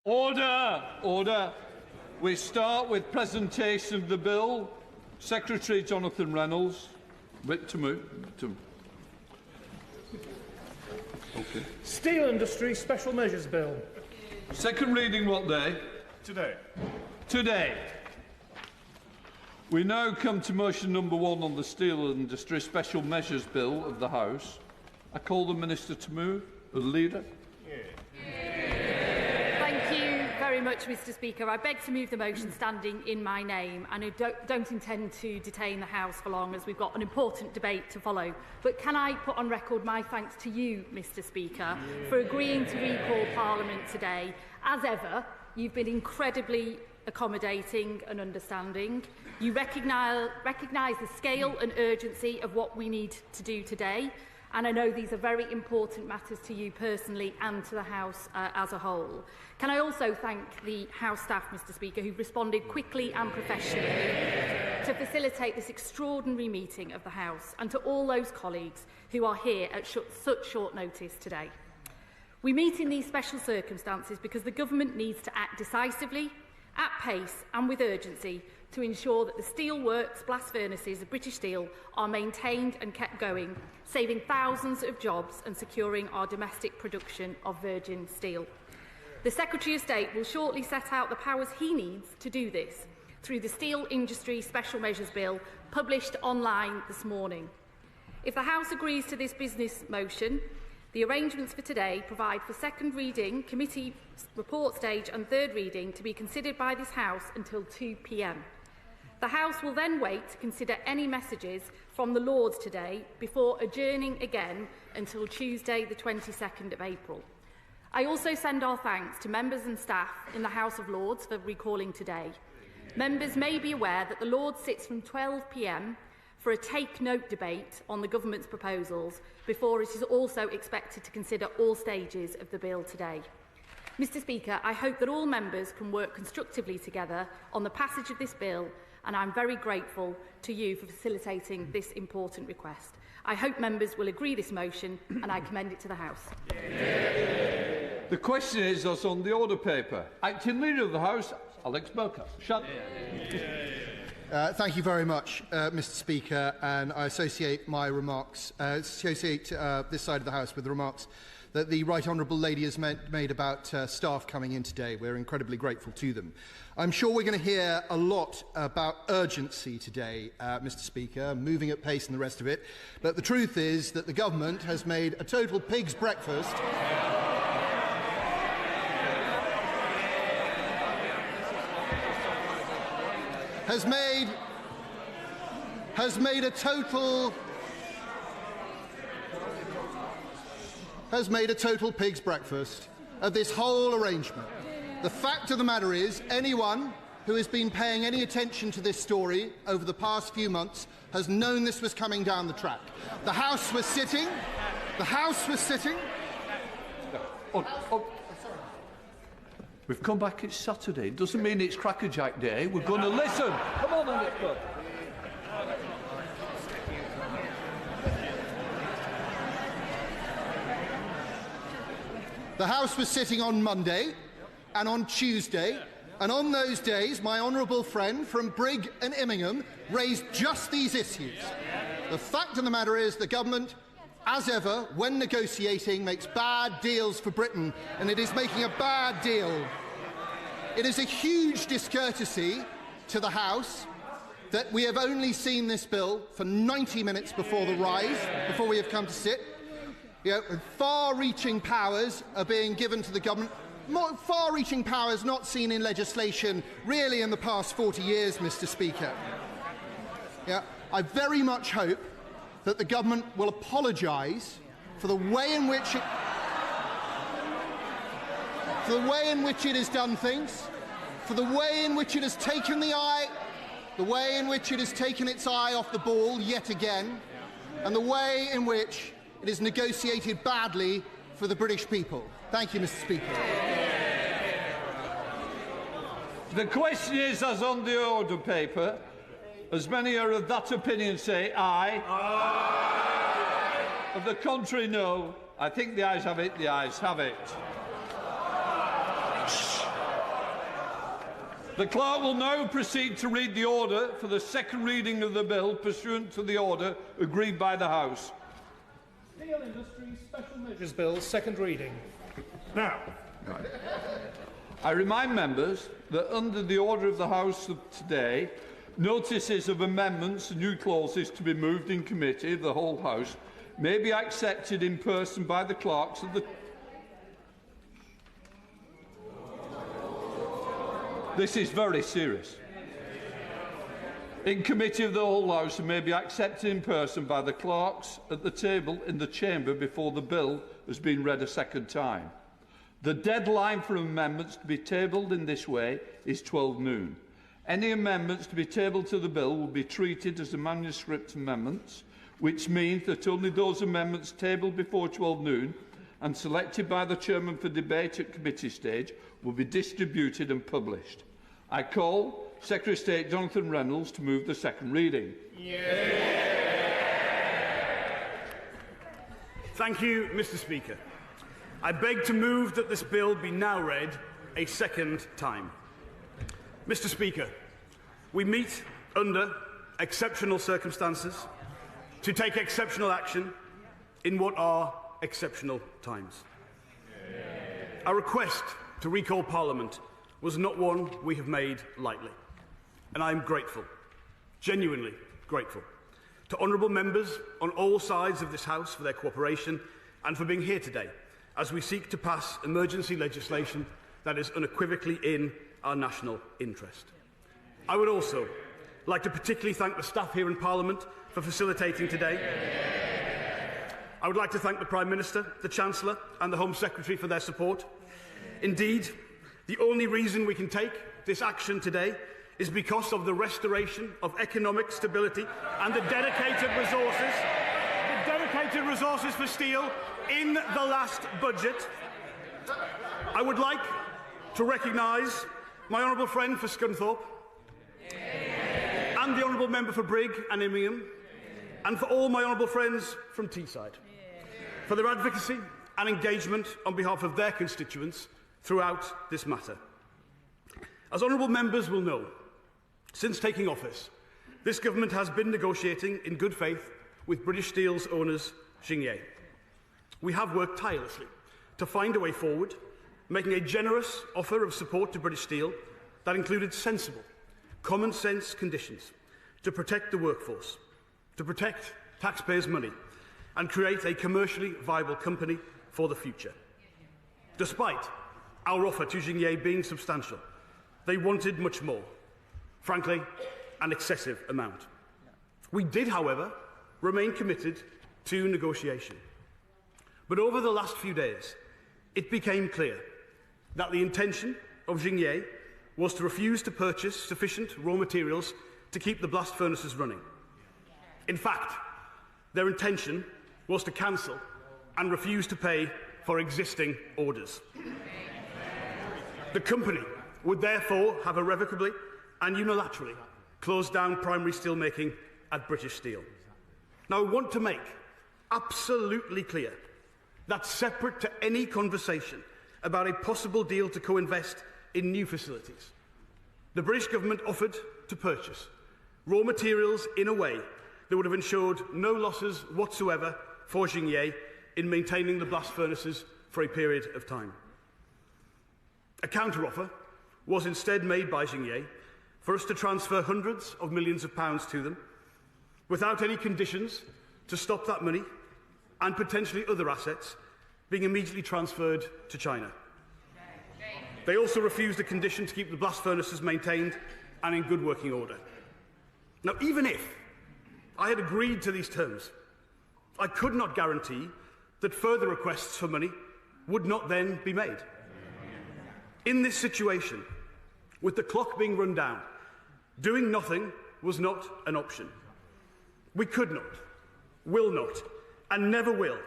Order! Order! We start with presentation of the bill. Secretary Jonathan Reynolds. Wait to move. Okay. Steel Industry Special Measures Bill. Second reading what day? Today. Today. We now come to motion number 1 on the Steel Industry Special Measures Bill of the House. I call the Minister to move. The Leader. Thank you very much, Mr. Speaker. I beg to move the motion standing in my name, and I don't intend to detain the House for long, as we've got an important debate to follow. But can I put on record my thanks to you, Mr. Speaker, for agreeing to recall Parliament today. As ever, you've been incredibly accommodating and understanding. You recognise the scale and urgency of what we need to do today, and I know these are very important matters to you personally and to the House as a whole. Can I also thank the House staff, Mr. Speaker, who've responded quickly and professionally to facilitate this extraordinary meeting of the House, and to all those colleagues who are here at such short notice today. We meet in these special circumstances because the Government needs to act decisively, at pace and with urgency to ensure that the steelworks blast furnaces of British Steel are maintained and kept going, saving thousands of jobs and securing our domestic production of virgin steel. The Secretary of State will shortly set out the powers he needs to do this through the Steel Industry Special Measures Bill published online this morning. If the House agrees to this business motion, the arrangements for today provide for second reading, committee report stage and third reading to be considered by this House until 2 p.m. The House will then wait to consider any messages from the Lords today before adjourning again until Tuesday the 22nd of April. I also send our thanks to members and staff in the House of Lords for recalling today. Members may be aware that the Lords sits from 12 p.m. for a take-note debate on the Government's proposals before it is also expected to consider all stages of the bill today. Mr. Speaker, I hope that all members can work constructively together on the passage of this bill, and I'm very grateful to you for facilitating this important request. I hope members will agree this motion, and I commend it to the House. The question is as on the order paper. Acting Leader of the House, Alex Belka. Thank you very much, Mr. Speaker, and I associate my remarks, this side of the House with the remarks that the Right Honourable Lady has made about staff coming in today. We're incredibly grateful to them. I'm sure we're going to hear a lot about urgency today, Mr. Speaker, moving at pace and the rest of it, but the truth is that the Government has made a total pig's breakfast. Has made a total pig's breakfast of this whole arrangement. The fact of the matter is, anyone who has been paying any attention to this story over the past few months has known this was coming down the track. The House was sitting. We've come back, it's Saturday. It doesn't mean it's Crackerjack Day. We're going to listen. Come on, then, let's go. The House was sitting on Monday and on Tuesday, and on those days, my honourable friend from Brigg and Immingham raised just these issues. The fact of the matter is the Government, as ever, when negotiating, makes bad deals for Britain, and it is making a bad deal. It is a huge discourtesy to the House that we have only seen this bill for 90 minutes before the rise, before we have come to sit. Far-reaching powers are being given to the Government. Far-reaching powers not seen in legislation really in the past 40 years, Mr. Speaker. I very much hope that the Government will apologise for the way in which it has done things, for the way in which it has taken its eye off the ball yet again, and the way in which it has negotiated badly for the British people. Thank you, Mr. Speaker. The question is as on the order paper. As many are of that opinion say aye. Aye. Of the contrary, no. I think the ayes have it. The ayes have it. The clerk will now proceed to read the order for the second reading of the bill pursuant to the order agreed by the House. Steel Industry Special Measures Bill, second reading. Now. Right. I remind members that under the order of the House of today, notices of amendments and new clauses to be moved in committee of the whole House may be accepted in person by the clerks of the... This is very serious. In committee of the whole House and may be accepted in person by the clerks at the table in the chamber before the bill has been read a second time. The deadline for amendments to be tabled in this way is 12 noon. Any amendments to be tabled to the bill will be treated as manuscript amendments, which means that only those amendments tabled before 12 noon and selected by the chairman for debate at committee stage will be distributed and published. I call Secretary of State Jonathan Reynolds to move the second reading. Thank you, Mr. Speaker. I beg to move that this bill be now read a second time. Mr. Speaker, we meet under exceptional circumstances to take exceptional action in what are exceptional times. Our request to recall Parliament was not one we have made lightly, and I am grateful, genuinely grateful, to honourable members on all sides of this House for their cooperation and for being here today as we seek to pass emergency legislation that is unequivocally in our national interest. I would also like to particularly thank the staff here in Parliament for facilitating today. I would like to thank the Prime Minister, the Chancellor and the Home Secretary for their support. Indeed, the only reason we can take this action today is because of the restoration of economic stability and the dedicated resources for steel in the last budget. I would like to recognise my honourable friend for Scunthorpe and the honourable member for Brigg and Immingham and for all my honourable friends from Teesside for their advocacy and engagement on behalf of their constituents throughout this matter. As honourable members will know, since taking office, this government has been negotiating in good faith with British Steel's owners, Xingye. We have worked tirelessly to find a way forward, making a generous offer of support to British Steel that included sensible, common-sense conditions to protect the workforce, to protect taxpayers' money, and create a commercially viable company for the future. Despite our offer to Xingye being substantial, they wanted much more, frankly, an excessive amount. We did, however, remain committed to negotiation. But over the last few days, it became clear that the intention of Xingye was to refuse to purchase sufficient raw materials to keep the blast furnaces running. In fact, their intention was to cancel and refuse to pay for existing orders. The company would therefore have irrevocably and unilaterally closed down primary steelmaking at British Steel. Now, I want to make absolutely clear that separate to any conversation about a possible deal to co-invest in new facilities, the British government offered to purchase raw materials in a way that would have ensured no losses whatsoever for Xingye in maintaining the blast furnaces for a period of time. A counter-offer was instead made by Xingye for us to transfer hundreds of millions of pounds to them without any conditions to stop that money and potentially other assets being immediately transferred to China. They also refused a condition to keep the blast furnaces maintained and in good working order. Now, even if I had agreed to these terms, I could not guarantee that further requests for money would not then be made. In this situation, with the clock being run down, doing nothing was not an option. We could not, will not, and never will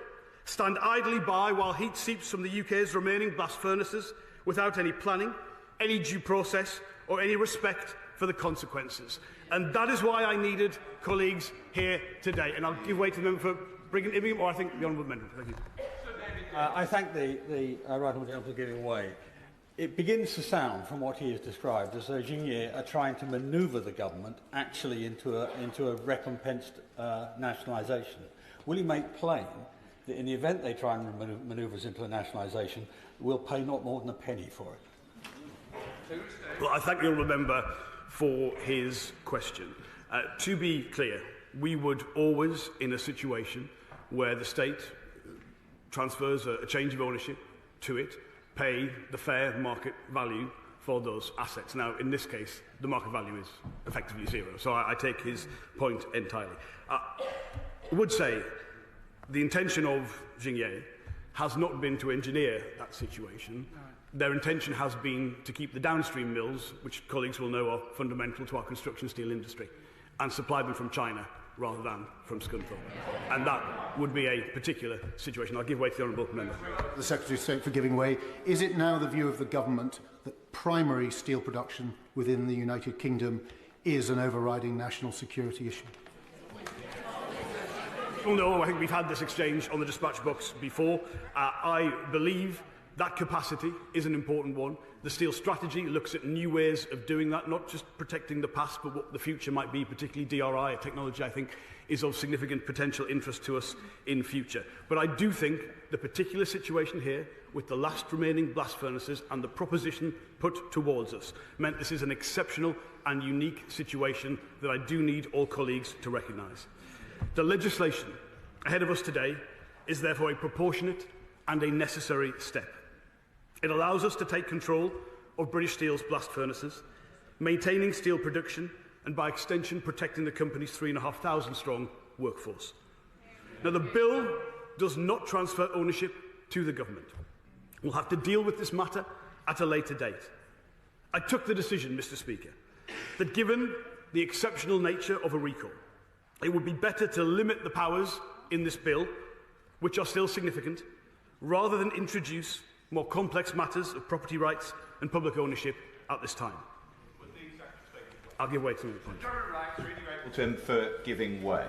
stand idly by while heat seeps from the UK's remaining blast furnaces without any planning, any due process, or any respect for the consequences. And that is why I needed colleagues here today. And I'll give way to the member for Brigg and Immingham, or I think the honourable member. Thank you. I thank the right honourable gentleman for giving way. It begins to sound, from what he has described, as though Xingye are trying to manoeuvre the government actually into a recompensed nationalisation. Will he make plain that in the event they try and manoeuvre us into a nationalisation, we'll pay not more than a penny for it? Well, I thank the honourable member for his question. To be clear, we would always, in a situation where the state transfers a change of ownership to it, pay the fair market value for those assets. Now, in this case, the market value is effectively zero, so I take his point entirely. I would say the intention of Xingye has not been to engineer that situation. Their intention has been to keep the downstream mills, which colleagues will know are fundamental to our construction steel industry, and supply them from China rather than from Scunthorpe. And that would be a particular situation. I'll give way to the honourable member. The Secretary of State for giving way. Is it now the view of the government that primary steel production within the United Kingdom is an overriding national security issue? Well, no, I think we've had this exchange on the dispatch box before. I believe that capacity is an important one. The steel strategy looks at new ways of doing that, not just protecting the past, but what the future might be, particularly DRI, a technology I think is of significant potential interest to us in future. But I do think the particular situation here, with the last remaining blast furnaces and the proposition put towards us, meant this is an exceptional and unique situation that I do need all colleagues to recognise. The legislation ahead of us today is therefore a proportionate and a necessary step. It allows us to take control of British Steel's blast furnaces, maintaining steel production and, by extension, protecting the company's 3,500 strong workforce. Now, the bill does not transfer ownership to the government. We'll have to deal with this matter at a later date. I took the decision, Mr. Speaker, that given the exceptional nature of a recall, it would be better to limit the powers in this bill, which are still significant, rather than introduce more complex matters of property rights and public ownership at this time. I'll give way to the point. To him for giving way.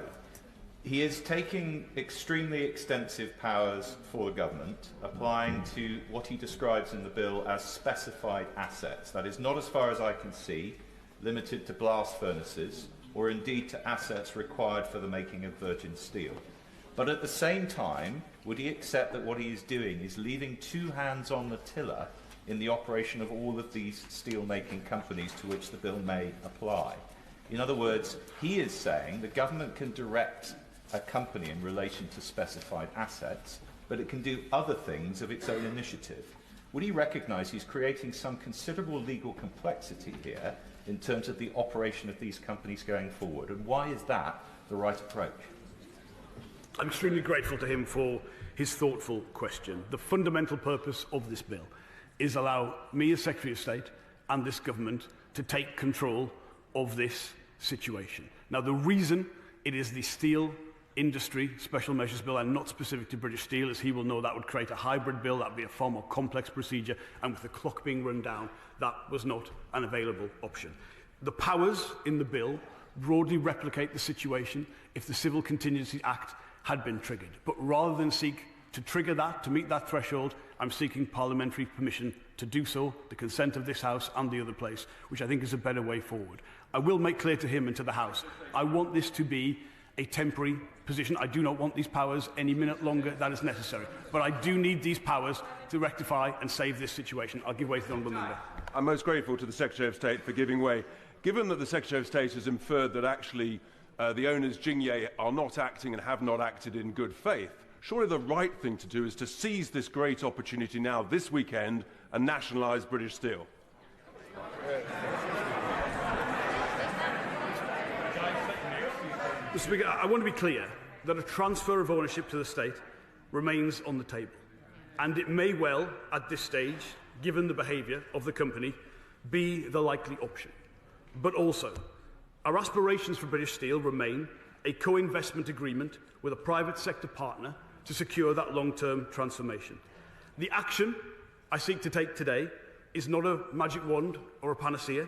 He is taking extremely extensive powers for the government, applying to what he describes in the bill as specified assets. That is not, as far as I can see, limited to blast furnaces or indeed to assets required for the making of virgin steel. But at the same time, would he accept that what he is doing is leaving two hands on the tiller in the operation of all of these steel-making companies to which the bill may apply? In other words, he is saying the government can direct a company in relation to specified assets, but it can do other things of its own initiative. Would he recognise he's creating some considerable legal complexity here in terms of the operation of these companies going forward? And why is that the right approach? I'm extremely grateful to him for his thoughtful question. The fundamental purpose of this bill is allow me as Secretary of State and this government to take control of this situation. Now, the reason it is the steel industry special measures bill and not specific to British Steel, as he will know, that would create a hybrid bill. That would be a far more complex procedure, and with the clock being run down, that was not an available option. The powers in the bill broadly replicate the situation if the Civil Contingency Act had been triggered. But rather than seek to trigger that, to meet that threshold, I'm seeking parliamentary permission to do so, the consent of this House and the other place, which I think is a better way forward. I will make clear to him and to the House, I want this to be a temporary position. I do not want these powers any minute longer than is necessary. But I do need these powers to rectify and save this situation. I'll give way to the honourable member. I'm most grateful to the Secretary of State for giving way. Given that the Secretary of State has inferred that actually the owners, Xingye, are not acting and have not acted in good faith, surely the right thing to do is to seize this great opportunity now, this weekend, and nationalise British Steel. Mr. Speaker, I want to be clear that a transfer of ownership to the state remains on the table. And it may well, at this stage, given the behaviour of the company, be the likely option. But also, our aspirations for British Steel remain a co-investment agreement with a private sector partner to secure that long-term transformation. The action I seek to take today is not a magic wand or a panacea.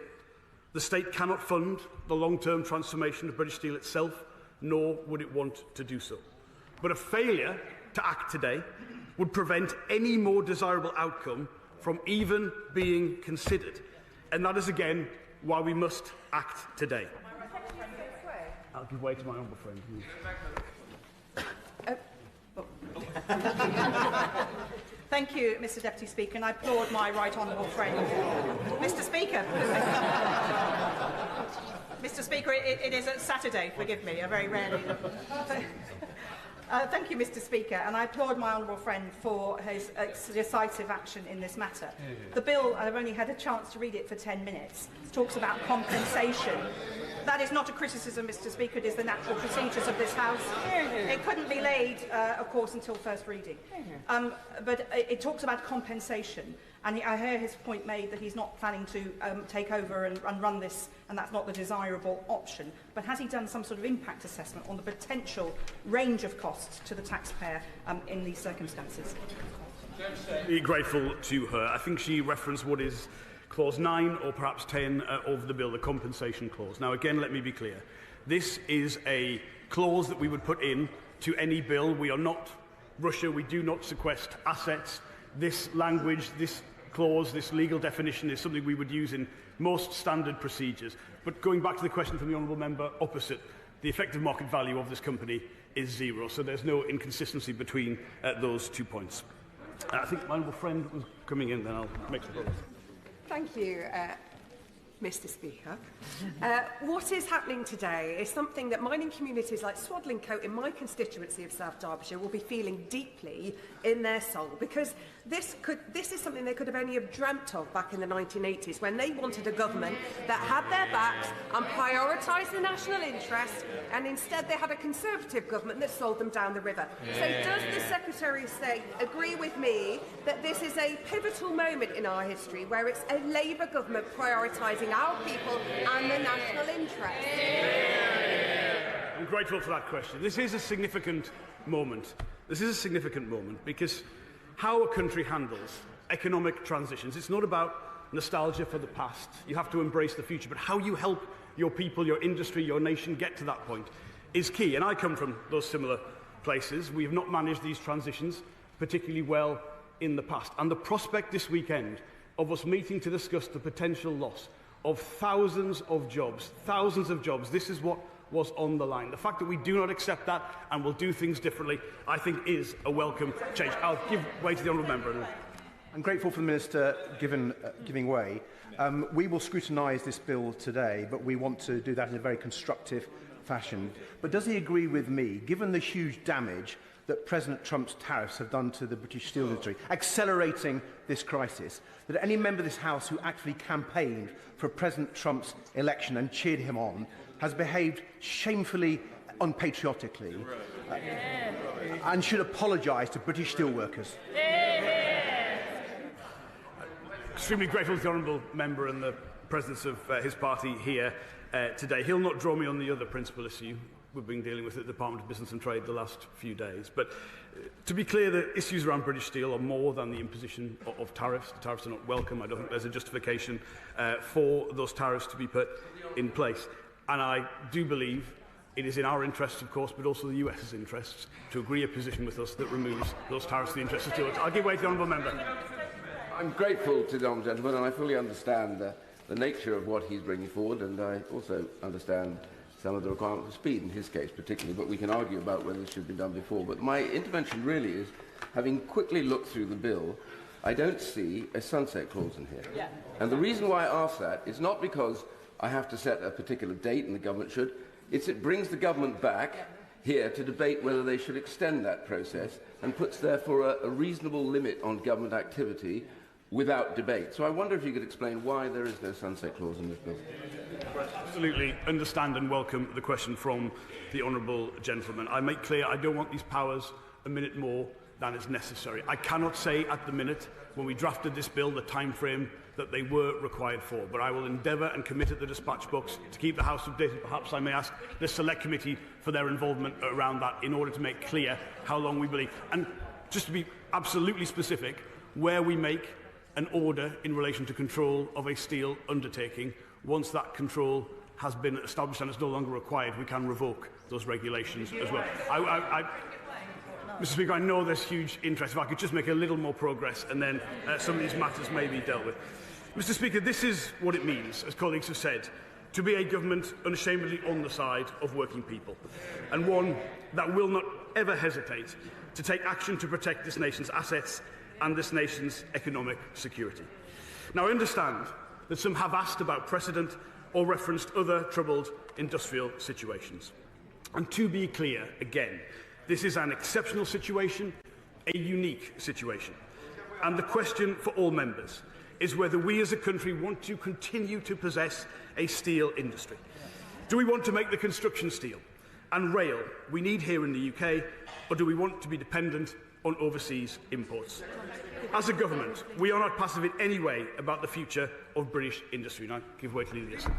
The state cannot fund the long-term transformation of British Steel itself, nor would it want to do so. But a failure to act today would prevent any more desirable outcome from even being considered. And that is, again, why we must act today. I'll give way to my honourable friend. Thank you, Mr Deputy Speaker, and I applaud my right honourable friend. Mr Speaker. Mr Speaker, it is a Saturday, forgive me, I very rarely. Thank you, Mr Speaker, and I applaud my honourable friend for his decisive action in this matter. The bill, I've only had a chance to read it for 10 minutes, talks about compensation. That is not a criticism, Mr Speaker, it is the natural procedures of this House. It couldn't be laid, of course, until first reading. But it talks about compensation, and I hear his point made that he's not planning to take over and run this, and that's not the desirable option. But has he done some sort of impact assessment on the potential range of costs to the taxpayer in these circumstances? Grateful to her. I think she referenced what is Clause 9 or perhaps 10 of the bill, the compensation clause. Now, again, let me be clear. This is a clause that we would put in to any bill. We are not Russia. We do not sequester assets. This language, this clause, this legal definition is something we would use in most standard procedures. But going back to the question from the honourable member opposite, the effective market value of this company is zero. So there's no inconsistency between those 2 points. I think my honourable friend was coming in, then I'll make the vote. Thank you, Mr Speaker. What is happening today is something that mining communities like Swadlincote in my constituency of South Derbyshire will be feeling deeply in their soul, because this is something they could have only have dreamt of back in the 1980s, when they wanted a government that had their backs and prioritised the national interest, and instead they had a Conservative government that sold them down the river. So does the Secretary of State agree with me that this is a pivotal moment in our history where it's a Labour government prioritising our people and the national interest? I'm grateful for that question. This is a significant moment. This is a significant moment because how a country handles economic transitions, it's not about nostalgia for the past. You have to embrace the future, but how you help your people, your industry, your nation get to that point is key. And I come from those similar places. We have not managed these transitions particularly well in the past. And the prospect this weekend of us meeting to discuss the potential loss of thousands of jobs, this is what was on the line. The fact that we do not accept that and will do things differently, I think, is a welcome change. I'll give way to the honourable member. I'm grateful for the Minister giving way. We will scrutinise this bill today, but we want to do that in a very constructive fashion. But does he agree with me, given the huge damage that President Trump's tariffs have done to the British steel industry, accelerating this crisis, that any member of this House who actually campaigned for President Trump's election and cheered him on has behaved shamefully unpatriotically and should apologise to British steelworkers? Extremely grateful to the honourable member and the presence of his party here today. He'll not draw me on the other principal issue we've been dealing with at the Department of Business and Trade the last few days. But to be clear, the issues around British Steel are more than the imposition of tariffs. The tariffs are not welcome. I don't think there's a justification for those tariffs to be put in place. And I do believe it is in our interests, of course, but also the US's interests, to agree a position with us that removes those tariffs to the interests of steelworkers. I'll give way to the honourable member. I'm grateful to the honourable gentleman, and I fully understand the nature of what he's bringing forward, and I also understand some of the requirements for speed in his case particularly, but we can argue about whether this should have been done before. But my intervention really is, having quickly looked through the bill, I don't see a sunset clause in here. Yeah. And the reason why I ask that is not because I have to set a particular date, and the government should. It brings the government back here to debate whether they should extend that process, and puts therefore a reasonable limit on government activity without debate. So I wonder if you could explain why there is no sunset clause in this bill. Absolutely understand and welcome the question from the honourable gentleman. I make clear I don't want these powers a minute more than is necessary. I cannot say at the minute, when we drafted this bill, the time frame that they were required for, but I will endeavour and commit at the dispatch box to keep the House updated. Perhaps I may ask the Select Committee for their involvement around that in order to make clear how long we believe. And just to be absolutely specific, where we make an order in relation to control of a steel undertaking, once that control has been established and is no longer required, we can revoke those regulations as well. Mr. Speaker, I know there's huge interest. If I could just make a little more progress and then some of these matters may be dealt with. Mr. Speaker, this is what it means, as colleagues have said, to be a government unashamedly on the side of working people, and one that will not ever hesitate to take action to protect this nation's assets and this nation's economic security. Now, I understand that some have asked about precedent or referenced other troubled industrial situations. And to be clear, again, this is an exceptional situation, a unique situation. And the question for all members is whether we as a country want to continue to possess a steel industry. Do we want to make the construction steel and rail we need here in the UK, or do we want to be dependent on overseas imports? As a government, we are not passive in any way about the future of British industry. And I give way to the SNP.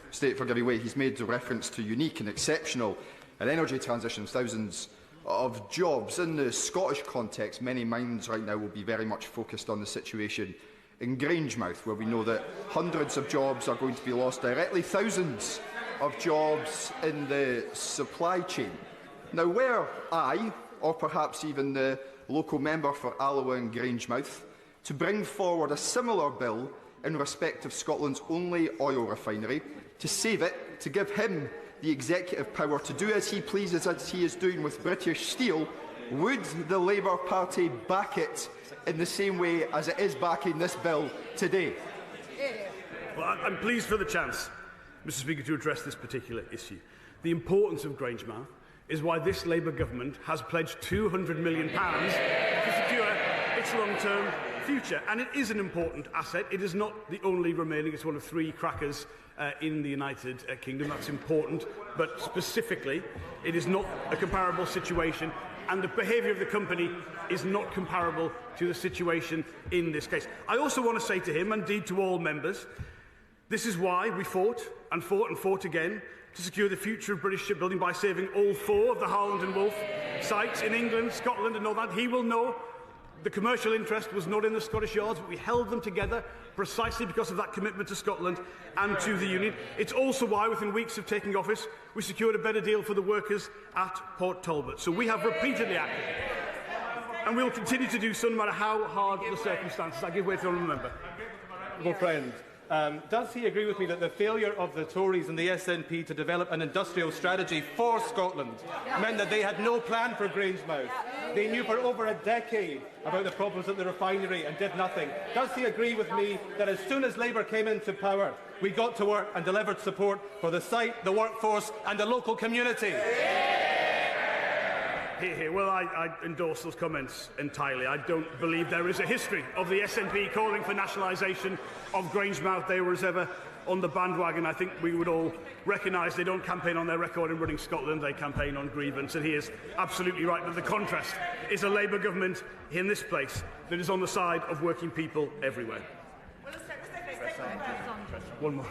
State for giving way. He's made reference to unique and exceptional and energy transitions, thousands of jobs. In the Scottish context, many minds right now will be very much focused on the situation in Grangemouth, where we know that hundreds of jobs are going to be lost directly, thousands of jobs in the supply chain. Now, were I, or perhaps even the local member for Alloa and Grangemouth, to bring forward a similar bill in respect of Scotland's only oil refinery, to save it, to give him the executive power to do as he pleases, as he is doing with British Steel, would the Labour Party back it in the same way as it is backing this bill today? Well, I'm pleased for the chance, Mr. Speaker, to address this particular issue. The importance of Grangemouth is why this Labour government has pledged £200 million to secure its long-term future. And it is an important asset. It is not the only remaining. It's one of 3 crackers in the United Kingdom. That's important. But specifically, it is not a comparable situation. And the behaviour of the company is not comparable to the situation in this case. I also want to say to him, and indeed to all members, this is why we fought and fought and fought again to secure the future of British shipbuilding by saving all 4 of the Harland and Wolff sites in England, Scotland and Northern Ireland. He will know the commercial interest was not in the Scottish yards, but we held them together precisely because of that commitment to Scotland and to the Union. It's also why, within weeks of taking office, we secured a better deal for the workers at Port Talbot. So we have repeatedly acted, and we will continue to do so no matter how hard the circumstances. I give way to the honourable member. Well, friend, does he agree with me that the failure of the Tories and the SNP to develop an industrial strategy for Scotland meant that they had no plan for Grangemouth? They knew for over a decade about the problems at the refinery and did nothing. Does he agree with me that as soon as Labour came into power, we got to work and delivered support for the site, the workforce and the local community? Here. Well, I endorse those comments entirely. I don't believe there is a history of the SNP calling for nationalisation of Grangemouth. They were as ever on the bandwagon. I think we would all recognise they don't campaign on their record in running Scotland, they campaign on grievance. And he is absolutely right that the contrast is a Labour government in this place that is on the side of working people everywhere. One more.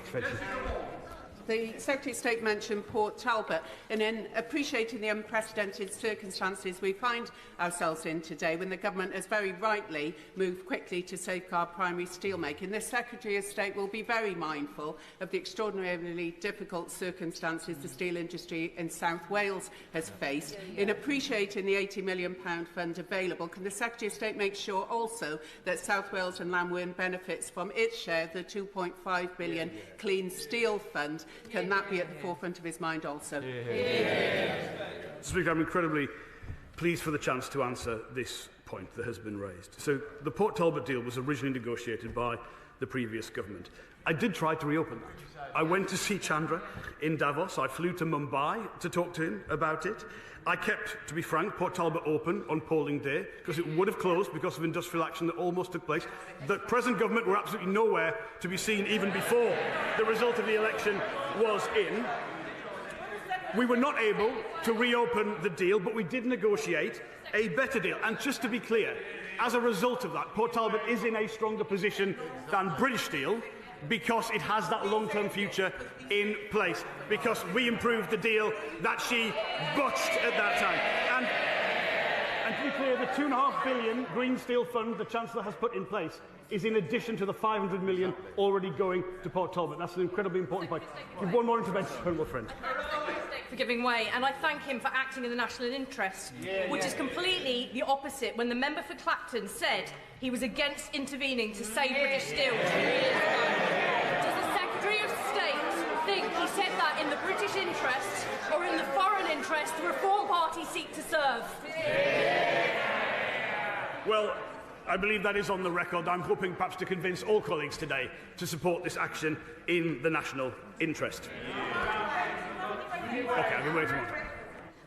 The Secretary of State mentioned Port Talbot, and in appreciating the unprecedented circumstances we find ourselves in today, when the Government has very rightly moved quickly to safeguard primary steelmaking, the Secretary of State will be very mindful of the extraordinarily difficult circumstances the steel industry in South Wales has faced. In appreciating the £80 million fund available, can the Secretary of State make sure also that South Wales and Lamwyn benefits from its share of the £2.5 billion Clean Steel Fund? Can that be at the forefront of his mind also? Speaker, I'm incredibly pleased for the chance to answer this point that has been raised. So the Port Talbot deal was originally negotiated by the previous government. I did try to reopen that. I went to see Chandra in Davos. I flew to Mumbai to talk to him about it. I kept, to be frank, Port Talbot open on polling day because it would have closed because of industrial action that almost took place. The present government were absolutely nowhere to be seen even before the result of the election was in. We were not able to reopen the deal, but we did negotiate a better deal. And just to be clear, as a result of that, Port Talbot is in a stronger position than British Steel because it has that long-term future in place, because we improved the deal that she botched at that time. And to be clear, the £2.5 billion Green Steel Fund the Chancellor has put in place is in addition to the £500 million already going to Port Talbot. That's an incredibly important point. Give one more intervention, my friend. for giving way, and I thank him for acting in the national interest, which is completely the opposite when the member for Clapton said he was against intervening to save British Steel 2 years ago. Does the Secretary of State think he said that in the British interest or in the foreign interest the Reform Party seek to serve? Well, I believe that is on the record. I'm hoping perhaps to convince all colleagues today to support this action in the national interest. OK, I've been waiting one time.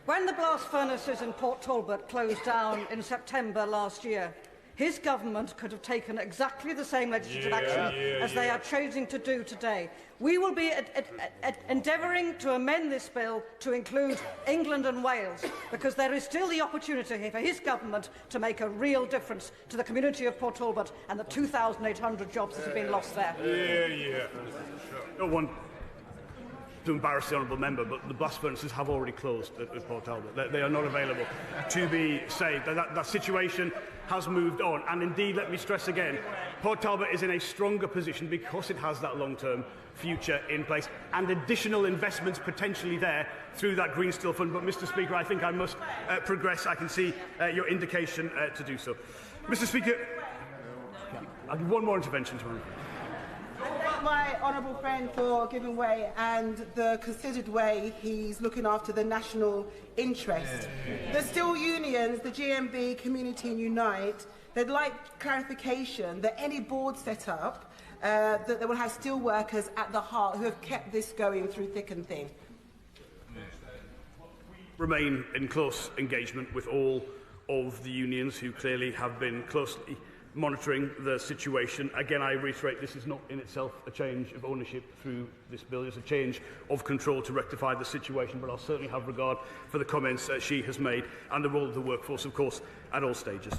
When the blast furnaces in Port Talbot closed down in September last year, his government could have taken exactly the same legislative action as they are choosing to do today. We will be endeavouring to amend this bill to include England and Wales, because there is still the opportunity here for his government to make a real difference to the community of Port Talbot and the 2,800 jobs that have been lost there. Don't want to embarrass the honourable member, but the blast furnaces have already closed at Port Talbot. They are not available to be saved. That situation has moved on. And indeed, let me stress again, Port Talbot is in a stronger position because it has that long-term future in place and additional investments potentially there through that Green Steel Fund. But, Mr. Speaker, I think I must progress. I can see your indication to do so. Mr. Speaker, I'll give one more intervention to him. I thank my honourable friend for giving way and the considered way he's looking after the national interest. The steel unions, the GMB, Community and Unite, they'd like clarification that any board set up, that they will have steel workers at the heart who have kept this going through thick and thin. Remain in close engagement with all of the unions who clearly have been closely monitoring the situation. Again, I reiterate, this is not in itself a change of ownership through this bill. It's a change of control to rectify the situation, but I'll certainly have regard for the comments she has made and the role of the workforce, of course, at all stages.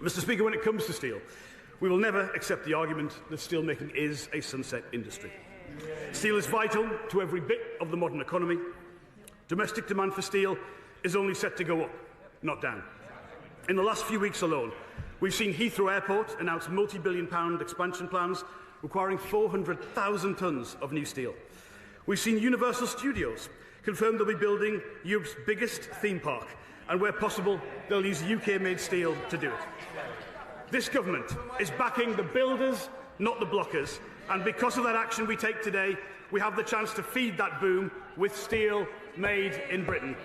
Mr. Speaker, when it comes to steel, we will never accept the argument that steelmaking is a sunset industry. Steel is vital to every bit of the modern economy. Domestic demand for steel is only set to go up, not down. In the last few weeks alone, we've seen Heathrow Airport announce multi-billion-pound expansion plans requiring 400,000 tonnes of new steel. We've seen Universal Studios confirm they'll be building Europe's biggest theme park, and where possible, they'll use UK-made steel to do it. This government is backing the builders, not the blockers, and because of that action we take today, we have the chance to feed that boom with steel made in Britain.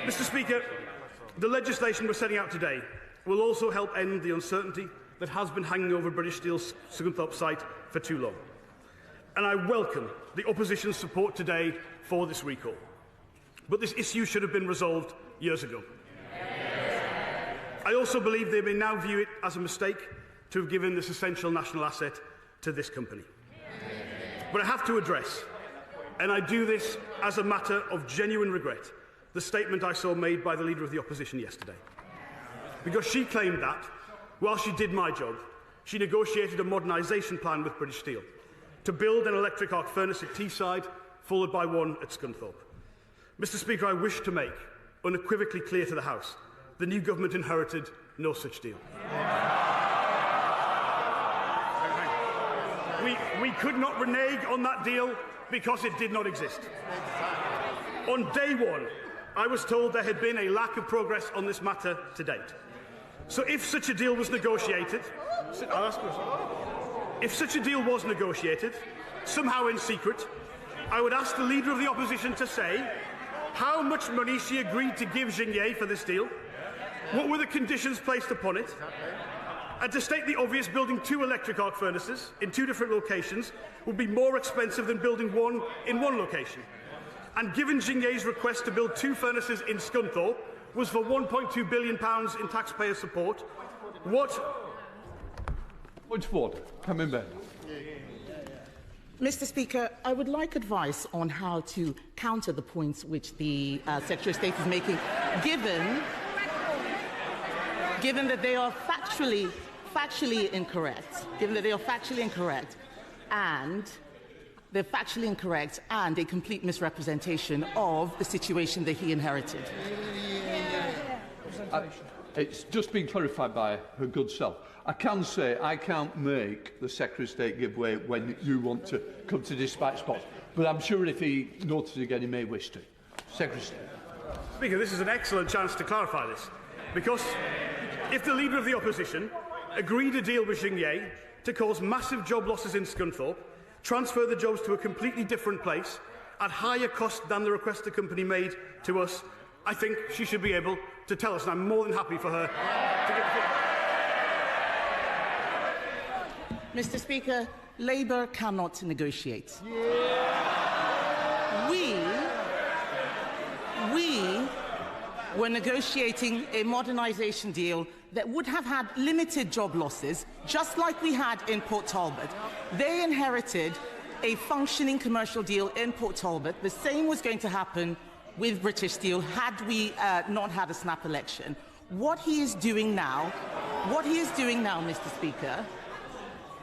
Mr. Speaker, the legislation we're setting out today will also help end the uncertainty that has been hanging over British Steel's Scunthorpe site for too long. And I welcome the opposition's support today for this recall. But this issue should have been resolved years ago. I also believe they may now view it as a mistake to have given this essential national asset to this company. But I have to address, and I do this as a matter of genuine regret, the statement I saw made by the Leader of the Opposition yesterday. Because she claimed that, while she did my job, she negotiated a modernisation plan with British Steel to build an electric arc furnace at Teesside, followed by one at Scunthorpe. Mr. Speaker, I wish to make unequivocally clear to the House the new government inherited no such deal. We could not renege on that deal because it did not exist. On day one, I was told there had been a lack of progress on this matter to date. So if such a deal was negotiated, somehow in secret, I would ask the Leader of the Opposition to say how much money she agreed to give Xingye for this deal, what were the conditions placed upon it, and to state the obvious, building 2 electric arc furnaces in 2 different locations would be more expensive than building one in one location. And given Xingye's request to build 2 furnaces in Scunthorpe was for £1.2 billion in taxpayer support, what... Point of order. Come in, Ben. Mr. Speaker, I would like advice on how to counter the points which the Secretary of State is making, given that they are factually incorrect, and they're factually incorrect and a complete misrepresentation of the situation that he inherited. It's just been clarified by her good self. I can say I can't make the Secretary of State give way when you want to come to dispatch spots, but I'm sure if he notices again, he may wish to. Secretary of State. Speaker, this is an excellent chance to clarify this, because if the Leader of the Opposition agreed a deal with Xingye to cause massive job losses in Scunthorpe, transfer the jobs to a completely different place at higher cost than the request the company made to us, I think she should be able to tell us, and I'm more than happy for her to give Mr. Speaker, Labour cannot negotiate. We were negotiating a modernisation deal that would have had limited job losses, just like we had in Port Talbot. They inherited a functioning commercial deal in Port Talbot. The same was going to happen with British Steel had we not had a snap election. What he is doing now, Mr. Speaker,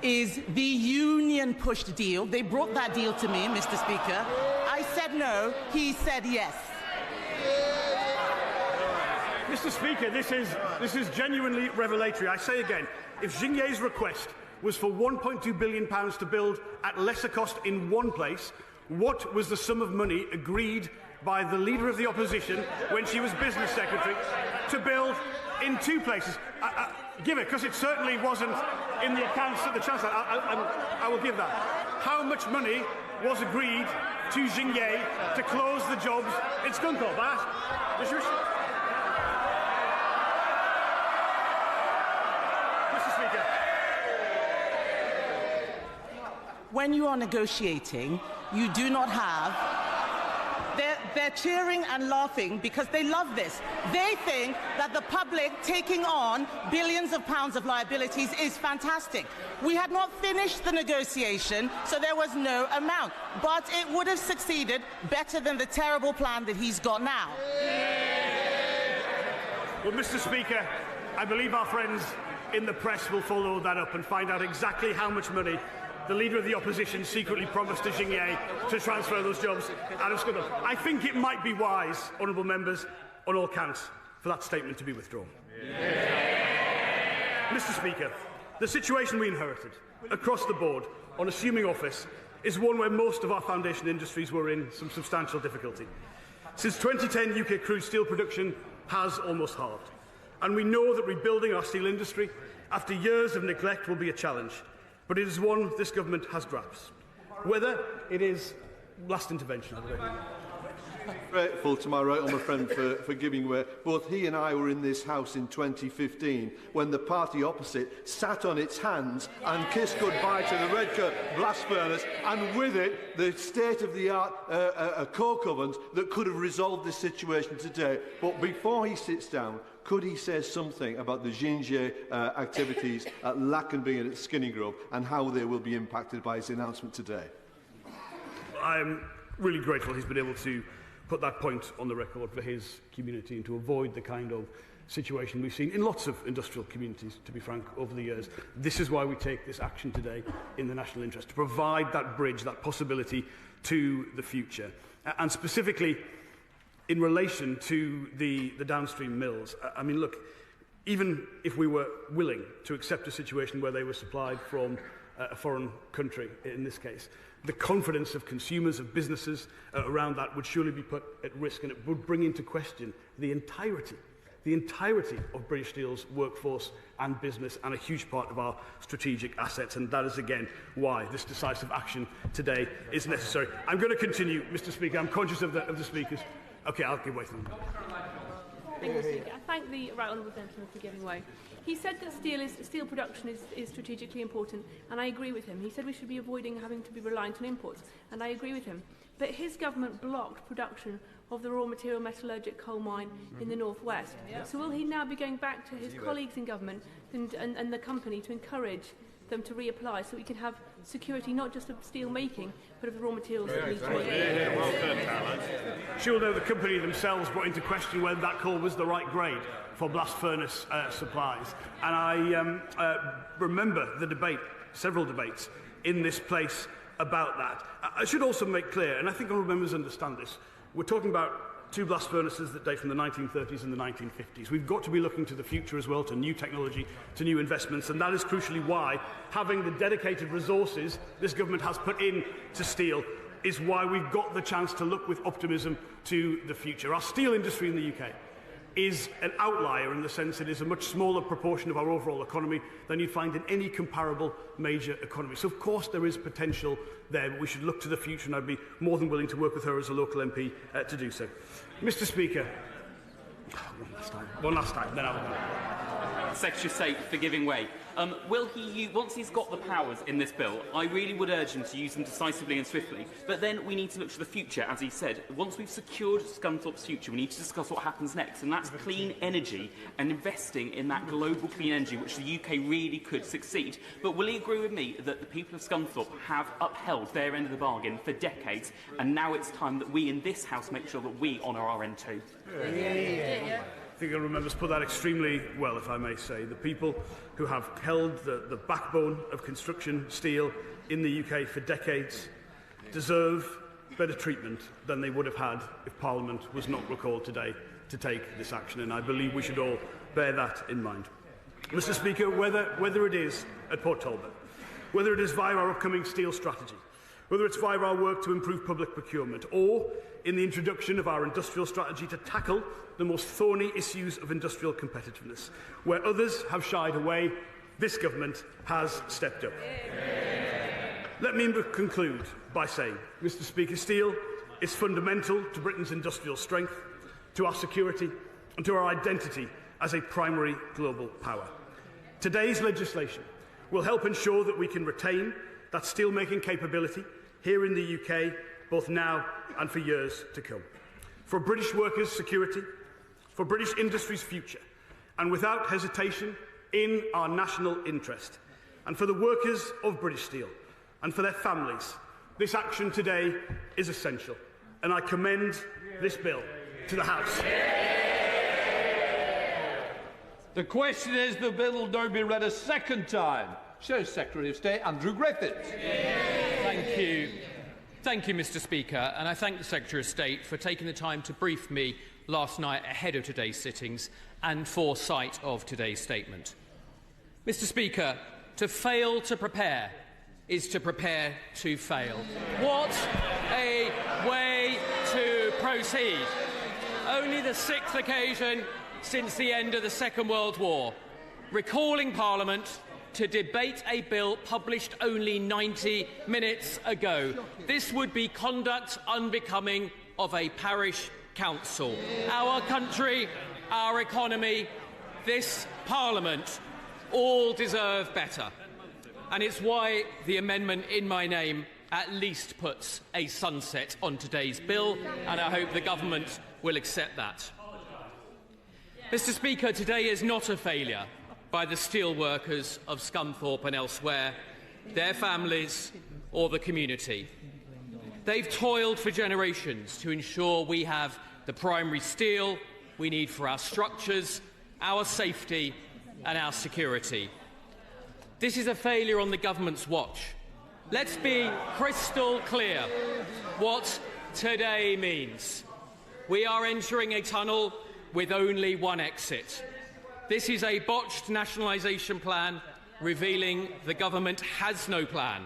is the union-pushed deal. They brought that deal to me, Mr. Speaker. I said no, he said yes. Mr. Speaker, this is genuinely revelatory. I say again, if Xingye's request was for £1.2 billion to build at lesser cost in one place, what was the sum of money agreed by the Leader of the Opposition when she was Business Secretary to build in two places? Give it, because it certainly wasn't in the accounts of the Chancellor. I will give that. How much money was agreed to Xingye to close the jobs in Scunthorpe? Mr. Speaker. When you are negotiating, you do not have... They're cheering and laughing because they love this. They think that the public taking on billions of pounds of liabilities is fantastic. We had not finished the negotiation, so there was no amount. But it would have succeeded better than the terrible plan that he's got now. Well, Mr. Speaker, I believe our friends in the press will follow that up and find out exactly how much money the Leader of the Opposition secretly promised to Xingye to transfer those jobs out of Scotland. I think it might be wise, honourable members, on all counts, for that statement to be withdrawn. Mr. Speaker, the situation we inherited across the board on assuming office is one where most of our foundation industries were in some substantial difficulty. Since 2010, UK crude steel production has almost halved, and we know that rebuilding our steel industry after years of neglect will be a challenge. But it is one this government has grasped. Whether it is last intervention. Grateful to my right honourable friend for giving way. Both he and I were in this House in 2015 when the party opposite sat on its hands and kissed goodbye to the Redcar blast furnace, and with it the state-of-the-art coke ovens that could have resolved this situation today. But before he sits down, could he say something about the Xingye activities at Lackenby and at Skinnygrove and how they will be impacted by his announcement today? I'm really grateful he's been able to put that point on the record for his community and to avoid the kind of situation we've seen in lots of industrial communities, to be frank, over the years. This is why we take this action today in the national interest, to provide that bridge, that possibility to the future. And specifically, in relation to the downstream mills, I mean, look, even if we were willing to accept a situation where they were supplied from a foreign country, in this case, the confidence of consumers, of businesses around that would surely be put at risk, and it would bring into question the entirety of British Steel's workforce and business, and a huge part of our strategic assets. And that is, again, why this decisive action today is necessary. I'm going to continue, Mr. Speaker. I'm conscious of the speakers. Okay, I'll give way to them. Thank you, Speaker. I thank the right honourable gentleman for giving way. He said that steel production is strategically important, and I agree with him. He said we should be avoiding having to be reliant on imports, and I agree with him. But his government blocked production of the raw material metallurgic coal mine in the northwest. So will he now be going back to his colleagues in government and the company to encourage them to reapply so we can have security not just of steel making but of the raw materials that we need to make? She'll know the company themselves brought into question whether that coal was the right grade for blast furnace supplies. And I remember the debate, several debates in this place about that. I should also make clear, and I think honourable members understand this, we're talking about two blast furnaces that date from the 1930s and the 1950s. We've got to be looking to the future as well, to new technology, to new investments, and that is crucially why having the dedicated resources this government has put in to steel is why we've got the chance to look with optimism to the future. Our steel industry in the UK is an outlier in the sense it is a much smaller proportion of our overall economy than you'd find in any comparable major economy. So of course there is potential there, but we should look to the future, and I'd be more than willing to work with her as a local MP to do so. Mr. Speaker, one last time, then I will go. Secretary of State for giving way. Will he, once he's got the powers in this bill, I really would urge him to use them decisively and swiftly. But then we need to look to the future, as he said. Once we've secured Scunthorpe's future, we need to discuss what happens next, and that's clean energy and investing in that global clean energy, which the UK really could succeed. But will he agree with me that the people of Scunthorpe have upheld their end of the bargain for decades, and now it's time that we in this House make sure that we honour our end too? I think honourable members put that extremely well, if I may say. The people who have held the backbone of construction steel in the UK for decades deserve better treatment than they would have had if Parliament was not recalled today to take this action, and I believe we should all bear that in mind. Mr. Speaker, whether it is at Port Talbot, whether it is via our upcoming steel strategy, whether it's via our work to improve public procurement, or in the introduction of our industrial strategy to tackle the most thorny issues of industrial competitiveness. Where others have shied away, this government has stepped up. Let me conclude by saying, Mr. Speaker, steel is fundamental to Britain's industrial strength, to our security, and to our identity as a primary global power. Today's legislation will help ensure that we can retain that steel-making capability here in the UK, both now and for years to come. For British workers' security, for British industry's future, and without hesitation, in our national interest, and for the workers of British Steel, and for their families, this action today is essential, and I commend this bill to the House. The question is the bill will now be read a second time. Shows Secretary of State Andrew Griffiths. Thank you. Thank you, Mr. Speaker, and I thank the Secretary of State for taking the time to brief me last night ahead of today's sittings and for sight of today's statement. Mr. Speaker, to fail to prepare is to prepare to fail. What a way to proceed. Only the sixth occasion since the end of the Second World War, recalling Parliament to debate a bill published only 90 minutes ago. This would be conduct unbecoming of a parish council. Our country, our economy, this Parliament all deserve better. And it's why the amendment in my name at least puts a sunset on today's bill, and I hope the government will accept that. Mr. Speaker, today is not a failure by the steel workers of Scunthorpe and elsewhere, their families or the community. They've toiled for generations to ensure we have the primary steel we need for our structures, our safety and our security. This is a failure on the government's watch. Let's be crystal clear what today means. We are entering a tunnel with only one exit. This is a botched nationalisation plan revealing the government has no plan.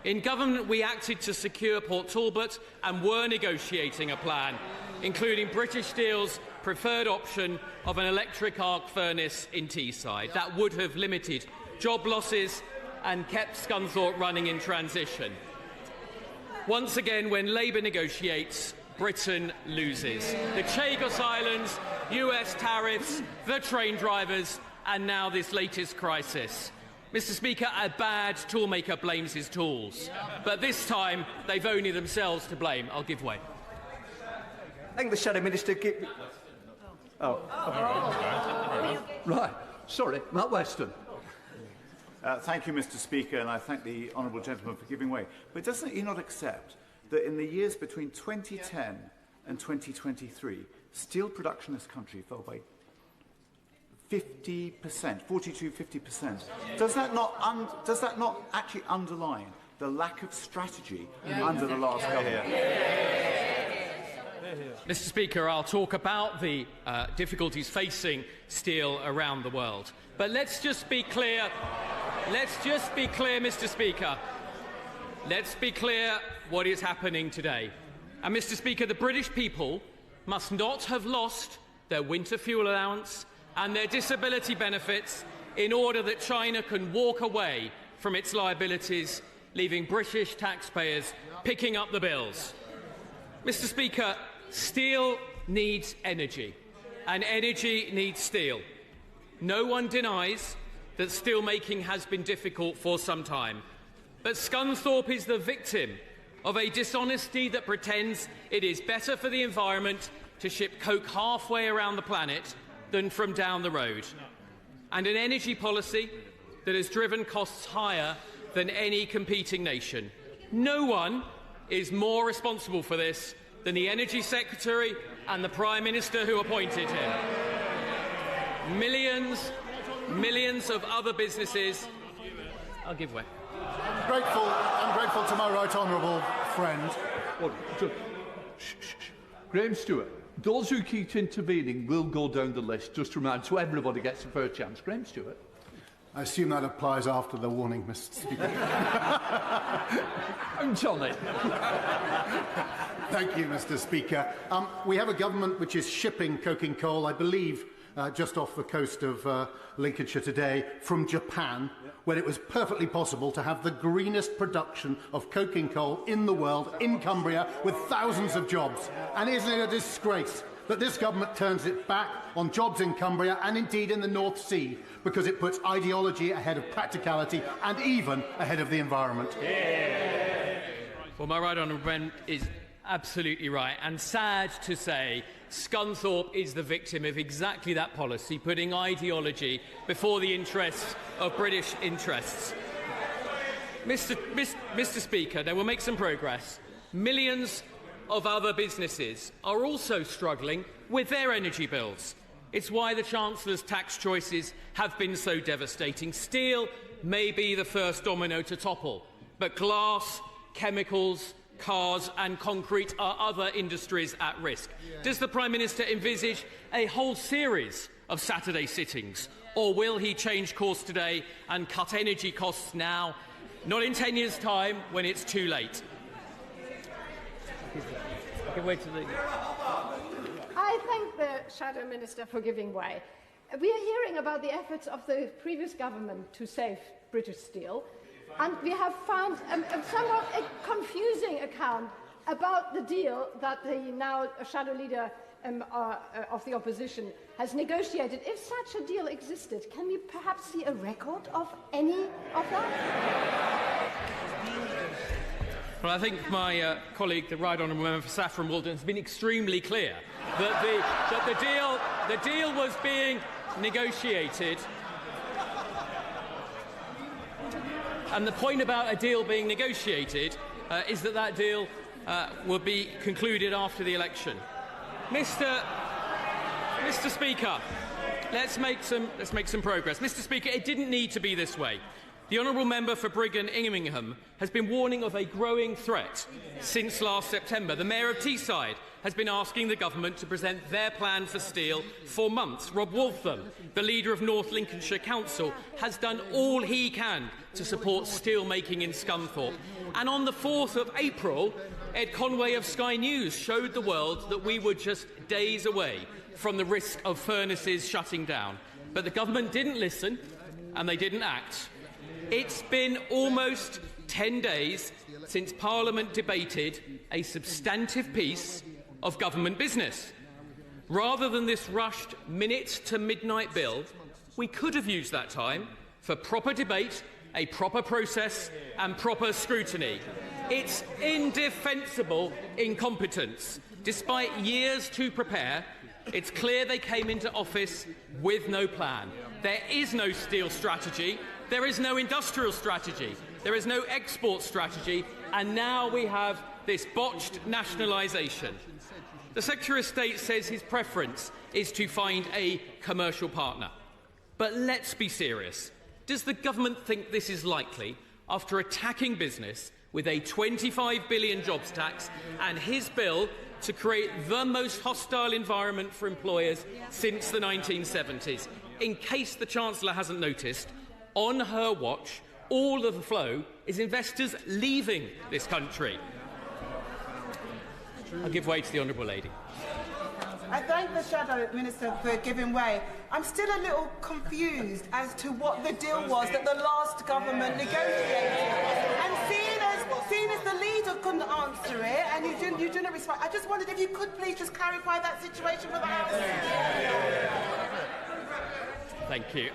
In government, we acted to secure Port Talbot and were negotiating a plan, including British Steel's preferred option of an electric arc furnace in Teesside. That would have limited job losses and kept Scunthorpe running in transition. Once again, when Labour negotiates, Britain loses. The Chagos Islands, US tariffs, the train drivers, and now this latest crisis. Mr. Speaker, a bad toolmaker blames his tools. But this time, they've only themselves to blame. I'll give way. I think the Shadow Minister... Right. Sorry, Matt Weston. Thank you, Mr. Speaker, and I thank the honourable gentleman for giving way. But doesn't he not accept that in the years between 2010 and 2023, steel production in this country fell by 50%, 42–50%? Does that not actually underline the lack of strategy under the last government? Mr. Speaker, I'll talk about the difficulties facing steel around the world. But let's just be clear. Let's just be clear, Mr. Speaker. Let's be clear what is happening today. And, Mr. Speaker, the British people must not have lost their winter fuel allowance and their disability benefits in order that China can walk away from its liabilities, leaving British taxpayers picking up the bills. Mr. Speaker, steel needs energy, and energy needs steel. No one denies that steelmaking has been difficult for some time, but Scunthorpe is the victim of a dishonesty that pretends it is better for the environment to ship coke halfway around the planet than from down the road, and an energy policy that has driven costs higher than any competing nation. No one is more responsible for this than the Energy Secretary and the Prime Minister who appointed him. Millions of other businesses. I'll give way. I'm grateful to my right honourable friend. Graham Stewart, those who keep intervening will go down the list, just to remind, so everybody gets a fair chance. Graham Stewart. I assume that applies after the warning, Mr. Speaker. I'm Johnny. Thank you, Mr. Speaker. We have a government which is shipping coking coal, I believe, just off the coast of Lincolnshire today, from Japan, when it was perfectly possible to have the greenest production of coking coal in the world, in Cumbria, with thousands of jobs. And isn't it a disgrace that this government turns its back on jobs in Cumbria and indeed in the North Sea, because it puts ideology ahead of practicality and even ahead of the environment? Well, my right honourable friend is absolutely right, and sad to say, Scunthorpe is the victim of exactly that policy, putting ideology before the interests of British interests. Mr. Speaker, now we'll make some progress. Millions of other businesses are also struggling with their energy bills. It's why the Chancellor's tax choices have been so devastating. Steel may be the first domino to topple, but glass, chemicals, cars and concrete are other industries at risk. Does the Prime Minister envisage a whole series of Saturday sittings, or will he change course today and cut energy costs now, not in 10 years' time when it's too late? I can wait till the... I thank the Shadow Minister for giving way. We are hearing about the efforts of the previous government to save British steel, and we have found somewhat a confusing account about the deal that the now Shadow Leader of the opposition has negotiated. If such a deal existed, can we perhaps see a record of any of that? Well, I think my colleague, the Right Honourable Member for Saffron Walden, has been extremely clear that the deal was being negotiated. And the point about a deal being negotiated is that that deal will be concluded after the election. Mr. Speaker, let's make some progress. Mr. Speaker, it didn't need to be this way. The Honourable Member for Brigham-Ingham has been warning of a growing threat since last September. The Mayor of Teesside has been asking the government to present their plan for steel for months. Rob Waltham, the leader of North Lincolnshire Council, has done all he can to support steel making in Scunthorpe. And on the 4th of April, Ed Conway of Sky News showed the world that we were just days away from the risk of furnaces shutting down. But the government didn't listen and they didn't act. It's been almost 10 days since Parliament debated a substantive piece of government business. Rather than this rushed minute-to-midnight bill, we could have used that time for proper debate, a proper process and proper scrutiny. It's indefensible incompetence. Despite years to prepare, it's clear they came into office with no plan. There is no steel strategy. There is no industrial strategy, there is no export strategy, and now we have this botched nationalisation. The Secretary of State says his preference is to find a commercial partner. But let's be serious. Does the government think this is likely after attacking business with a 25 billion jobs tax and his bill to create the most hostile environment for employers since the 1970s. In case the Chancellor hasn't noticed, on her watch, all of the flow is investors leaving this country. I'll give way to the Honourable Lady. I thank the Shadow Minister for giving way. I'm still a little confused as to what the deal was that the last government negotiated. And seeing as the leader couldn't answer it and you didn't respond, I just wondered if you could please just clarify that situation for the House. Thank you.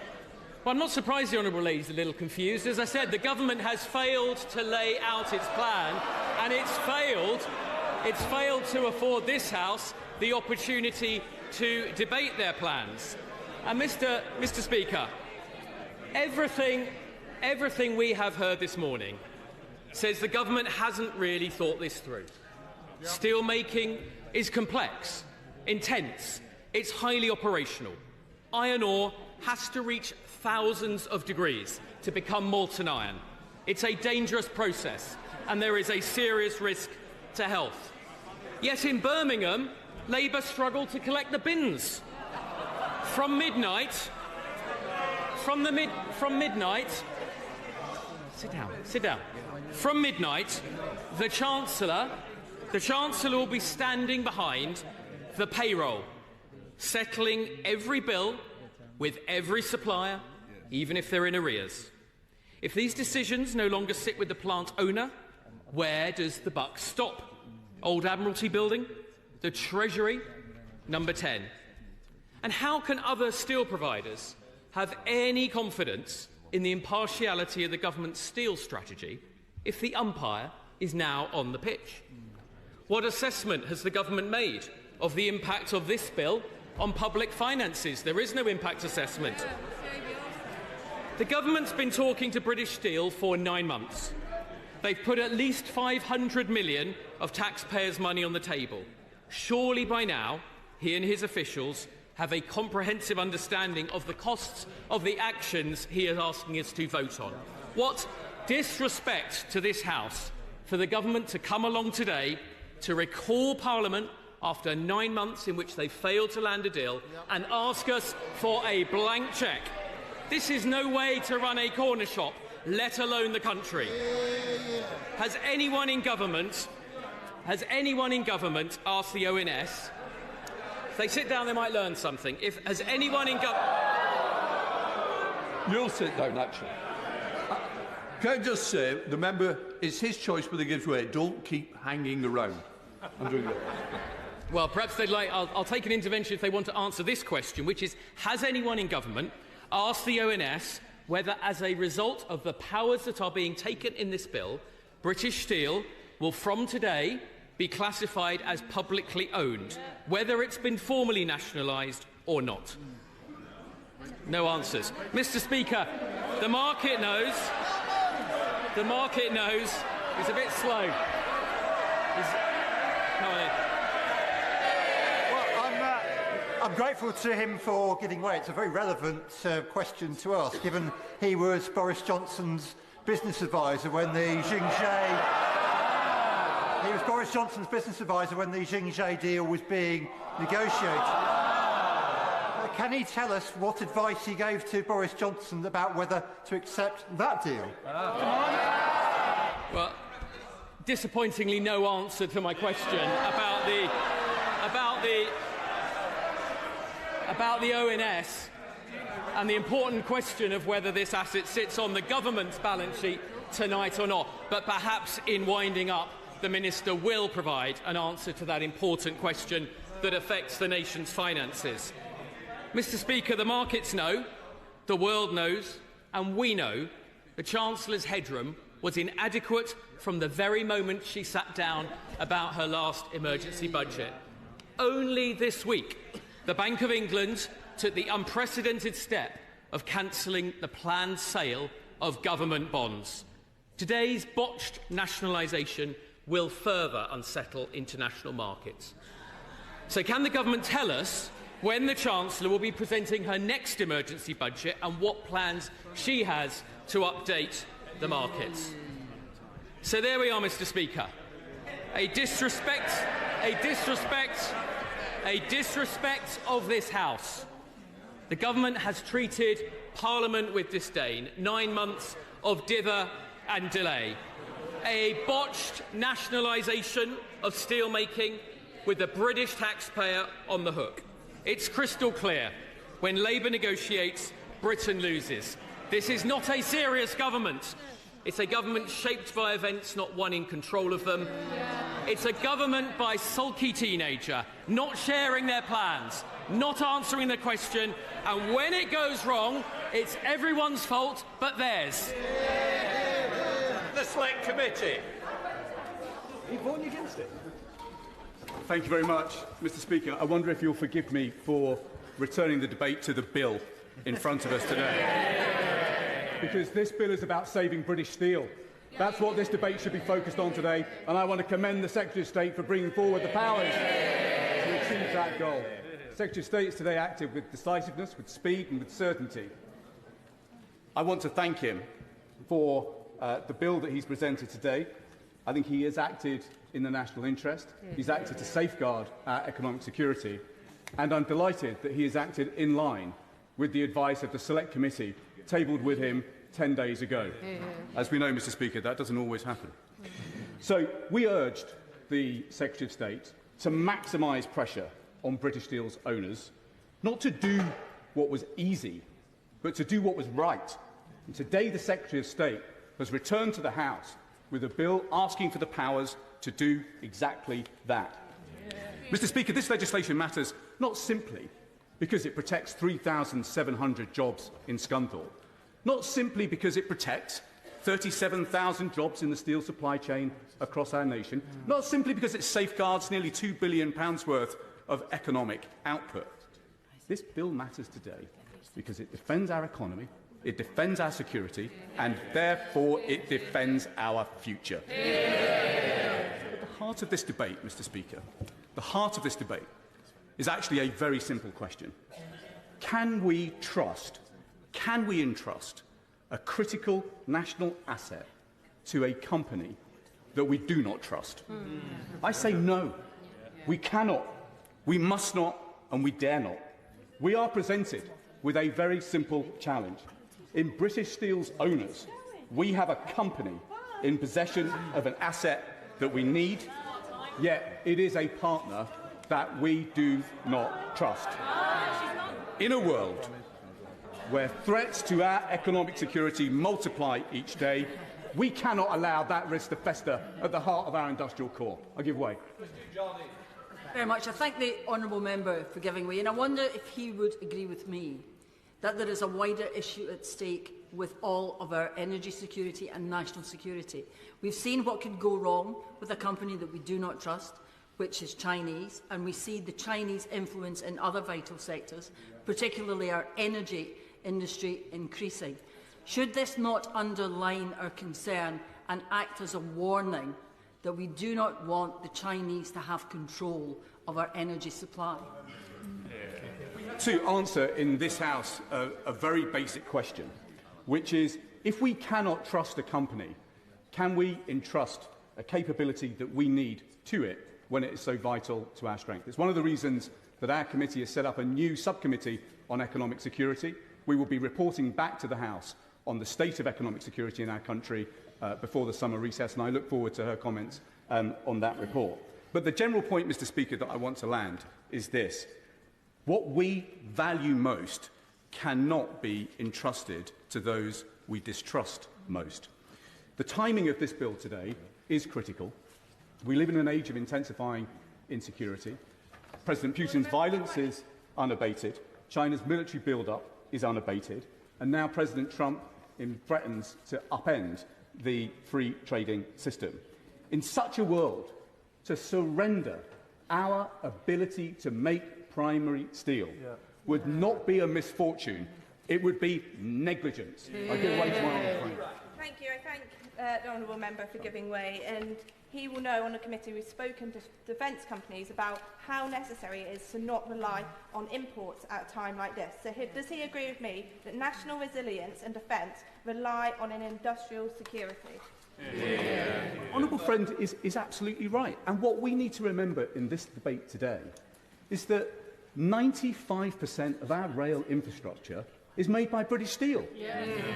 Well, I'm not surprised the Honourable Lady's a little confused. As I said, the government has failed to lay out its plan, and it's failed to afford this House the opportunity to debate their plans. And Mr. Speaker, everything we have heard this morning says the government hasn't really thought this through. Steelmaking is complex, intense, it's highly operational. Iron ore has to reach thousands of degrees to become molten iron. It's a dangerous process, and there is a serious risk to health. Yet in Birmingham, Labour struggled to collect the bins. From midnight, sit down. From midnight, the Chancellor will be standing behind the payroll, settling every bill with every supplier, even if they're in arrears. If these decisions no longer sit with the plant owner, where does the buck stop? Old Admiralty Building? The Treasury? Number 10. And how can other steel providers have any confidence in the impartiality of the government's steel strategy if the umpire is now on the pitch? What assessment has the government made of the impact of this bill on public finances? There is no impact assessment. The government's been talking to British Steel for 9 months. They've put at least 500 million of taxpayers' money on the table. Surely by now, he and his officials have a comprehensive understanding of the costs of the actions he is asking us to vote on. What disrespect to this House for the government to come along today to recall Parliament after 9 months in which they failed to land a deal and ask us for a blank cheque. This is no way to run a corner shop, let alone the country. Has anyone in government asked the ONS? If they sit down, they might learn something. Has anyone in government... You'll sit down, actually. Can I just say, the member, it's his choice whether he gives way. Don't keep hanging around. I'm doing it. Well, perhaps they'd like... I'll take an intervention if they want to answer this question, which is, has anyone in government asked the ONS whether, as a result of the powers that are being taken in this bill, British Steel will, from today, be classified as publicly owned, whether it's been formally nationalised or not? No answers. Mr. Speaker, the market knows. The market knows. He's a bit slow. I'm grateful to him for giving way. It's a very relevant question to ask, given he was Boris Johnson's business advisor when the Xinjiang deal was being negotiated. Can he tell us what advice he gave to Boris Johnson about whether to accept that deal? Well, disappointingly, no answer to my question about the ONS and the important question of whether this asset sits on the government's balance sheet tonight or not. But perhaps in winding up, the Minister will provide an answer to that important question that affects the nation's finances. Mr. Speaker, the markets know, the world knows, and we know the Chancellor's headroom was inadequate from the very moment she sat down about her last emergency budget. Only this week, the Bank of England took the unprecedented step of cancelling the planned sale of government bonds. Today's botched nationalisation will further unsettle international markets. So can the government tell us when the Chancellor will be presenting her next emergency budget and what plans she has to update the markets? So there we are, Mr. Speaker. A disrespect a disrespect of this House. The government has treated Parliament with disdain. 9 months of dither and delay. A botched nationalisation of steelmaking with the British taxpayer on the hook. It's crystal clear. When Labour negotiates, Britain loses. This is not a serious government. It's a government shaped by events, not one in control of them. It's a government by sulky teenager, not sharing their plans, not answering the question, and when it goes wrong, it's everyone's fault but theirs. The Select Committee. Are you voting against it? Thank you very much, Mr. Speaker. I wonder if you'll forgive me for returning the debate to the bill in front of us today. Because this bill is about saving British steel. That's what this debate should be focused on today, and I want to commend the Secretary of State for bringing forward the powers to achieve that goal. The Secretary of State has today acted with decisiveness, with speed and with certainty. I want to thank him for the bill that he's presented today. I think he has acted in the national interest. He's acted to safeguard our economic security, and I'm delighted that he has acted in line with the advice of the Select Committee tabled with him 10 days ago. As we know, Mr. Speaker, that doesn't always happen. So we urged the Secretary of State to maximise pressure on British Steel's owners, not to do what was easy, but to do what was right. And today the Secretary of State has returned to the House with a bill asking for the powers to do exactly that. Mr. Speaker, this legislation matters not simply because it protects 3,700 jobs in Scunthorpe, not simply because it protects 37,000 jobs in the steel supply chain across our nation, not simply because it safeguards nearly £2 billion worth of economic output. This bill matters today because it defends our economy, it defends our security, and therefore it defends our future. At the heart of this debate, Mr. Speaker, the heart of this debate is actually a very simple question. Can we entrust a critical national asset to a company that we do not trust? I say no. We cannot, we must not, and we dare not. We are presented with a very simple challenge. In British Steel's owners, we have a company in possession of an asset that we need, yet it is a partner that we do not trust. In a world where threats to our economic security multiply each day, we cannot allow that risk to fester at the heart of our industrial core. I give way. Very much. I thank the honourable member for giving way, and I wonder if he would agree with me that there is a wider issue at stake with all of our energy security and national security. We've seen what could go wrong with a company that we do not trust, which is Chinese, and we see the Chinese influence in other vital sectors, particularly our energy industry, increasing. Should this not underline our concern and act as a warning that we do not want the Chinese to have control of our energy supply? To answer in this House a very basic question, which is, if we cannot trust a company, can we entrust a capability that we need to it when it is so vital to our strength? It's one of the reasons that our committee has set up a new subcommittee on economic security. We will be reporting back to the House on the state of economic security in our country before the summer recess, and I look forward to her comments on that report. But the general point, Mr. Speaker, that I want to land is this. What we value most cannot be entrusted to those we distrust most. The timing of this bill today is critical. We live in an age of intensifying insecurity. President Putin's violence is unabated. China's military build-up is unabated. And now President Trump threatens to upend the free trading system. In such a world, to surrender our ability to make primary steel would not be a misfortune, it would be negligence. I give way to my honourable friend. Thank you. I thank the honourable member for giving way, and he will know on the committee we've spoken to defence companies about how necessary it is to not rely on imports at a time like this. So does he agree with me that national resilience and defence rely on an industrial security? Honourable friend is absolutely right. And what we need to remember in this debate today is that 95% of our rail infrastructure is made by British Steel.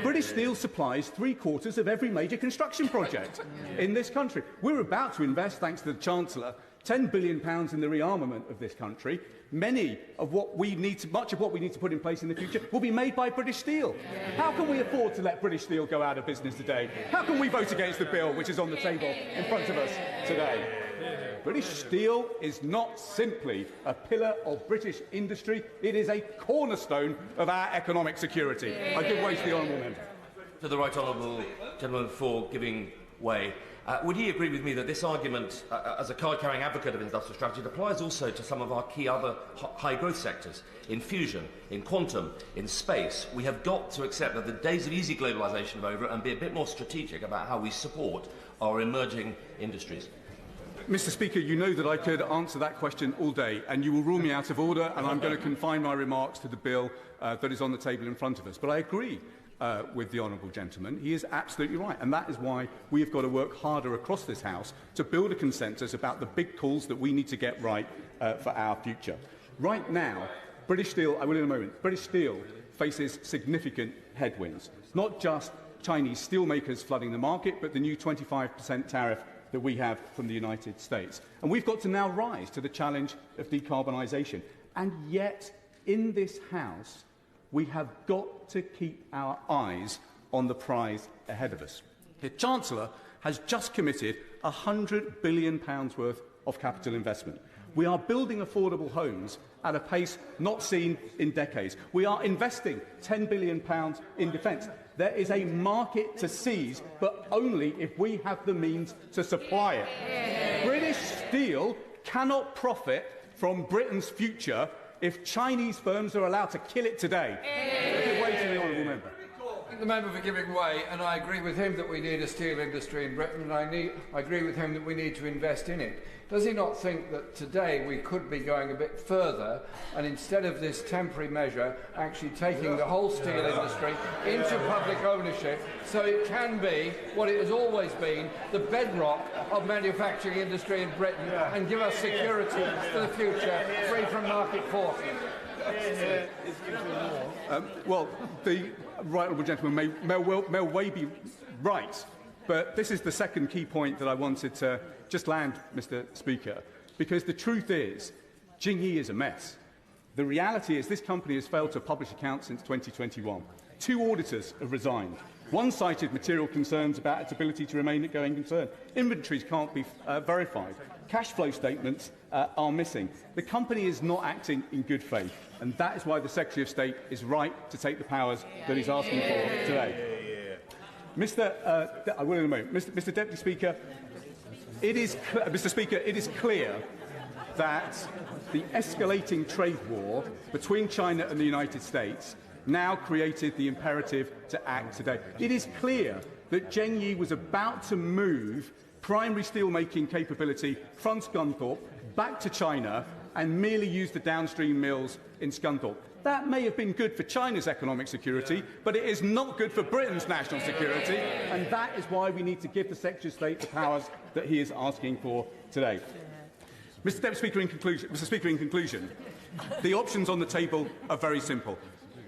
British Steel supplies 3/4 of every major construction project in this country. We're about to invest, thanks to the Chancellor, £10 billion in the rearmament of this country. Much of what we need to put in place in the future will be made by British Steel. How can we afford to let British Steel go out of business today? How can we vote against the bill which is on the table in front of us today? British Steel is not simply a pillar of British industry, it is a cornerstone of our economic security. I give way to the honourable member. To the right honourable gentleman for giving way. Would he agree with me that this argument, as a card-carrying advocate of industrial strategy, applies also to some of our key other high-growth sectors? In fusion, in quantum, in space, we have got to accept that the days of easy globalisation are over and be a bit more strategic about how we support our emerging industries. Mr. Speaker, you know that I could answer that question all day, and you will rule me out of order, and I'm going to confine my remarks to the bill that is on the table in front of us. But I agree with the honourable gentleman. He is absolutely right, and that is why we have got to work harder across this House to build a consensus about the big calls that we need to get right for our future. Right now, British Steel, I will in a moment, British Steel faces significant headwinds. Not just Chinese steelmakers flooding the market, but the new 25% tariff that we have from the United States. And we've got to now rise to the challenge of decarbonisation. And yet, in this House, we have got to keep our eyes on the prize ahead of us. The Chancellor has just committed £100 billion worth of capital investment. We are building affordable homes at a pace not seen in decades. We are investing £10 billion in defence. There is a market to seize, but only if we have the means to supply it. British Steel cannot profit from Britain's future if Chinese firms are allowed to kill it today. Give way to the honourable member. The member for giving way, and I agree with him that we need a steel industry in Britain, and I agree with him that we need to invest in it. Does he not think that today we could be going a bit further and instead of this temporary measure actually taking the whole steel industry into public ownership so it can be what it has always been, the bedrock of manufacturing industry in Britain, and give us security for the future, free from market forces? Well, the right honourable gentleman may well be right, but this is the second key point that I wanted to just land, Mr. Speaker, because the truth is, Jingyi is a mess. The reality is this company has failed to publish accounts since 2021. 2 auditors have resigned. One cited material concerns about its ability to remain a going concern. Inventories can't be verified. Cash flow statements are missing. The company is not acting in good faith, and that is why the Secretary of State is right to take the powers that he's asking for today. I will in a moment. Mr. Deputy Speaker, it is clear that the escalating trade war between China and the United States now created the imperative to act today. It is clear that Zhengyi was about to move primary steelmaking capability from Scunthorpe back to China and merely use the downstream mills in Scunthorpe. That may have been good for China's economic security, but it is not good for Britain's national security, and that is why we need to give the Secretary of State the powers that he is asking for today. Mr. Deputy Speaker, in conclusion, the options on the table are very simple.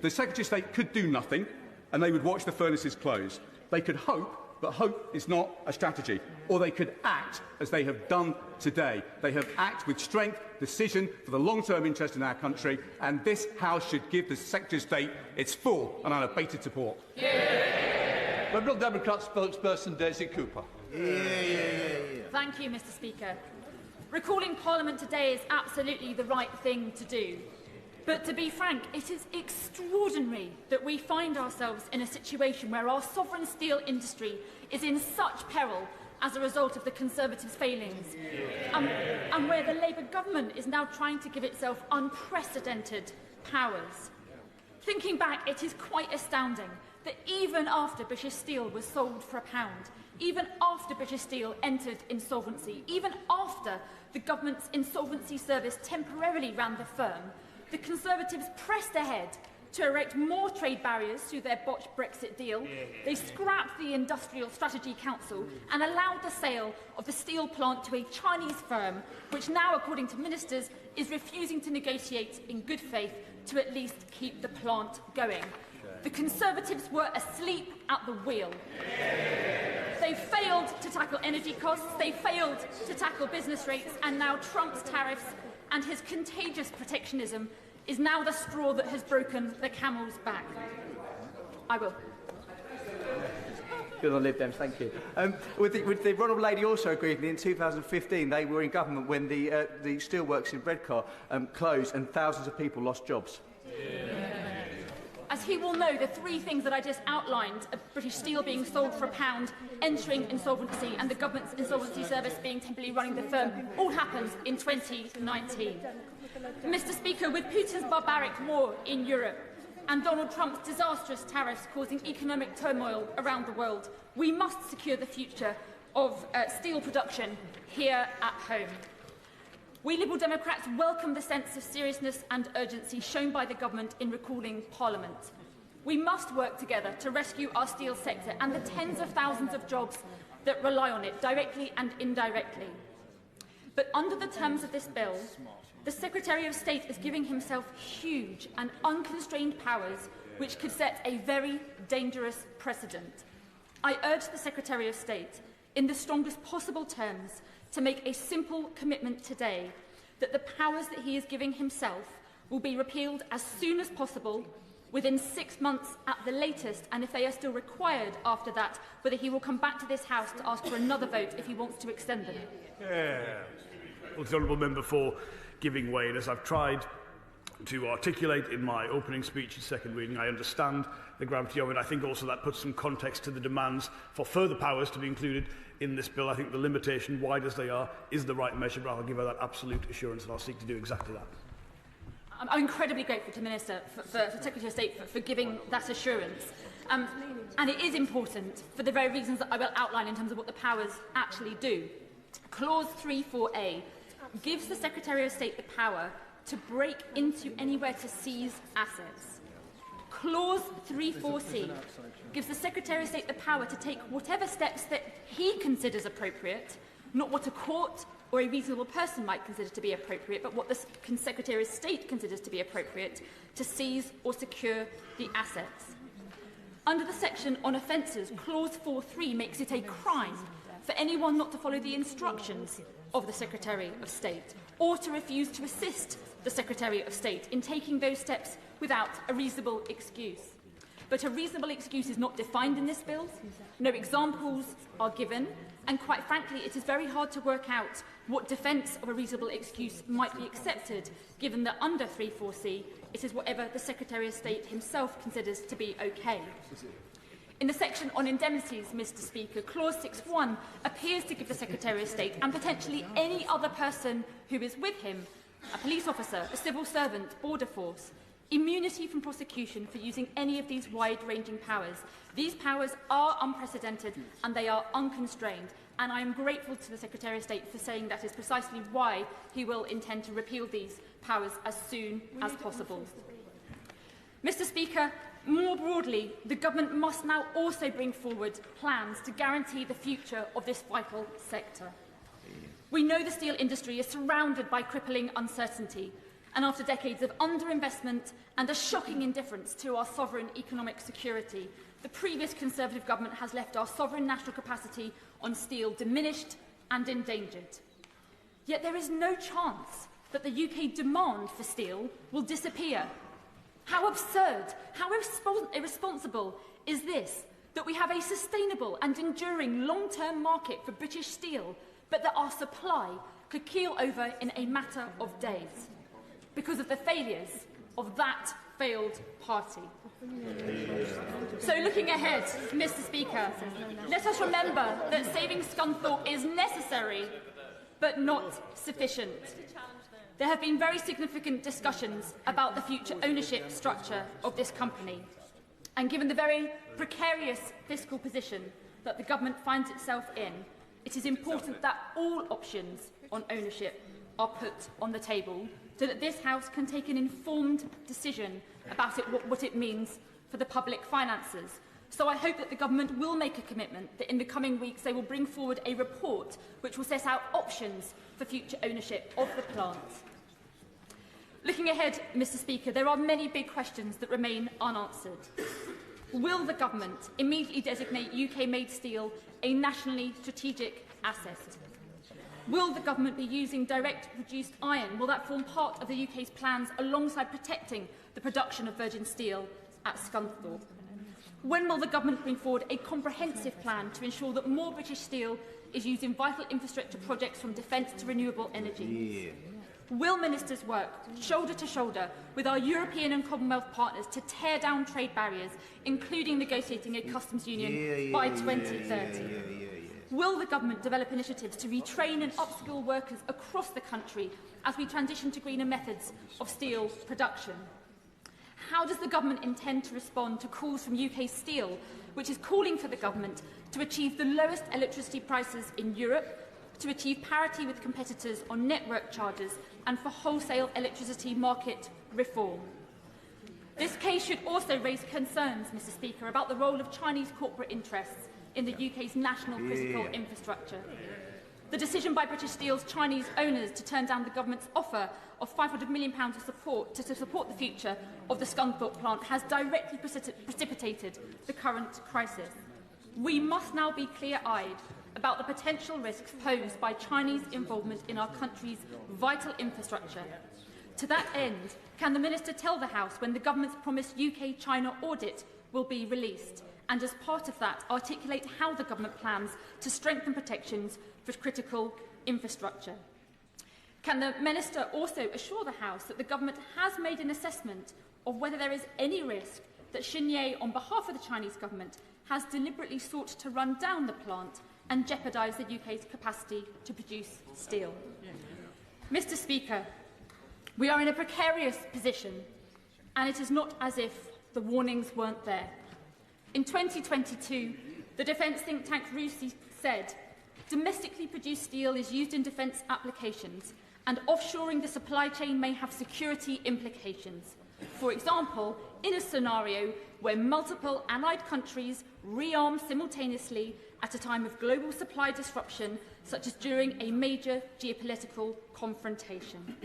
The Secretary of State could do nothing, and they would watch the furnaces close. They could hope, but hope is not a strategy. Or they could act, as they have done today. They have acted with strength, decision, for the long-term interest in our country, and this House should give the Secretary of State its full and unabated support. Liberal Democrat spokesperson Daisy Cooper. Thank you, Mr. Speaker. Recalling Parliament today is absolutely the right thing to do. But to be frank, it is extraordinary that we find ourselves in a situation where our sovereign steel industry is in such peril as a result of the Conservatives' failings, and where the Labour government is now trying to give itself unprecedented powers. Thinking back, it is quite astounding that even after British Steel was sold for £1, even after British Steel entered insolvency, even after the government's insolvency service temporarily ran the firm, the Conservatives pressed ahead to erect more trade barriers through their botched Brexit deal. They scrapped the Industrial Strategy Council and allowed the sale of the steel plant to a Chinese firm, which now, according to ministers, is refusing to negotiate in good faith to at least keep the plant going. The Conservatives were asleep at the wheel. They failed to tackle energy costs, they failed to tackle business rates, and now Trump's tariffs and his contagious protectionism is now the straw that has broken the camel's back. I will. Good on Lib Dems, thank you. Would the Honourable Lady also agree with me in 2015 they were in government when the steelworks in Redcar closed and thousands of people lost jobs? As he will know, the three things that I just outlined, British Steel being sold for £1, entering insolvency, and the government's insolvency service being temporarily running the firm, all happened in 2019. Mr. Speaker, with Putin's barbaric war in Europe and Donald Trump's disastrous tariffs causing economic turmoil around the world, we must secure the future of steel production here at home. We Liberal Democrats welcome the sense of seriousness and urgency shown by the government in recalling Parliament. We must work together to rescue our steel sector and the tens of thousands of jobs that rely on it, directly and indirectly. But under the terms of this bill, the Secretary of State is giving himself huge and unconstrained powers which could set a very dangerous precedent. I urge the Secretary of State, in the strongest possible terms, to make a simple commitment today that the powers that he is giving himself will be repealed as soon as possible, within 6 months at the latest, and if they are still required after that, whether he will come back to this House to ask for another vote if he wants to extend them. Well, the Honourable Member for giving way, and as I've tried to articulate in my opening speech and second reading, I understand the gravity of it. I think also that puts some context to the demands for further powers to be included in this bill. I think the limitation, wide as they are, is the right measure, but I'll give her that absolute assurance and I'll seek to do exactly that. I'm incredibly grateful to the Minister, for Secretary of State, for giving that assurance. And it is important for the very reasons that I will outline in terms of what the powers actually do. Clause 34A gives the Secretary of State the power to break into anywhere to seize assets. Clause 34C gives the Secretary of State the power to take whatever steps that he considers appropriate, not what a court or a reasonable person might consider to be appropriate, but what the Secretary of State considers to be appropriate to seize or secure the assets. Under the section on offences, Clause 4.3 makes it a crime for anyone not to follow the instructions of the Secretary of State or to refuse to assist the Secretary of State in taking those steps without a reasonable excuse. But a reasonable excuse is not defined in this bill, no examples are given, and quite frankly, it is very hard to work out what defence of a reasonable excuse might be accepted, given that under 34C, it is whatever the Secretary of State himself considers to be okay. In the section on indemnities, Mr. Speaker, Clause 6.1 appears to give the Secretary of State and potentially any other person who is with him, a police officer, a civil servant, border force, immunity from prosecution for using any of these wide-ranging powers. These powers are unprecedented and they are unconstrained, and I am grateful to the Secretary of State for saying that is precisely why he will intend to repeal these powers as soon as possible. Mr. Speaker, more broadly, the government must now also bring forward plans to guarantee the future of this vital sector. We know the steel industry is surrounded by crippling uncertainty, and after decades of underinvestment and a shocking indifference to our sovereign economic security, the previous Conservative government has left our sovereign national capacity on steel diminished and endangered. Yet there is no chance that the UK demand for steel will disappear. How absurd, how irresponsible is this, that we have a sustainable and enduring long-term market for British steel, but that our supply could keel over in a matter of days because of the failures of that failed party. So looking ahead, Mr. Speaker, let us remember that saving Scunthorpe is necessary but not sufficient. There have been very significant discussions about the future ownership structure of this company, and given the very precarious fiscal position that the government finds itself in, it is important that all options on ownership are put on the table so that this House can take an informed decision about what it means for the public finances. So I hope that the Government will make a commitment that in the coming weeks they will bring forward a report which will set out options for future ownership of the plant. Looking ahead, Mr Speaker, there are many big questions that remain unanswered. Will the Government immediately designate UK-made steel a nationally strategic asset? Will the Government be using direct reduced iron? Will that form part of the UK's plans alongside protecting the production of virgin steel at Scunthorpe? When will the Government bring forward a comprehensive plan to ensure that more British steel is used in vital infrastructure projects from defence to renewable energy? Will ministers work shoulder to shoulder with our European and Commonwealth partners to tear down trade barriers, including negotiating a customs union by 2030? Will the Government develop initiatives to retrain and upskill workers across the country as we transition to greener methods of steel production? How does the Government intend to respond to calls from UK Steel, which is calling for the Government to achieve the lowest electricity prices in Europe, to achieve parity with competitors on network charges, and for wholesale electricity market reform? This case should also raise concerns, Mr Speaker, about the role of Chinese corporate interests in the UK's national critical infrastructure. The decision by British Steel's Chinese owners to turn down the Government's offer of £500 million of support to support the future of the Scunthorpe plant has directly precipitated the current crisis. We must now be clear-eyed about the potential risks posed by Chinese involvement in our country's vital infrastructure. To that end, can the Minister tell the House when the Government's promised UK-China audit will be released, and as part of that articulate how the Government plans to strengthen protections for critical infrastructure? Can the Minister also assure the House that the Government has made an assessment of whether there is any risk that Xinye, on behalf of the Chinese Government, has deliberately sought to run down the plant and jeopardise the UK's capacity to produce steel? Mr Speaker, we are in a precarious position, and it is not as if the warnings weren't there. In 2022, the defence think tank RUSI said, domestically produced steel is used in defence applications, and offshoring the supply chain may have security implications. For example, in a scenario where multiple allied countries rearm simultaneously at a time of global supply disruption, such as during a major geopolitical confrontation.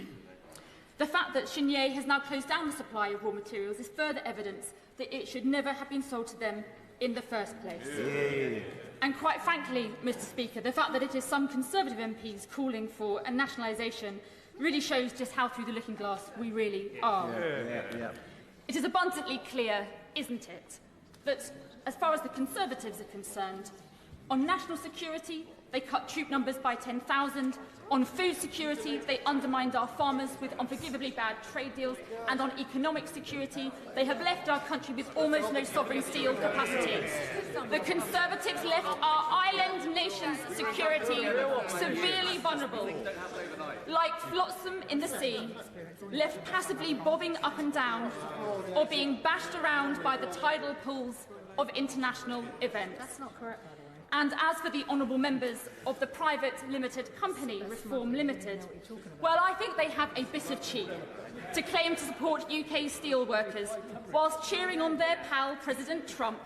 The fact that Xinye has now closed down the supply of raw materials is further evidence that it should never have been sold to them in the first place. And quite frankly, Mr Speaker, the fact that it is some Conservative MPs calling for a nationalisation really shows just how through the looking glass we really are. It is abundantly clear, isn't it, that as far as the Conservatives are concerned, on national security, they cut troop numbers by 10,000. On food security, they undermined our farmers with unforgivably bad trade deals. And on economic security, they have left our country with almost no sovereign steel capacity. The Conservatives left our island nation's security severely vulnerable, like flotsam in the sea, left passively bobbing up and down, or being bashed around by the tidal pools of international events. That's not correct. And as for the honourable members of the private limited company, Reform Limited, well, I think they have a bit of cheek to claim to support UK steel workers whilst cheering on their pal President Trump,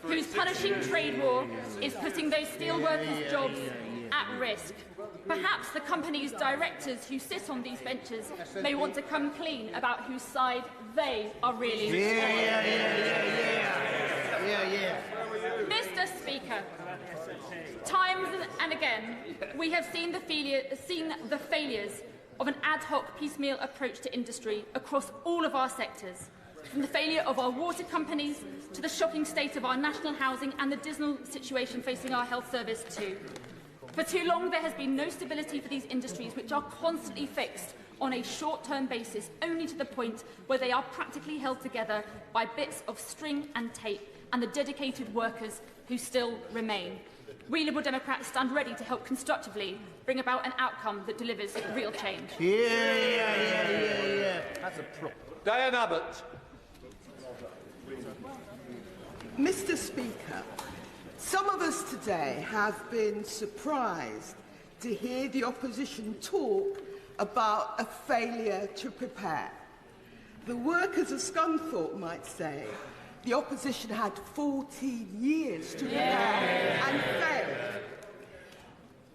whose punishing trade war is putting those steel workers' jobs at risk. Perhaps the company's directors who sit on these benches may want to come clean about whose side they are really on. Mr Speaker, times and again we have seen the failures of an ad hoc piecemeal approach to industry across all of our sectors, from the failure of our water companies to the shocking state of our national housing and the dismal situation facing our health service too. For too long there has been no stability for these industries, which are constantly fixed on a short-term basis, only to the point where they are practically held together by bits of string and tape and the dedicated workers who still remain. We Liberal Democrats stand ready to help constructively bring about an outcome that delivers real change. That's a problem. Diane Abbott. Mr Speaker, some of us today have been surprised to hear the opposition talk about a failure to prepare. The workers of Scunthorpe might say the opposition had 14 years to prepare and failed.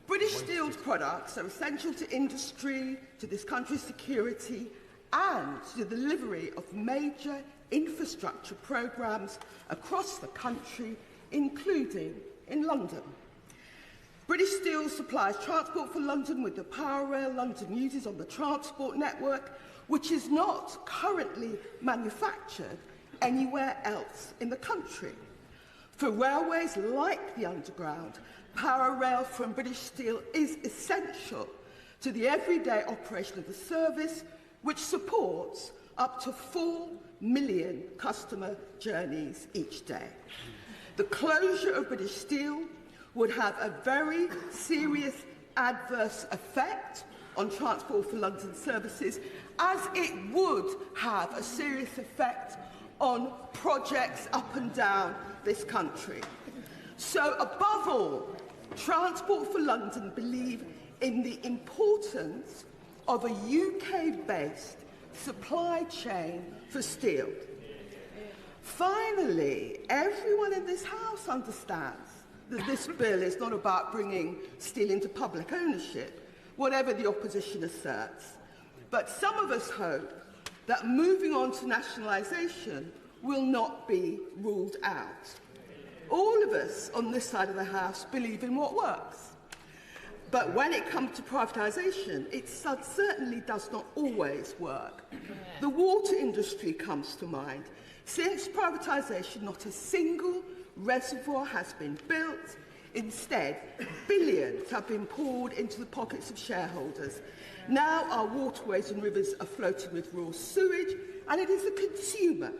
British Steel's products are essential to industry, to this country's security, and to the delivery of major infrastructure programmes across the country, including in London. British Steel supplies Transport for London with the power rail London uses on the transport network, which is not currently manufactured anywhere else in the country. For railways like the Underground, power rail from British Steel is essential to the everyday operation of the service, which supports up to 4 million customer journeys each day. The closure of British Steel would have a very serious adverse effect on Transport for London services, as it would have a serious effect on projects up and down this country. So, above all, Transport for London believe in the importance of a UK-based supply chain for steel. Finally, everyone in this House understands that this bill is not about bringing steel into public ownership, whatever the opposition asserts. But some of us hope that moving on to nationalisation will not be ruled out. All of us on this side of the House believe in what works. But when it comes to privatisation, it certainly does not always work. The water industry comes to mind. Since privatisation, not a single reservoir has been built. Instead, billions have been poured into the pockets of shareholders. Now our waterways and rivers are floating with raw sewage, and it is the consumer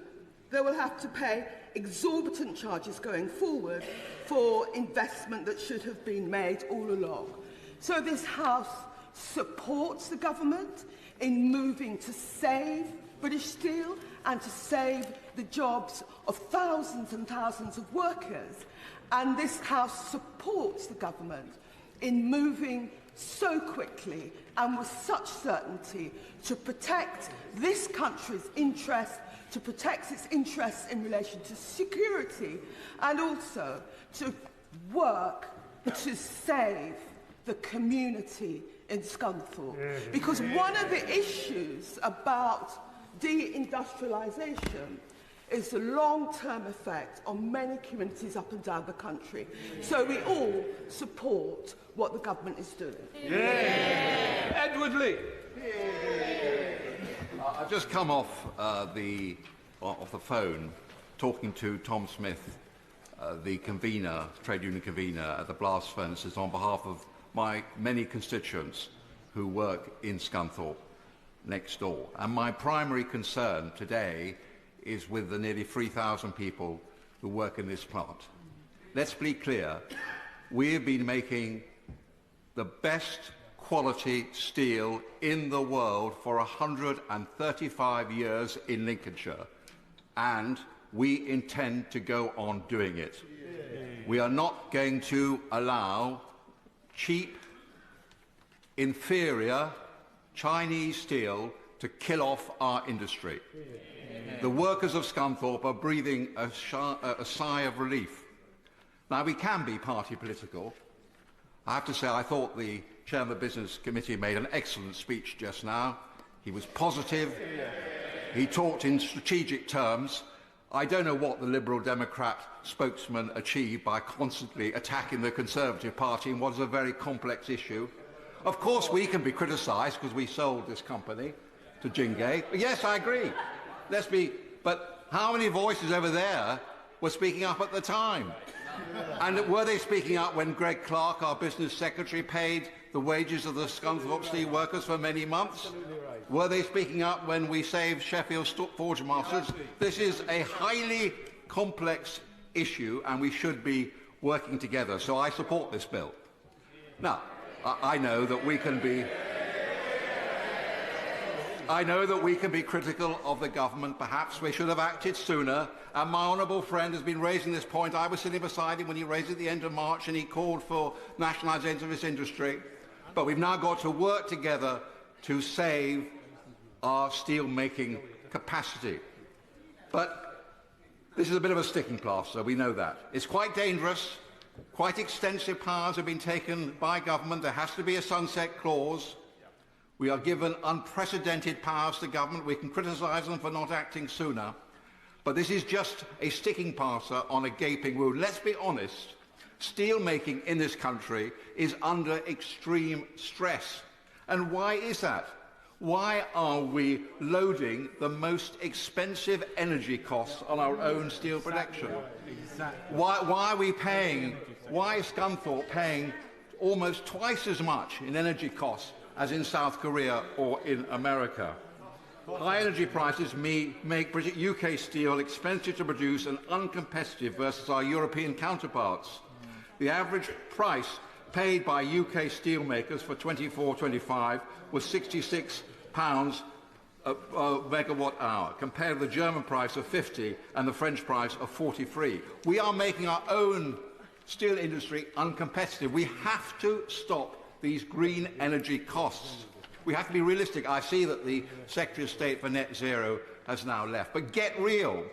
that will have to pay exorbitant charges going forward for investment that should have been made all along. So this House supports the government in moving to save British Steel and to save the jobs of thousands and thousands of workers. And this House supports the government in moving so quickly and with such certainty to protect this country's interests, to protect its interests in relation to security, and also to work to save the community in Scunthorpe. Because one of the issues about deindustrialisation is the long-term effect on many communities up and down the country. So we all support what the government is doing. Edward Lee. I've just come off the phone talking to Tom Smith, the convener, trade union convener at the blast furnaces, on behalf of my many constituents who work in Scunthorpe next door. And my primary concern today is with the nearly 3,000 people who work in this plant. Let's be clear, we have been making the best quality steel in the world for 135 years in Lincolnshire, and we intend to go on doing it. We are not going to allow cheap, inferior Chinese steel to kill off our industry. The workers of Scunthorpe are breathing a sigh of relief. Now, we can be party political. I have to say, I thought the Chairman of the Business Committee made an excellent speech just now. He was positive. He talked in strategic terms. I don't know what the Liberal Democrat spokesman achieved by constantly attacking the Conservative Party in what is a very complex issue. Of course, we can be criticised because we sold this company to Jingay. Yes, I agree. But how many voices over there were speaking up at the time? And were they speaking up when Greg Clark, our business secretary, paid the wages of the Scunthorpe steel workers for many months? Were they speaking up when we saved Sheffield Forge Masters? This is a highly complex issue, and we should be working together. So I support this bill. Now, I know that we can be critical of the government. Perhaps we should have acted sooner. And my honourable friend has been raising this point. I was sitting beside him when he raised it at the end of March, and he called for nationalisation of this industry. But we've now got to work together to save our steel-making capacity. But this is a bit of a sticking plaster, we know that. It's quite dangerous. Quite extensive powers have been taken by government. There has to be a sunset clause. We are given unprecedented powers to government. We can criticise them for not acting sooner. But this is just a sticking plaster on a gaping wound. Let's be honest. Steel-making in this country is under extreme stress. And why is that? Why are we loading the most expensive energy costs on our own steel production? Why are we paying, why is Scunthorpe paying almost twice as much in energy costs as in South Korea or in America? High energy prices make UK steel expensive to produce and uncompetitive versus our European counterparts. The average price paid by UK steelmakers for 24-25 was £66 a megawatt hour, compared to the German price of 50 and the French price of 43. We are making our own steel industry uncompetitive. We have to stop these green energy costs. We have to be realistic. I see that the Secretary of State for Net Zero has now left. But get real.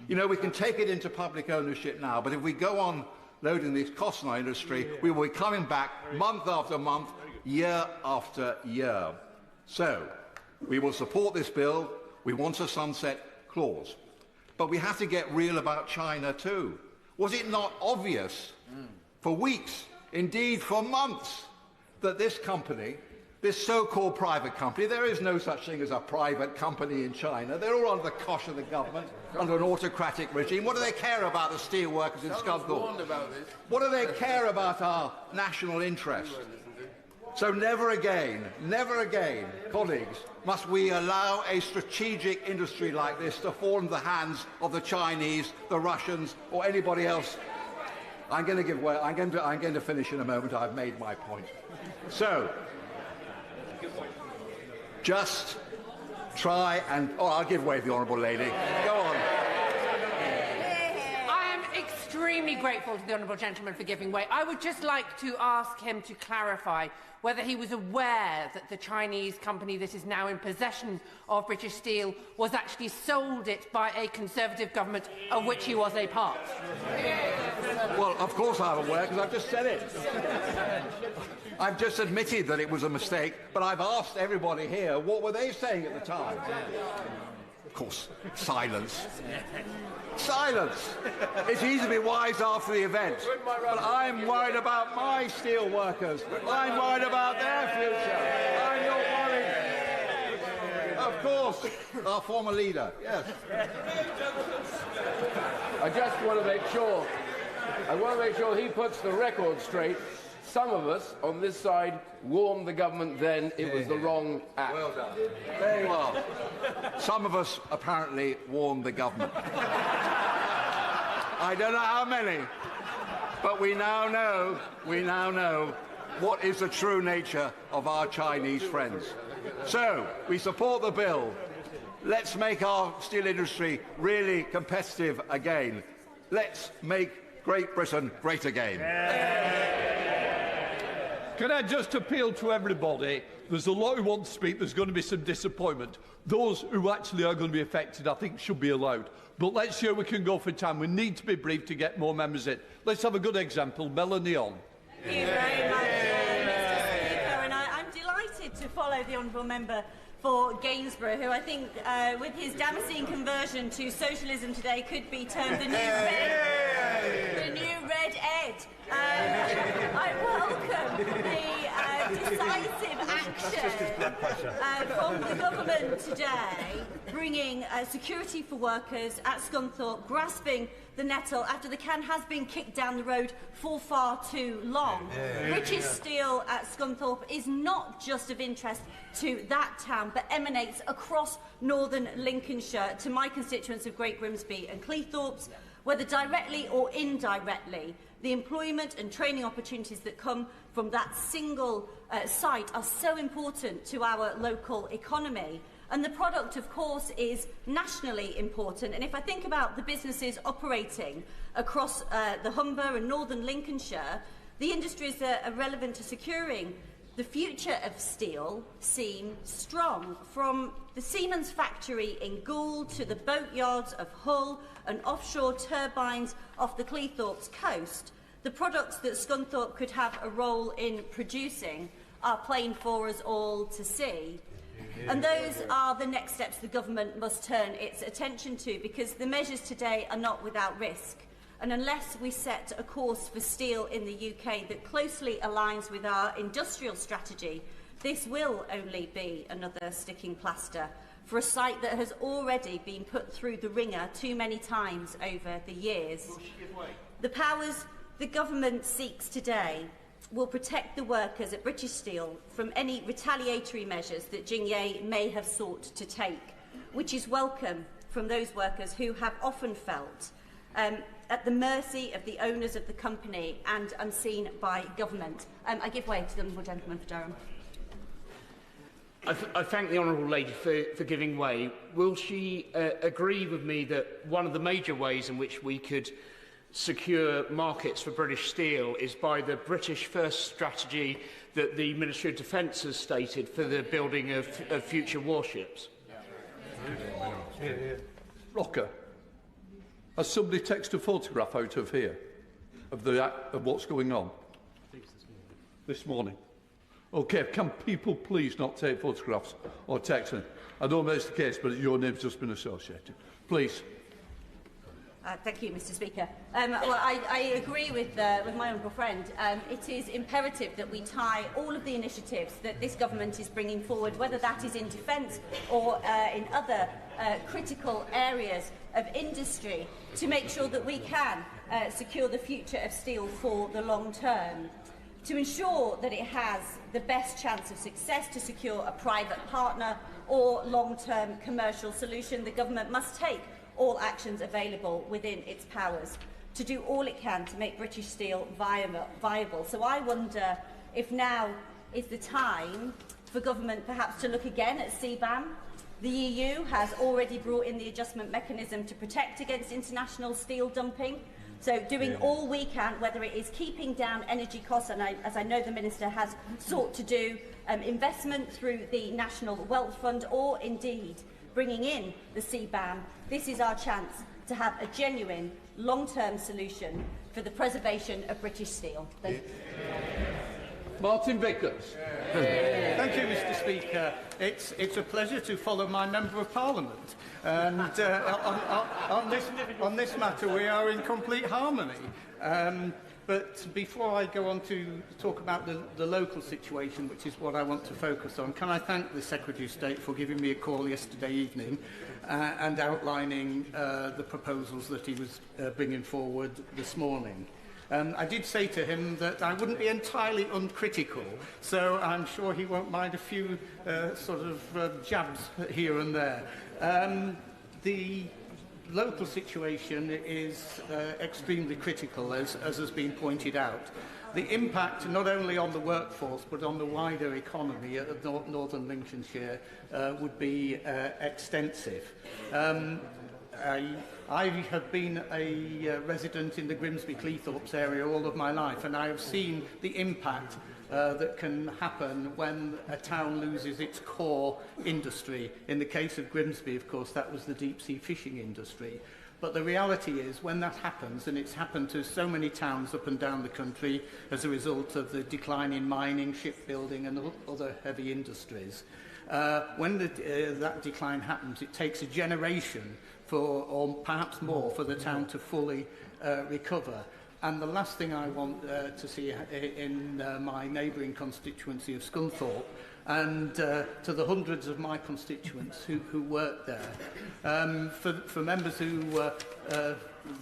You know, we can take it into public ownership now, but if we go on loading these costs in our industry, we will be coming back month after month, year after year. So, we will support this bill. We want a sunset clause. But we have to get real about China too. Was it not obvious for weeks, indeed for months, that this company, this so-called private company, there is no such thing as a private company in China. They're all under the cosh of the government, under an autocratic regime. What do they care about the steel workers in Scunthorpe? What do they care about our national interest? So never again, colleagues, must we allow a strategic industry like this to fall into the hands of the Chinese, the Russians, or anybody else. I'm going to give way. I'm going to finish in a moment. I've made my point. So, just try and... Oh, I'll give way to the Honourable Lady. Go on. I am extremely grateful to the Honourable Gentleman for giving way. I would just like to ask him to clarify whether he was aware that the Chinese company that is now in possession of British Steel was actually sold it by a Conservative government of which he was a part. Well, of course I'm aware, because I've just said it. I've just admitted that it was a mistake, but I've asked everybody here, what were they saying at the time? Of course, silence. Silence! It's easy to be wise after the event, but I'm worried about my steel workers. I'm worried about their future. I'm not worried. Of course, our former leader, yes. I just want to make sure, he puts the record straight. Some of us on this side warned the government then it was the wrong act. Well done. Very well. Some of us apparently warned the government. I don't know how many, but we now know what is the true nature of our Chinese friends. So, we support the bill. Let's make our steel industry really competitive again. Let's make Great Britain great again. Can I just appeal to everybody? There's a lot who want to speak. There's going to be some disappointment. Those who actually are going to be affected, I think, should be allowed. But let's see how we can go for time. We need to be brief to get more members in. Let's have a good example. Melanie on. Thank you very much, Mr. Speaker. And I'm delighted to follow the honourable member for Gainsborough, who I think, with his Damascene conversion to socialism today, could be termed the new Red Ed. I welcome the decisive action from the government today, bringing security for workers at Scunthorpe, grasping the nettle after the can has been kicked down the road for far too long. British Steel at Scunthorpe is not just of interest to that town, but emanates across northern Lincolnshire to my constituents of Great Grimsby and Cleethorpes, whether directly or indirectly. The employment and training opportunities that come from that single site are so important to our local economy. And the product, of course, is nationally important. And if I think about the businesses operating across the Humber and northern Lincolnshire, the industries that are relevant to securing The future of steel seems strong, from the Siemens factory in Gould to the boatyards of Hull and offshore turbines off the Cleethorpes coast. The products that Scunthorpe could have a role in producing are plain for us all to see. And those are the next steps the government must turn its attention to, because the measures today are not without risk. And unless we set a course for steel in the UK that closely aligns with our industrial strategy, this will only be another sticking plaster for a site that has already been put through the ringer too many times over the years. The powers the government seeks today will protect the workers at British Steel from any retaliatory measures that Jingye may have sought to take, which is welcome from those workers who have often felt at the mercy of the owners of the company and unseen by government. I give way to the honourable gentleman for Durham. I thank the honourable lady for giving way. Will she agree with me that one of the major ways in which we could secure markets for British steel is by the British First strategy that the Ministry of Defence has stated for the building of future warships? Rocker, has somebody texted a photograph out of here of what's going on this morning? OK, can people please not take photographs or text them? I don't know if it's the case, but your name's just been associated. Please. Thank you, Mr. Speaker. Well, I agree with my honourable friend. It is imperative that we tie all of the initiatives that this government is bringing forward, whether that is in defence or in other critical areas of industry, to make sure that we can secure the future of steel for the long term. To ensure that it has the best chance of success to secure a private partner or long-term commercial solution, the government must take all actions available within its powers to do all it can to make British steel viable. So I wonder if now is the time for government perhaps to look again at CBAM. The EU has already brought in the adjustment mechanism to protect against international steel dumping. So doing all we can, whether it is keeping down energy costs, and as I know the Minister has sought to do, investment through the National Wealth Fund, or indeed bringing in the CBAM, this is our chance to have a genuine, long-term solution for the preservation of British steel. Thank you. Martin Vickers. Thank you, Mr. Speaker. It's a pleasure to follow my Member of Parliament. And on this matter, we are in complete harmony. But before I go on to talk about the local situation, which is what I want to focus on, can I thank the Secretary of State for giving me a call yesterday evening and outlining the proposals that he was bringing forward this morning. I did say to him that I wouldn't be entirely uncritical, so I'm sure he won't mind a few sort of jabs here and there. The local situation is extremely critical, as has been pointed out. The impact not only on the workforce but on the wider economy of northern Lincolnshire would be extensive. I have been a resident in the Grimsby-Cleethorpes area all of my life, and I have seen the impact that can happen when a town loses its core industry. In the case of Grimsby, of course, that was the deep-sea fishing industry. But the reality is, when that happens, and it's happened to so many towns up and down the country as a result of the decline in mining, shipbuilding and other heavy industries, when that decline happens, it takes a generation or perhaps more, for the town to fully recover. And the last thing I want to see in my neighbouring constituency of Scunthorpe, and to the hundreds of my constituents who work there, for members who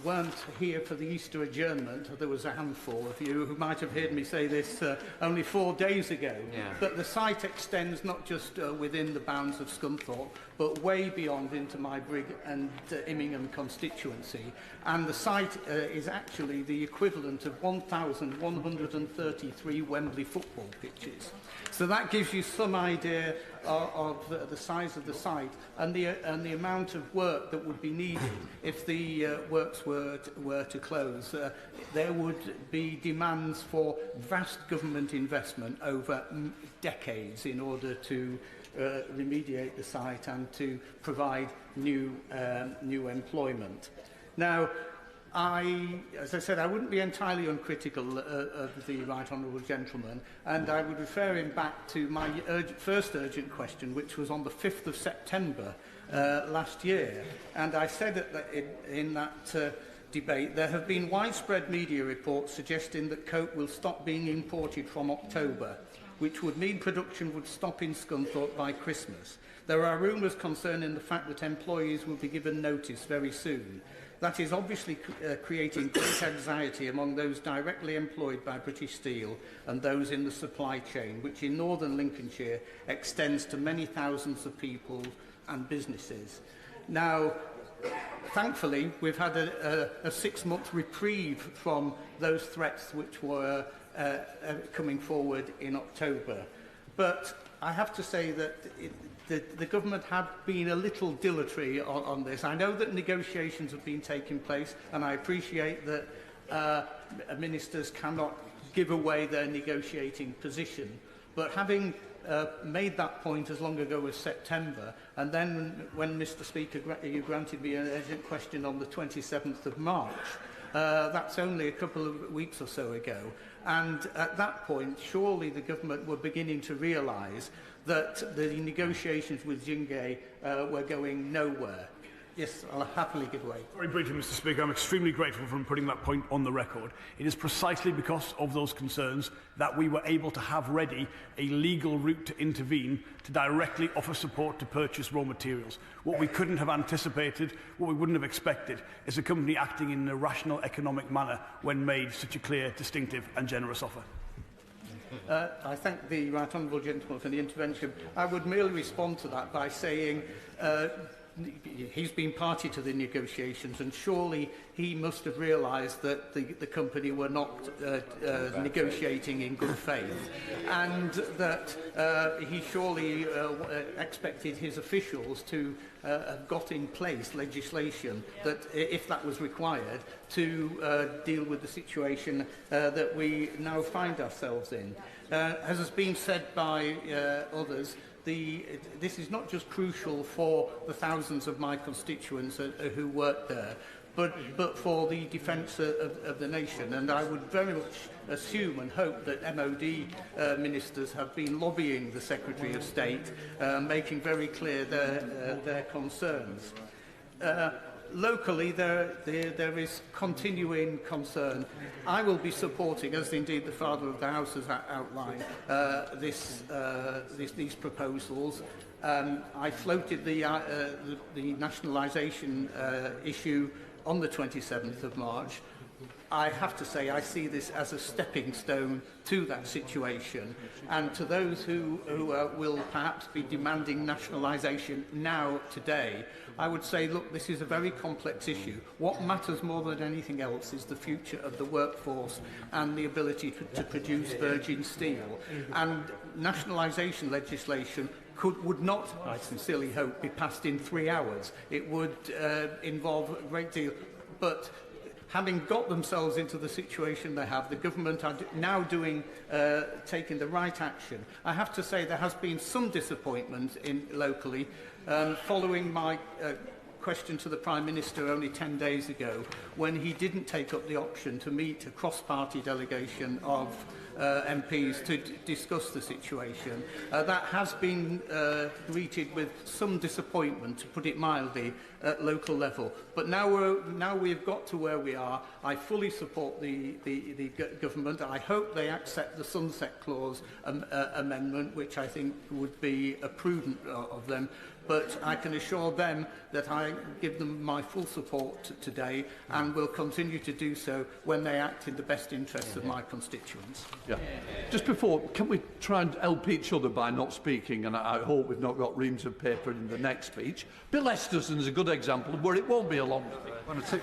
weren't here for the Easter adjournment, there was a handful of you who might have heard me say this only 4 days ago, but the site extends not just within the bounds of Scunthorpe, but way beyond into my Brigg and Immingham constituency. And the site is actually the equivalent of 1,133 Wembley football pitches. So that gives you some idea of the size of the site and the amount of work that would be needed if the work works were to close, there would be demands for vast government investment over decades in order to remediate the site and to provide new employment. Now, as I said, I wouldn't be entirely uncritical of the Right Honourable Gentleman, and I would refer him back to my first urgent question, which was on the 5th of September last year. And I said in that debate, there have been widespread media reports suggesting that coke will stop being imported from October, which would mean production would stop in Scunthorpe by Christmas. There are rumours concerning the fact that employees will be given notice very soon. That is obviously creating great anxiety among those directly employed by British Steel and those in the supply chain, which in northern Lincolnshire extends to many thousands of people and businesses. Now, thankfully, we've had a 6-month reprieve from those threats which were coming forward in October. But I have to say that the government have been a little dilatory on this. I know that negotiations have been taking place, and I appreciate that ministers cannot give away their negotiating position. But having made that point as long ago as September, and then when, Mr. Speaker, you granted me an urgent question on the 27th of March, that's only a couple of weeks or so ago. And at that point, surely the government were beginning to realise that the negotiations with Jingay were going nowhere. Yes, I'll happily give way. Very briefly, Mr. Speaker, I'm extremely grateful for him putting that point on the record. It is precisely because of those concerns that we were able to have ready a legal route to intervene to directly offer support to purchase raw materials. What we couldn't have anticipated, what we wouldn't have expected, is a company acting in a rational economic manner when made such a clear, distinctive and generous offer. I thank the Right Honourable Gentleman for the intervention. I would merely respond to that by saying he's been party to the negotiations, and surely he must have realised that the company were not negotiating in good faith, and that he surely expected his officials to have got in place legislation that, if that was required, to deal with the situation that we now find ourselves in. As has been said by others, this is not just crucial for the thousands of my constituents who work there, but for the defence of the nation. And I would very much assume and hope that MOD ministers have been lobbying the Secretary of State, making very clear their concerns. Locally, there is continuing concern. I will be supporting, as indeed the Father of the House has outlined, these proposals. I floated the nationalisation issue on the 27th of March. I have to say I see this as a stepping stone to that situation, and to those who will perhaps be demanding nationalisation now, today, I would say, look, this is a very complex issue. What matters more than anything else is the future of the workforce and the ability to produce virgin steel. And nationalisation legislation would not, I sincerely hope, be passed in 3 hours. It would involve a great deal. But having got themselves into the situation they have, the government are now taking the right action. I have to say there has been some disappointment locally following my question to the Prime Minister only 10 days ago, when he didn't take up the option to meet a cross-party delegation of MPs to discuss the situation. That has been greeted with some disappointment, to put it mildly, at local level. But now we've got to where we are. I fully support the government. I hope they accept the Sunset Clause amendment, which I think would be prudent of them. But I can assure them that I give them my full support today, and will continue to do so when they act in the best interests of my constituents. Yeah. Just before, can we try and help each other by not speaking? And I hope we've not got reams of paper in the next speech. Bill Esterson is a good example of where it won't be a long speech.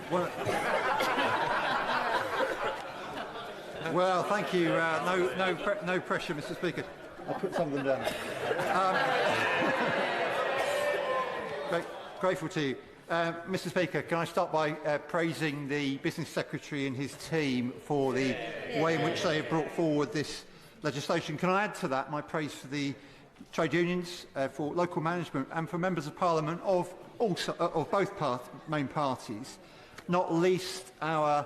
Well, thank you. No pressure, Mr. Speaker. I'll put some of them down. Grateful to you. Mr. Speaker, can I start by praising the Business Secretary and his team for the way in which they have brought forward this legislation. Can I add to that my praise for the trade unions, for local management and for members of Parliament of both main parties, not least our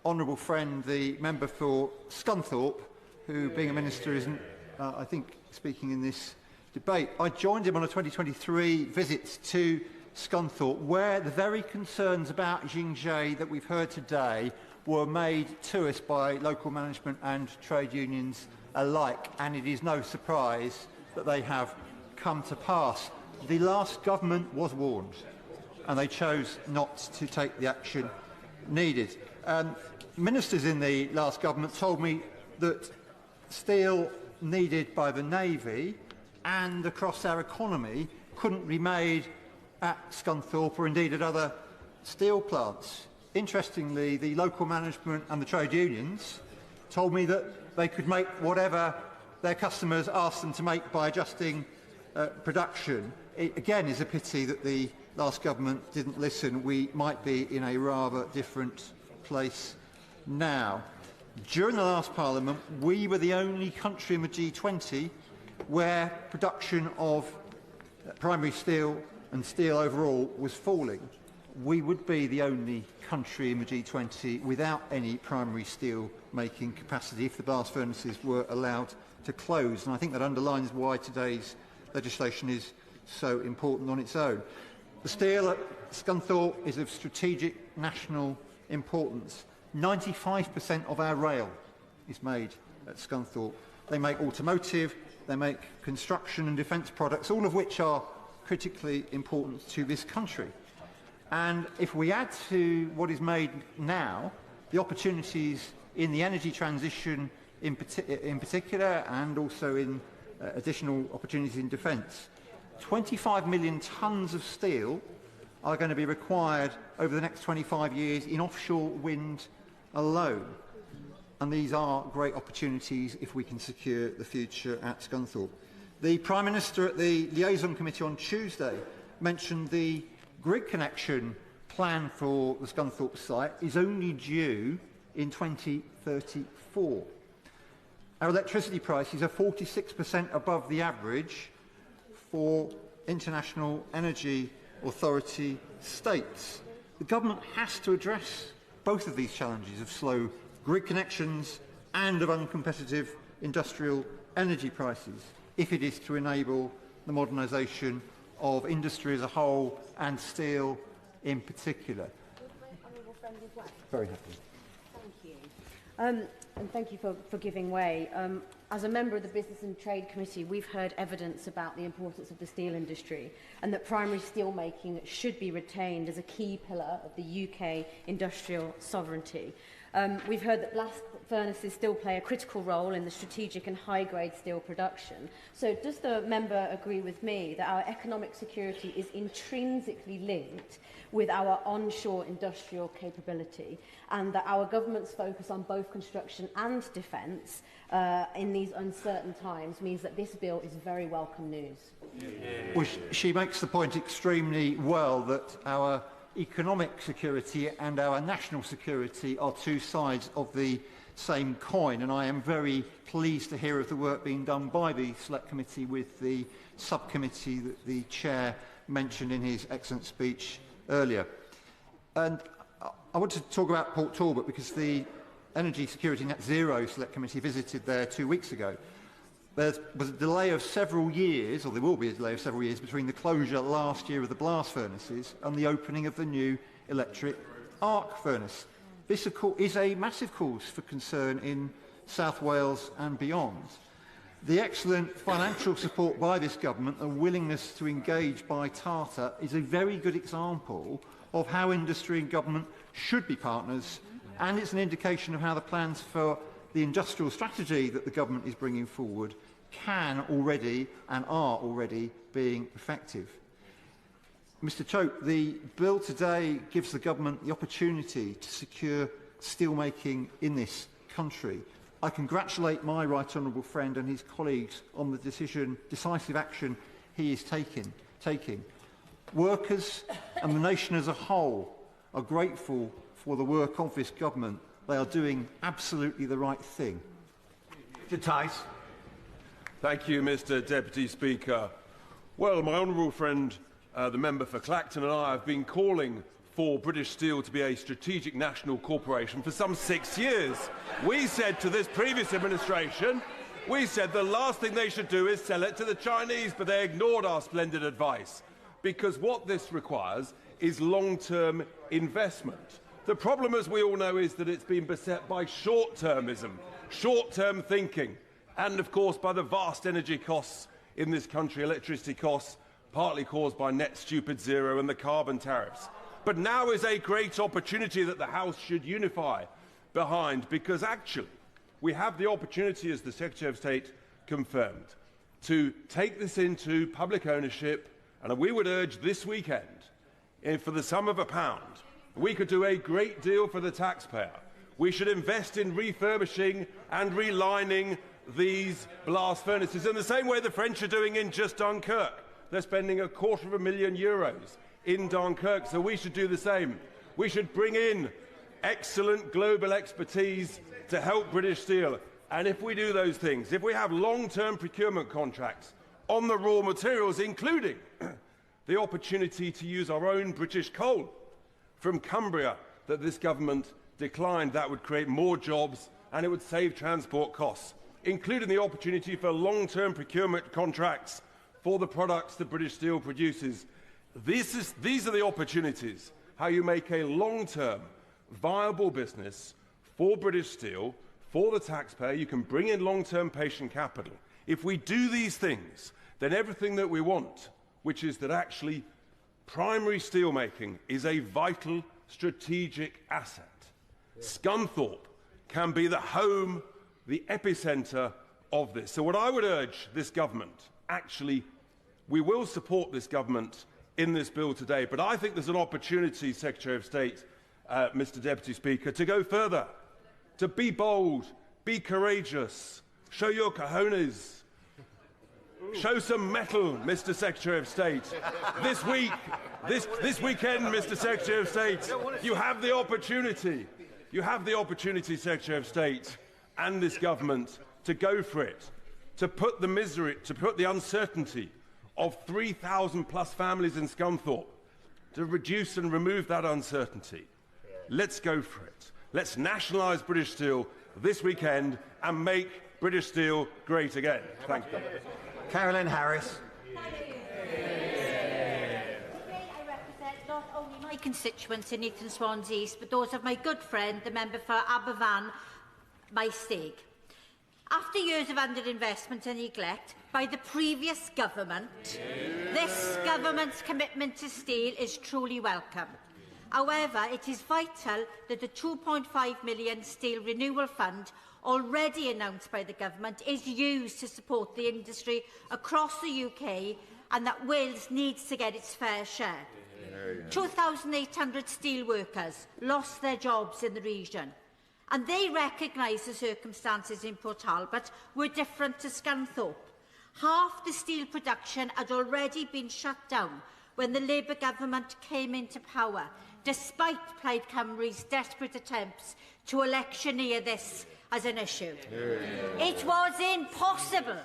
honourable friend, the member for Scunthorpe, who, being a minister, isn't, I think, speaking in this debate. I joined him on a 2023 visit to Scunthorpe, where the very concerns about Xinjiang that we've heard today were made to us by local management and trade unions alike, and it is no surprise that they have come to pass. The last government was warned, and they chose not to take the action needed. Ministers in the last government told me that steel needed by the Navy and across our economy couldn't be made at Scunthorpe or indeed at other steel plants. Interestingly, the local management and the trade unions told me that they could make whatever their customers asked them to make by adjusting production. It again is a pity that the last government didn't listen. We might be in a rather different place now. During the last Parliament, we were the only country in the G20 where production of primary steel and steel overall was falling. We would be the only country in the G20 without any primary steel making capacity if the blast furnaces were allowed to close, and I think that underlines why today's legislation is so important on its own. The steel at Scunthorpe is of strategic national importance. 95% of our rail is made at Scunthorpe. They make automotive, they make construction and defence products, all of which are critically important to this country. And if we add to what is made now, the opportunities in the energy transition in particular, and also in additional opportunities in defence, 25 million tonnes of steel are going to be required over the next 25 years in offshore wind alone. And these are great opportunities if we can secure the future at Scunthorpe. The Prime Minister at the Liaison Committee on Tuesday mentioned the grid connection plan for the Scunthorpe site is only due in 2034. Our electricity prices are 46% above the average for International Energy Authority states. The government has to address both of these challenges of slow grid connections and of uncompetitive industrial energy prices if it is to enable the modernisation of industry as a whole and steel in particular. Very happy. Thank you. And thank you for giving way. As a member of the Business and Trade Committee, we've heard evidence about the importance of the steel industry and that primary steel making should be retained as a key pillar of the UK industrial sovereignty. We've heard that blast furnaces still play a critical role in the strategic and high-grade steel production. So does the member agree with me that our economic security is intrinsically linked with our onshore industrial capability and that our government's focus on both construction and defence in these uncertain times means that this bill is very welcome news? Well, she makes the point extremely well that our economic security and our national security are two sides of the same coin, and I am very pleased to hear of the work being done by the Select Committee with the subcommittee that the Chair mentioned in his excellent speech earlier. And I want to talk about Port Talbot because the Energy Security Net Zero Select Committee visited there 2 weeks ago. There was a delay of several years, or there will be a delay of several years, between the closure last year of the blast furnaces and the opening of the new electric arc furnace. This is a massive cause for concern in South Wales and beyond. The excellent financial support by this government and willingness to engage by Tata is a very good example of how industry and government should be partners, and it's an indication of how the plans for the industrial strategy that the government is bringing forward can already and are already being effective. Mr Choke, the bill today gives the government the opportunity to secure steelmaking in this country. I congratulate my right honourable friend and his colleagues on the decisive action he is taking. Workers and the nation as a whole are grateful for the work of this government. They are doing absolutely the right thing. Mr. Tice. Thank you, Mr. Deputy Speaker. Well, my honourable friend, the member for Clacton, and I have been calling for British Steel to be a strategic national corporation for some 6 years. We said to this previous administration, we said the last thing they should do is sell it to the Chinese, but they ignored our splendid advice, because what this requires is long-term investment. The problem, as we all know, is that it's been beset by short-termism, short-term thinking, and of course by the vast energy costs in this country, electricity costs, partly caused by net stupid zero and the carbon tariffs. But now is a great opportunity that the House should unify behind, because actually we have the opportunity, as the Secretary of State confirmed, to take this into public ownership, and we would urge this weekend, for the sum of £1, we could do a great deal for the taxpayer. We should invest in refurbishing and relining these blast furnaces in the same way the French are doing in just Dunkirk. They're spending €250,000 in Dunkirk, so we should do the same. We should bring in excellent global expertise to help British Steel. And if we do those things, if we have long-term procurement contracts on the raw materials, including the opportunity to use our own British coal from Cumbria that this government declined, that would create more jobs and it would save transport costs, including the opportunity for long-term procurement contracts for the products that British Steel produces. These are the opportunities, how you make a long-term, viable business for British Steel, for the taxpayer. You can bring in long-term patient capital. If we do these things, then everything that we want, which is that actually primary steelmaking is a vital strategic asset. Scunthorpe can be the home, the epicentre of this. So what I would urge this government, actually, we will support this government in this bill today, but I think there's an opportunity, Secretary of State, Mr. Deputy Speaker, to go further, to be bold, be courageous, show your cojones, show some mettle, Mr. Secretary of State. This weekend, Mr. Secretary of State, you have the opportunity. You have the opportunity, Secretary of State, and this government to go for it, to put the misery, to put the uncertainty of 3,000 plus families in Scunthorpe, to reduce and remove that uncertainty. Let's go for it. Let's nationalise British Steel this weekend and make British Steel great again. Thank you. Carolyn Harris. I represent not only my constituents in Eton Swans East, but those of my good friend, the member for Aberfan, Maesteg. After years of underinvestment and neglect by the previous government, this government's commitment to steel is truly welcome. However, it is vital that the £2.5 million Steel Renewal Fund already announced by the government is used to support the industry across the UK, and that Wales needs to get its fair share. 2,800 steel workers lost their jobs in the region, and they recognise the circumstances in Port Talbot were different to Scunthorpe. Half the steel production had already been shut down when the Labour government came into power, despite Plaid Cymru's desperate attempts to electioneer this as an issue. It was impossible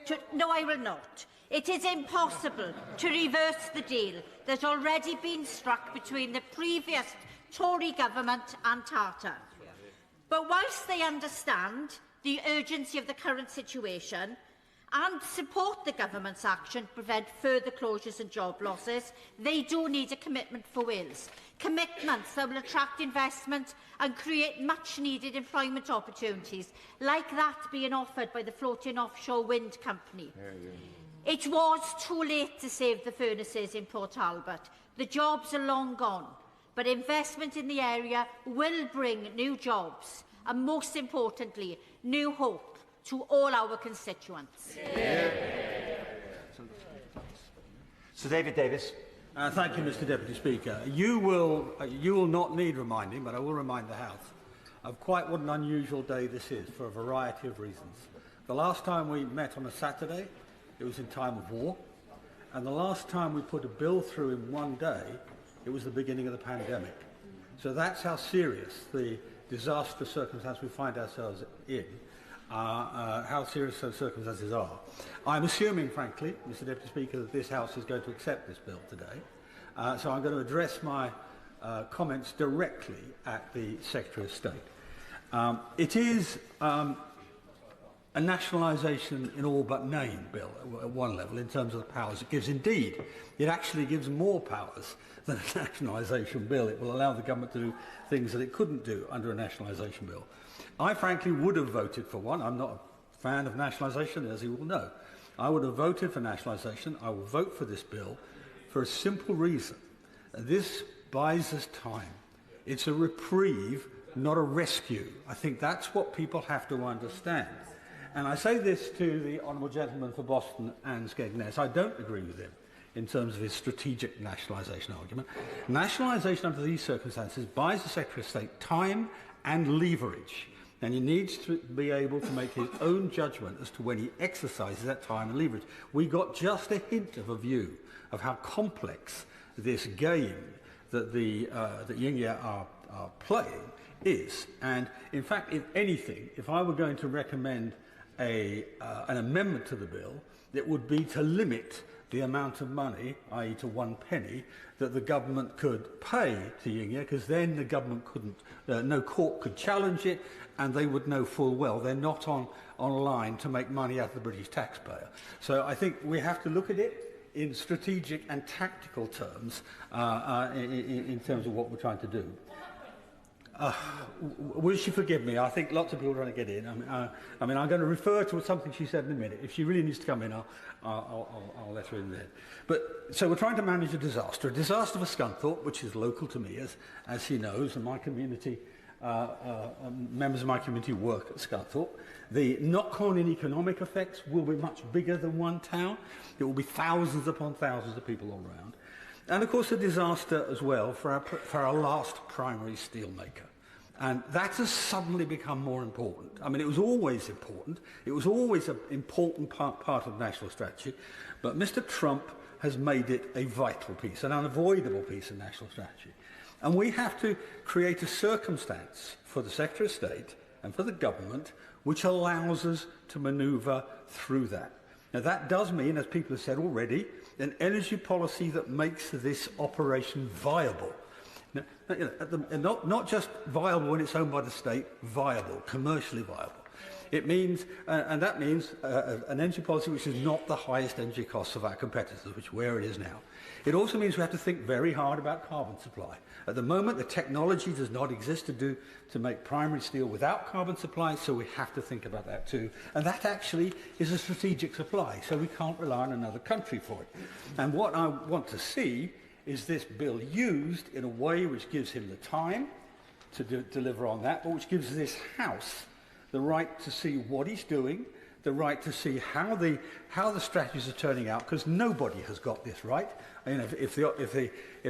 to... No, I will not. It is impossible to reverse the deal that had already been struck between the previous Tory government and Tata. But whilst they understand the urgency of the current situation and support the government's action to prevent further closures and job losses, they do need a commitment for Wales. Commitments that will attract investment and create much-needed employment opportunities, like that being offered by the floating offshore wind company. It was too late to save the furnaces in Port Talbot. The jobs are long gone, but investment in the area will bring new jobs and, most importantly, new hope to all our constituents. Sir David Davis. Thank you, Mr. Deputy Speaker. You will not need reminding, but I will remind the House of quite what an unusual day this is for a variety of reasons. The last time we met on a Saturday, it was in time of war, And the last time we put a bill through in one day, it was the beginning of the pandemic. So that's how serious the disastrous circumstance we find ourselves in, how serious those circumstances are. I'm assuming, frankly, Mr. Deputy Speaker, that this House is going to accept this bill today. So I'm going to address my comments directly at the Secretary of State. It is a nationalisation in all but name bill at one level in terms of the powers it gives. Indeed, it actually gives more powers than a nationalisation bill. It will allow the government to do things that it couldn't do under a nationalisation bill. I frankly would have voted for one. I'm not a fan of nationalisation, as you will know. I would have voted for nationalisation. I will vote for this bill for a simple reason. This buys us time. It's a reprieve, not a rescue. I think that's what people have to understand. And I say this to the Honourable Gentleman for Boston and Skegness. I don't agree with him in terms of his strategic nationalisation argument. Nationalisation under these circumstances buys the Secretary of State time and leverage. And he needs to be able to make his own judgment as to when he exercises that time and leverage. We got just a hint of a view of how complex this game that that Yingya are playing is. And in fact, if anything, if I were going to recommend an amendment to the bill, it would be to limit the amount of money, i.e. to 1 penny, that the government could pay to Yingya, because then the government couldn't, no court could challenge it, and they would know full well they're not online to make money out of the British taxpayer. So I think we have to look at it in strategic and tactical terms, in terms of what we're trying to do. Will she forgive me? I think lots of people are trying to get in. I mean, I'm going to refer to something she said in a minute. If she really needs to come in, I'll let her in there. But so we're trying to manage a disaster for Scunthorpe, which is local to me, as he knows, and my community, members of my community work at Scunthorpe. The knock-on in economic effects will be much bigger than one town. It will be thousands upon thousands of people all around. And of course a disaster as well for our last primary steelmaker. And that has suddenly become more important. I mean, it was always important. It was always an important part of national strategy. But Mr. Trump has made it a vital piece, an unavoidable piece of national strategy. And we have to create a circumstance for the Secretary of State and for the government which allows us to manoeuvre through that. Now, that does mean, as people have said already, an energy policy that makes this operation viable. Now, not just viable when it's owned by the state, viable, commercially viable. It means, and that means an energy policy which is not the highest energy costs of our competitors, which where it is now. It also means we have to think very hard about carbon supply. At the moment, the technology does not exist to make primary steel without carbon supply, so we have to think about that too. And that actually is a strategic supply, so we can't rely on another country for it. And what I want to see is this bill used in a way which gives him the time to deliver on that, but which gives this House the right to see what he's doing, the right to see how the strategies are turning out, because nobody has got this right. You know, if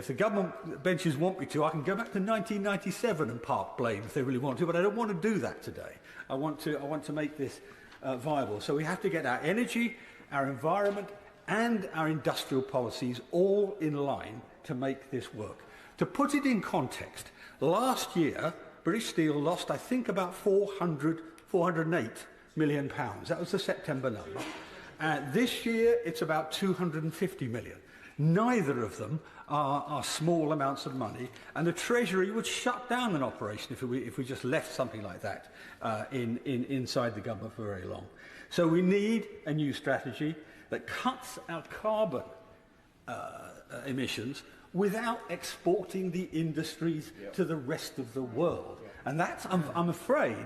the government benches want me to, I can go back to 1997 and park blame if they really want to, but I don't want to do that today. I want to make this viable. So we have to get our energy, our environment, and our industrial policies all in line to make this work. To put it in context, last year, British Steel lost, I think, about 408 million pounds. That was the September number. This year, it's about 250 million. Neither of them are small amounts of money, and the Treasury would shut down an operation if we just left something like that inside the government for very long. So we need a new strategy that cuts our carbon emissions without exporting the industries to the rest of the world. And that's, I'm afraid,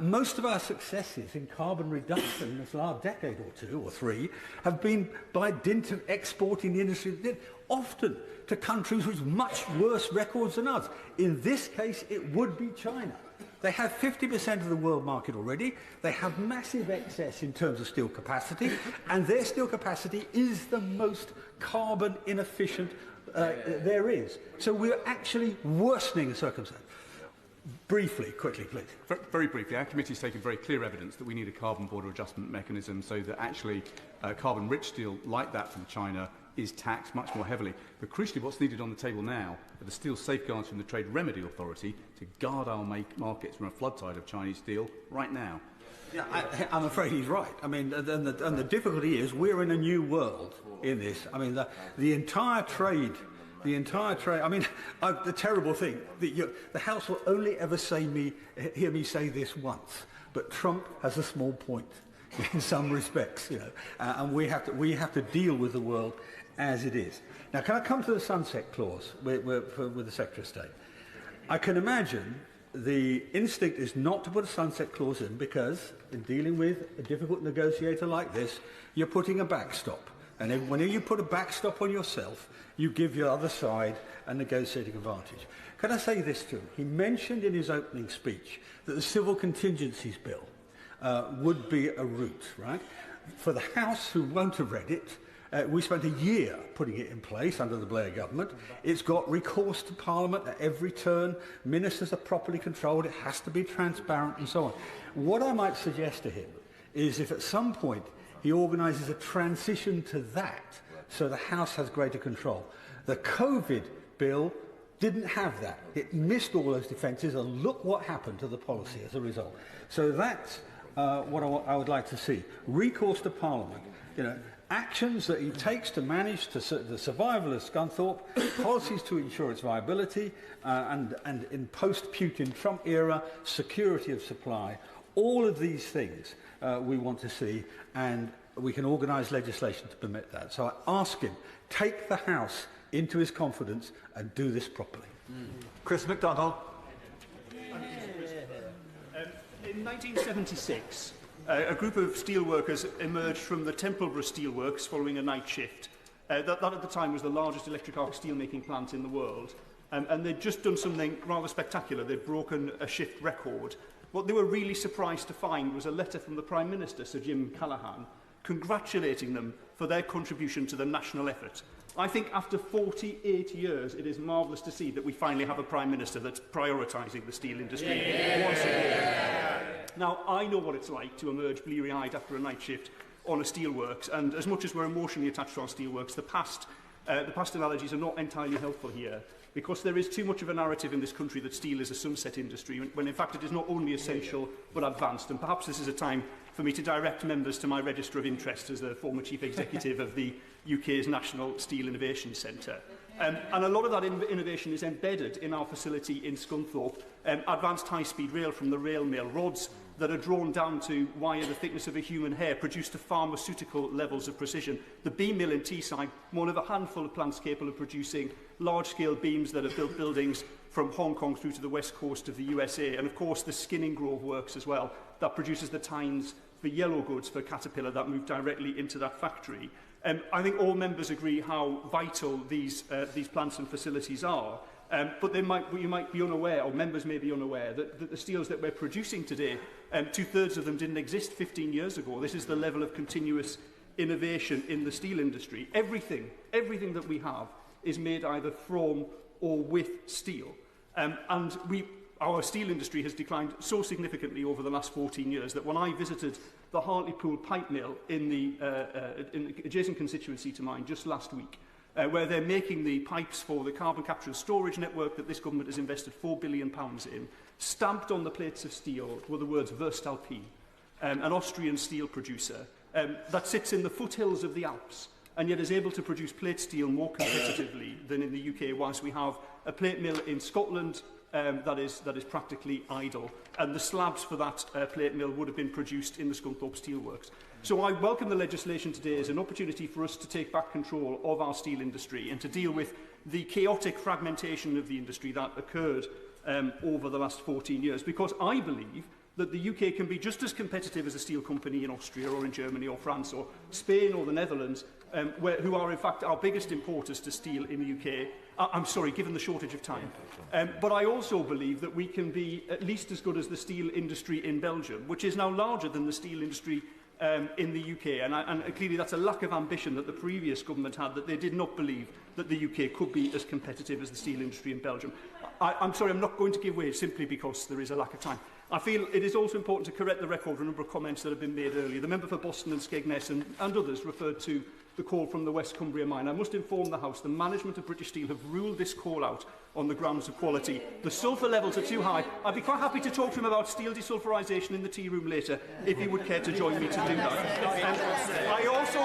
most of our successes in carbon reduction in this last decade or two or three have been by dint of exporting the industry, often to countries with much worse records than us. In this case, it would be China. They have 50% of the world market already. They have massive excess in terms of steel capacity, and their steel capacity is the most carbon inefficient there is. So we're actually worsening the circumstance. Briefly, quickly, please. Very briefly, our committee has taken very clear evidence that we need a carbon border adjustment mechanism so that actually carbon-rich steel like that from China is taxed much more heavily. But crucially, what's needed on the table now are the steel safeguards from the Trade Remedy Authority to guard our markets from a floodtide of Chinese steel right now. Yeah, I'm afraid he's right. I mean, and the difficulty is we're in a new world in this. I mean, the entire trade. I mean, the terrible thing, the House will only ever hear me say this once, but Trump has a small point in some respects, you know, and we have to deal with the world as it is. Now, can I come to the sunset clause with the Secretary of State? I can imagine the instinct is not to put a sunset clause in because, in dealing with a difficult negotiator like this, you're putting a backstop. And whenever you put a backstop on yourself, you give your other side a negotiating advantage. Can I say this to him? He mentioned in his opening speech that the Civil Contingencies Bill would be a route, right? For the House, who won't have read it, we spent a year putting it in place under the Blair government. It's got recourse to Parliament at every turn. Ministers are properly controlled. It has to be transparent and so on. What I might suggest to him is if at some point he organises a transition to that so the House has greater control. The COVID bill didn't have that. It missed all those defences, and look what happened to the policy as a result. So that's what I would like to see. Recourse to Parliament. You know, actions that he takes to manage the survival of Scunthorpe, policies to ensure its viability, and in post-Putin Trump era, security of supply. All of these things we want to see, and we can organise legislation to permit that. So I ask him, take the House into his confidence and do this properly. Chris MacDonald. In 1976, a group of steelworkers emerged from the Templeborough Steelworks following a night shift. That at the time was the largest electric arc steelmaking plant in the world. And they'd just done something rather spectacular. They'd broken a shift record. What they were really surprised to find was a letter from the Prime Minister, Sir Jim Callaghan, congratulating them for their contribution to the national effort. I think after 48 years, it is marvellous to see that we finally have a Prime Minister that's prioritising the steel industry once again. Now, I know what it's like to emerge bleary-eyed after a night shift on a steelworks, and as much as we're emotionally attached to our steelworks, the past analogies are not entirely helpful here, because there is too much of a narrative in this country that steel is a sunset industry, when in fact it is not only essential but advanced. And perhaps this is a time for me to direct members to my register of interest as the former chief executive of the UK's National Steel Innovation Centre. And a lot of that innovation is embedded in our facility in Scunthorpe. Advanced high-speed rail from the rail mill, rods that are drawn down to wire the thickness of a human hair, produced to pharmaceutical levels of precision. The beam mill in Teesside, one of a handful of plants capable of producing large-scale beams that have built buildings from Hong Kong through to the west coast of the USA. And of course the Skinning Grove works as well, that produces the tines for yellow goods for Caterpillar that move directly into that factory. I think all members agree how vital these plants and facilities are. But you might be unaware, or members may be unaware, that the steels that we're producing today, two-thirds of them didn't exist 15 years ago. This is the level of continuous innovation in the steel industry. Everything that we have is made either from or with steel. Our steel industry has declined so significantly over the last 14 years that when I visited the Hartlepool pipe mill in the adjacent constituency to mine just last week, where they're making the pipes for the carbon capture and storage network that this government has invested £4 billion in, stamped on the plates of steel were the words Voestalpine, an Austrian steel producer that sits in the foothills of the Alps and yet is able to produce plate steel more competitively than in the UK, whilst we have a plate mill in Scotland that is practically idle, and the slabs for that plate mill would have been produced in the Scunthorpe Steelworks. So I welcome the legislation today as an opportunity for us to take back control of our steel industry and to deal with the chaotic fragmentation of the industry that occurred over the last 14 years, because I believe that the UK can be just as competitive as a steel company in Austria or in Germany or France or Spain or the Netherlands, who are in fact our biggest importers to steel in the UK. I'm sorry, given the shortage of time. But I also believe that we can be at least as good as the steel industry in Belgium, which is now larger than the steel industry in the UK. And clearly that's a lack of ambition that the previous government had, that they did not believe that the UK could be as competitive as the steel industry in Belgium. I'm sorry, I'm not going to give way simply because there is a lack of time. I feel it is also important to correct the record for a number of comments that have been made earlier. The member for Boston and Skegness and others referred to the call from the West Cumbria mine. I must inform the House the management of British Steel have ruled this call out on the grounds of quality. The sulphur levels are too high. I'd be quite happy to talk to him about steel desulphurisation in the tea room later, if he would care to join me to do that. I also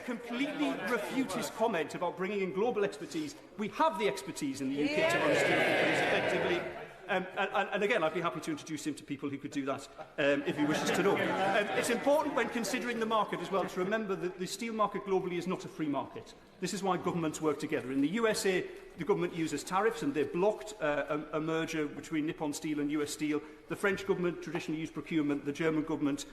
completely refute his comment about bringing in global expertise. We have the expertise in the UK to run steel companies effectively. And again, I'd be happy to introduce him to people who could do that if he wishes to know. It's important when considering the market as well to remember that the steel market globally is not a free market. This is why governments work together. In the USA, the government uses tariffs and they blocked a merger between Nippon Steel and US Steel. The French government traditionally used procurement. The German government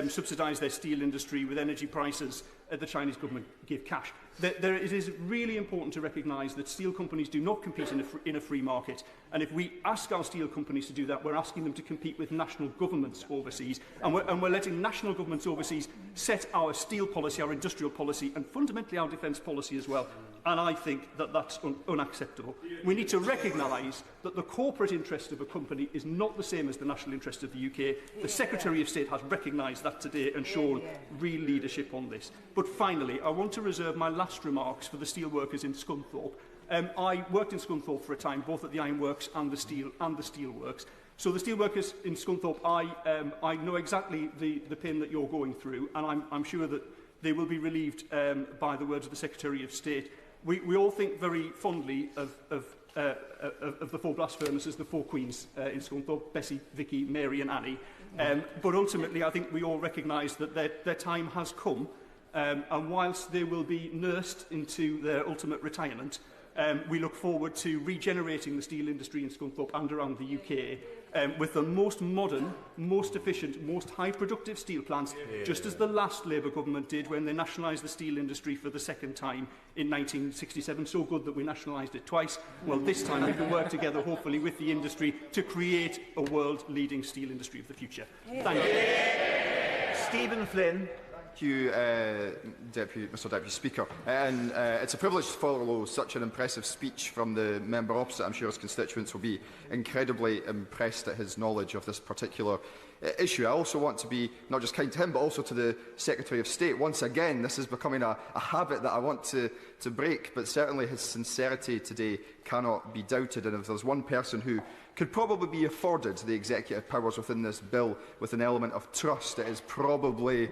subsidised their steel industry with energy prices. The Chinese government gave cash. It is really important to recognise that steel companies do not compete in a free market. And if we ask our steel companies to do that, we're asking them to compete with national governments overseas. And we're letting national governments overseas set our steel policy, our industrial policy, and fundamentally our defence policy as well. And I think that that's unacceptable. We need to recognise that the corporate interest of a company is not the same as the national interest of the UK. The Secretary of State has recognised that today and shown real leadership on this. But finally, I want to reserve my last remarks for the steelworkers in Scunthorpe. I worked in Scunthorpe for a time, both at the ironworks and the steelworks. So the steelworkers in Scunthorpe, I know exactly the pain that you're going through, and I'm sure that they will be relieved by the words of the Secretary of State. We all think very fondly of the four blast furnaces, the four queens in Scunthorpe, Bessie, Vicky, Mary and Annie. But ultimately, I think we all recognise that their time has come, and whilst they will be nursed into their ultimate retirement, we look forward to regenerating the steel industry in Scunthorpe and around the UK with the most modern, most efficient, most high-productive steel plants, just as the last Labour government did when they nationalised the steel industry for the second time in 1967. So good that we nationalised it twice. Well, this time we can work together, hopefully, with the industry to create a world-leading steel industry of the future. Thank you. Stephen Flynn. Thank you, Mr Deputy Speaker. And it's a privilege to follow such an impressive speech from the member opposite. I'm sure his constituents will be incredibly impressed at his knowledge of this particular issue. I also want to be not just kind to him, but also to the Secretary of State. Once again, this is becoming a habit that I want to break, but certainly his sincerity today cannot be doubted. And if there's one person who could probably be afforded the executive powers within this bill with an element of trust, it is probably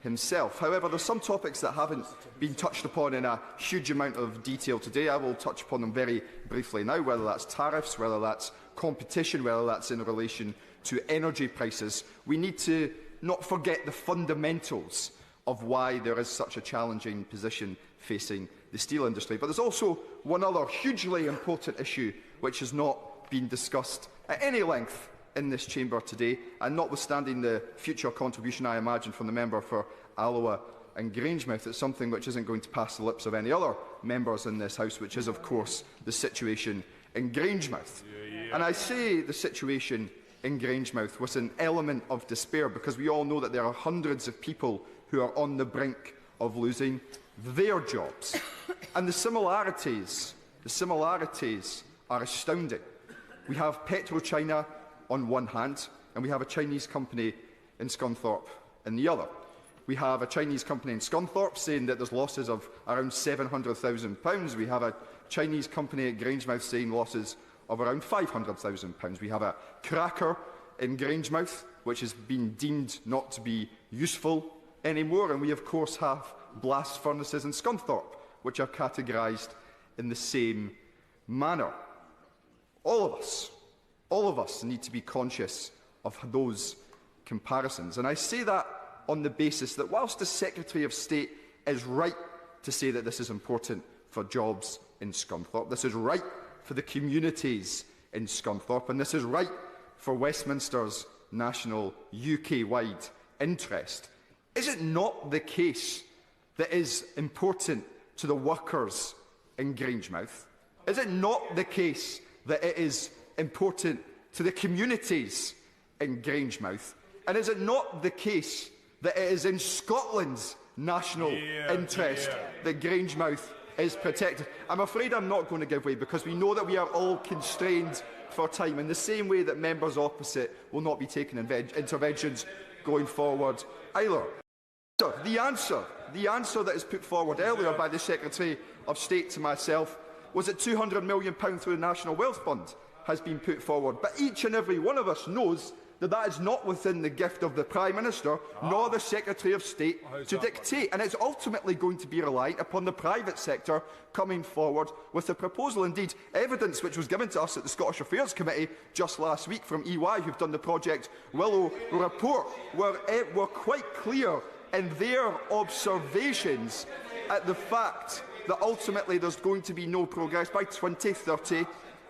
himself. However, there are some topics that haven't been touched upon in a huge amount of detail today. I will touch upon them very briefly now, whether that's tariffs, whether that's competition, whether that's in relation to energy prices. We need to not forget the fundamentals of why there is such a challenging position facing the steel industry. But there's also one other hugely important issue which has not been discussed at any length in this chamber today, and notwithstanding the future contribution, I imagine, from the member for Alloa and Grangemouth, it's something which isn't going to pass the lips of any other members in this House, which is, of course, the situation in Grangemouth. And I say the situation in Grangemouth with an element of despair, because we all know that there are hundreds of people who are on the brink of losing their jobs. And the similarities are astounding. We have PetroChina on one hand, and we have a Chinese company in Scunthorpe in the other. We have a Chinese company in Scunthorpe saying that there's losses of around £700,000. We have a Chinese company at Grangemouth saying losses of around £500,000. We have a cracker in Grangemouth, which has been deemed not to be useful anymore. And we, of course, have blast furnaces in Scunthorpe, which are categorised in the same manner. All of us need to be conscious of those comparisons. And I say that on the basis that whilst the Secretary of State is right to say that this is important for jobs in Scunthorpe, this is right for the communities in Scunthorpe, and this is right for Westminster's national UK-wide interest, is it not the case that is important to the workers in Grangemouth? Is it not the case that it is important to the communities in Grangemouth? And is it not the case that it is in Scotland's national interest that Grangemouth is protected? I'm afraid I'm not going to give way, because we know that we are all constrained for time, in the same way that members opposite will not be taking interventions going forward either. The answer that is put forward earlier by the Secretary of State to myself was that £200 million through the National Wealth Fund has been put forward. But each and every one of us knows that that is not within the gift of the Prime Minister nor the Secretary of State to dictate, and it's ultimately going to be reliant upon the private sector coming forward with the proposal. Indeed, evidence which was given to us at the Scottish Affairs Committee just last week from EY, who've done the Project Willow report, were quite clear in their observations at the fact that ultimately there's going to be no progress by 2030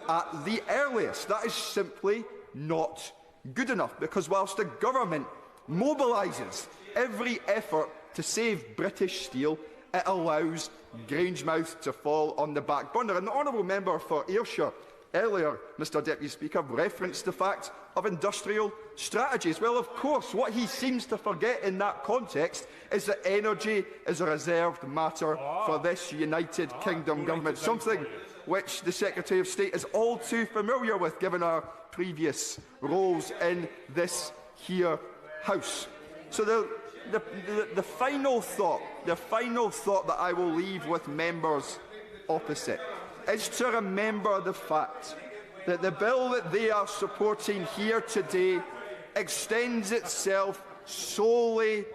at the earliest. That is simply not good enough, because whilst the government mobilises every effort to save British steel, it allows Grangemouth to fall on the back burner. And the honourable member for Ayrshire earlier, Mr Deputy Speaker, referenced the fact of industrial strategies. Well, of course, what he seems to forget in that context is that energy is a reserved matter for this United Kingdom government, something which the Secretary of State is all too familiar with, given our previous roles in this here House. So the final thought that I will leave with members opposite is to remember the fact that the bill that they are supporting here today extends itself solely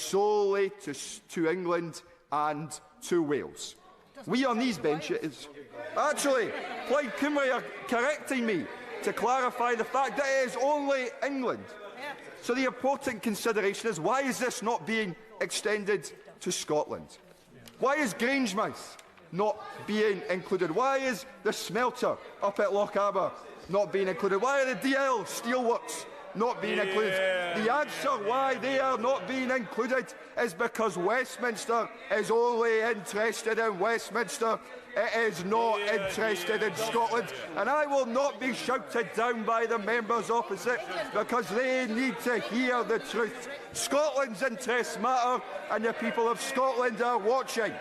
to England and to Wales. We on these benches, actually, Plaid Cymru are correcting me to clarify the fact that it is only England. So the important consideration is, why is this not being extended to Scotland? Why is Grangemouth not being included? Why is the smelter up at Lochaber not being included? Why are the DL Steelworks not being included? The answer why they are not being included is because Westminster is only interested in Westminster. It is not interested in Scotland, and I will not be shouted down by the members opposite, because they need to hear the truth. Scotland's interests matter, and the people of Scotland are watching.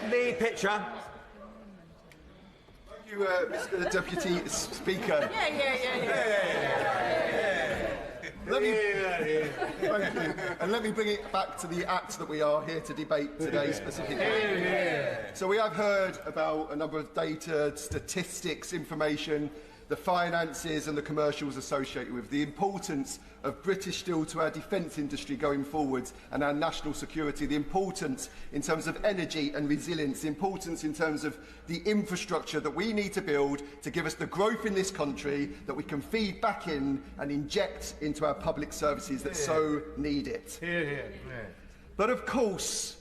The picture. Thank you, Mr Deputy Speaker. Let me bring it back to the Act that we are here to debate today specifically. So we have heard about a number of data, statistics, information, the finances and the commercials associated with the importance of British steel to our defence industry going forwards and our national security, the importance in terms of energy and resilience, the importance in terms of the infrastructure that we need to build to give us the growth in this country that we can feed back in and inject into our public services that so need it. But of course,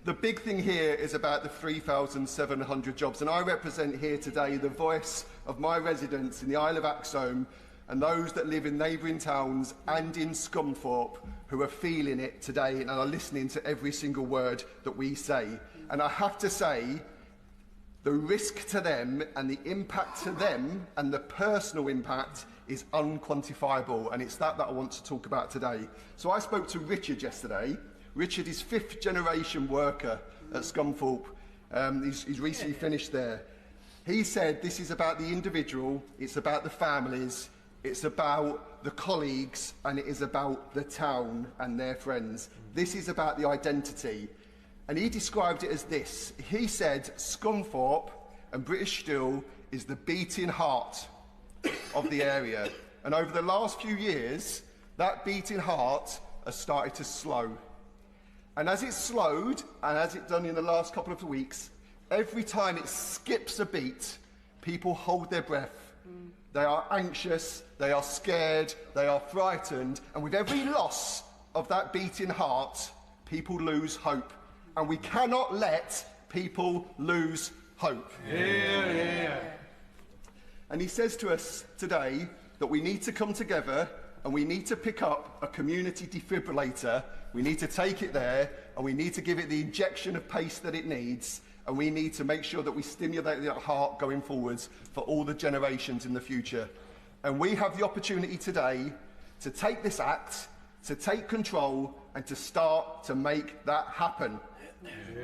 the big thing here is about the 3,700 jobs, and I represent here today the voice of my residents in the Isle of Axholme and those that live in neighbouring towns and in Scunthorpe who are feeling it today and are listening to every single word that we say. And I have to say, the risk to them and the impact to them and the personal impact is unquantifiable, and it's that I want to talk about today. So I spoke to Richard yesterday. Richard is fifth-generation worker at Scunthorpe. He's recently finished there. He said this is about the individual, it's about the families, it's about the colleagues, and it is about the town and their friends. This is about the identity. And he described it as this. He said Scunthorpe and British Steel is the beating heart of the area. And over the last few years, that beating heart has started to slow. And as it's slowed, and as it's done in the last couple of weeks, every time it skips a beat, people hold their breath. They are anxious, they are scared, they are frightened, and with every loss of that beating heart, people lose hope. And we cannot let people lose hope. And he says to us today that we need to come together and we need to pick up a community defibrillator. We need to take it there and we need to give it the injection of pace that it needs, and we need to make sure that we stimulate that heart going forwards for all the generations in the future. And we have the opportunity today to take this act, to take control and to start to make that happen.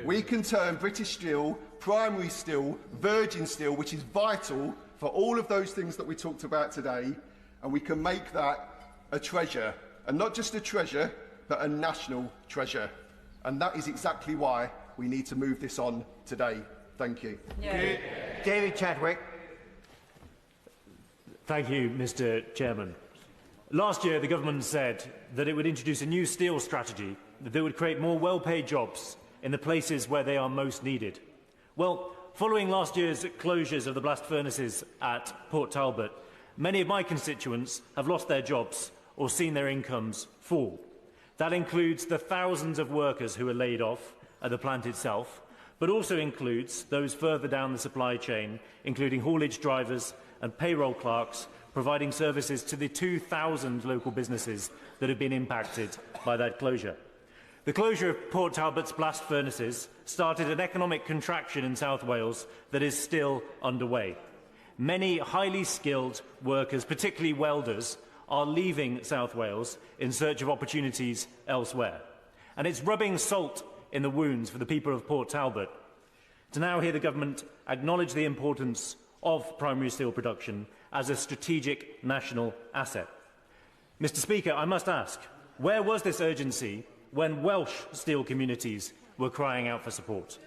We can turn British Steel, primary steel, virgin steel, which is vital for all of those things that we talked about today, and we can make that a treasure. And not just a treasure, but a national treasure. And that is exactly why we need to move this on today. Thank you. Yeah. David Chadwick. Thank you, Mr. Chairman. Last year, the government said that it would introduce a new steel strategy that would create more well-paid jobs in the places where they are most needed. Well, following last year's closures of the blast furnaces at Port Talbot, many of my constituents have lost their jobs or seen their incomes fall. That includes the thousands of workers who were laid off at the plant itself, but also includes those further down the supply chain, including haulage drivers and payroll clerks, providing services to the 2,000 local businesses that have been impacted by that closure. The closure of Port Talbot's blast furnaces started an economic contraction in South Wales that is still underway. Many highly skilled workers, particularly welders, are leaving South Wales in search of opportunities elsewhere. And it's rubbing salt in the wounds for the people of Port Talbot to now hear the government acknowledge the importance of primary steel production as a strategic national asset. Mr. Speaker, I must ask, where was this urgency when Welsh steel communities were crying out for support?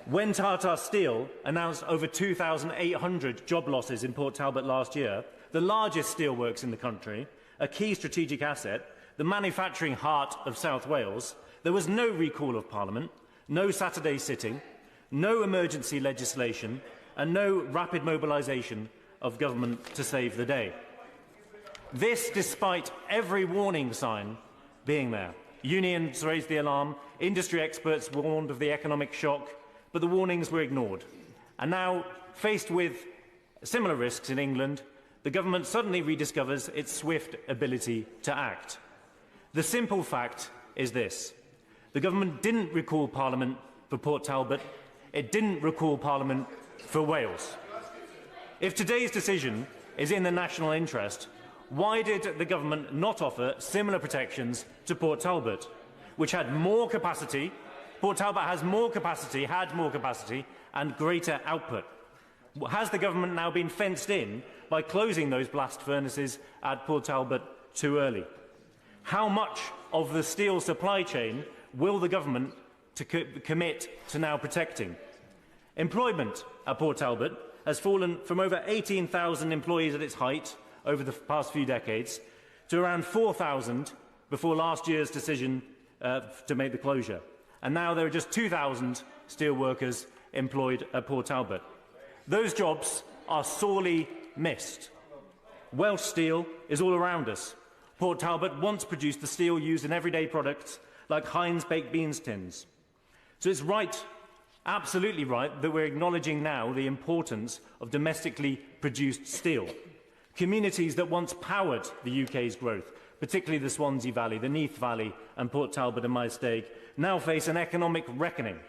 When Tata Steel announced over 2,800 job losses in Port Talbot last year, the largest steelworks in the country, a key strategic asset, the manufacturing heart of South Wales, there was no recall of Parliament, no Saturday sitting, no emergency legislation, and no rapid mobilisation of government to save the day. This despite every warning sign being there. Unions raised the alarm, industry experts warned of the economic shock, but the warnings were ignored. And now, faced with similar risks in England, the government suddenly rediscovers its swift ability to act. The simple fact is this: the government didn't recall Parliament for Port Talbot, it didn't recall Parliament for Wales. If today's decision is in the national interest, why did the government not offer similar protections to Port Talbot, which had more capacity? Port Talbot has more capacity, had more capacity, and greater output. Has the government now been fenced in by closing those blast furnaces at Port Talbot too early? How much of the steel supply chain will the government commit to now protecting? Employment at Port Talbot has fallen from over 18,000 employees at its height over the past few decades to around 4,000 before last year's decision to make the closure. And now there are just 2,000 steel workers employed at Port Talbot. Those jobs are sorely missed. Welsh steel is all around us. Port Talbot once produced the steel used in everyday products like Heinz baked beans tins. So it's right, absolutely right, that we're acknowledging now the importance of domestically produced steel. Communities that once powered the UK's growth, particularly the Swansea Valley, the Neath Valley and Port Talbot and Maesteg, now face an economic reckoning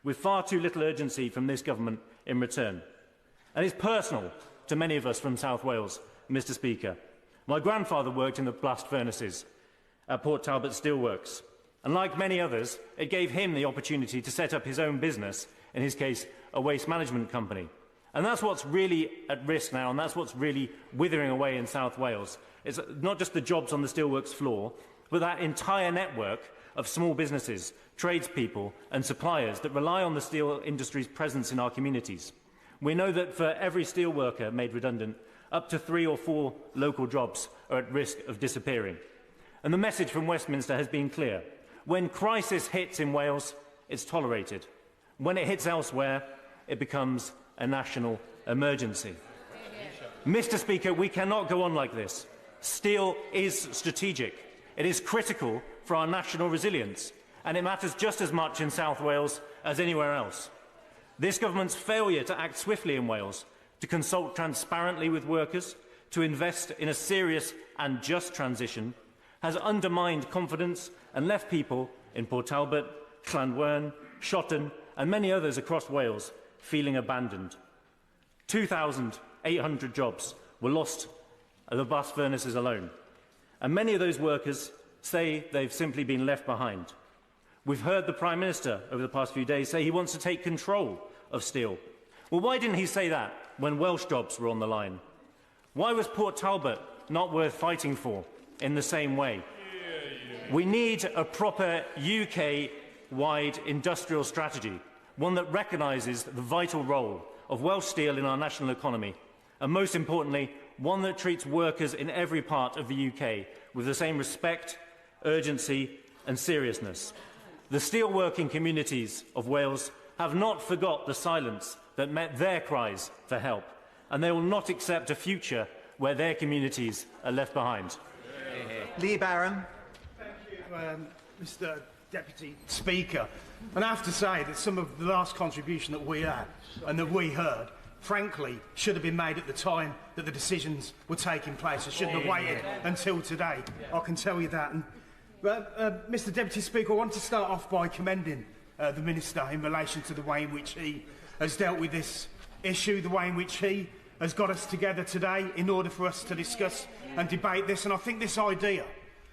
with far too little urgency from this government in return. And it's personal to many of us from South Wales, Mr. Speaker. My grandfather worked in the blast furnaces at Port Talbot Steelworks, and like many others, it gave him the opportunity to set up his own business, in his case, a waste management company. And that's what's really at risk now, and that's what's really withering away in South Wales. It's not just the jobs on the steelworks floor, but that entire network of small businesses, tradespeople and suppliers that rely on the steel industry's presence in our communities. We know that for every steel worker made redundant, up to 3 or 4 local jobs are at risk of disappearing. And the message from Westminster has been clear. When crisis hits in Wales, it's tolerated. When it hits elsewhere, it becomes a national emergency. Mr. Speaker, we cannot go on like this. Steel is strategic. It is critical for our national resilience, and it matters just as much in South Wales as anywhere else. This government's failure to act swiftly in Wales, to consult transparently with workers, to invest in a serious and just transition, has undermined confidence and left people in Port Talbot, Llanwern, Shotton and many others across Wales feeling abandoned. 2,800 jobs were lost at the blast furnaces alone, and many of those workers say they've simply been left behind. We've heard the Prime Minister over the past few days say he wants to take control of steel. Well, why didn't he say that when Welsh jobs were on the line? Why was Port Talbot not worth fighting for in the same way? We need a proper UK-wide industrial strategy, one that recognises the vital role of Welsh steel in our national economy, and most importantly, one that treats workers in every part of the UK with the same respect, urgency and seriousness. The steelworking communities of Wales have not forgot the silence that met their cries for help, and they will not accept a future where their communities are left behind. Lee Barron. Thank you, Mr. Deputy Speaker. And I have to say that some of the last contribution that we had and that we heard, frankly, should have been made at the time that the decisions were taking place. It shouldn't have waited until today. I can tell you that. And, Mr. Deputy Speaker, I want to start off by commending the Minister in relation to the way in which he has dealt with this issue, the way in which he has got us together today in order for us to discuss and debate this. And I think this idea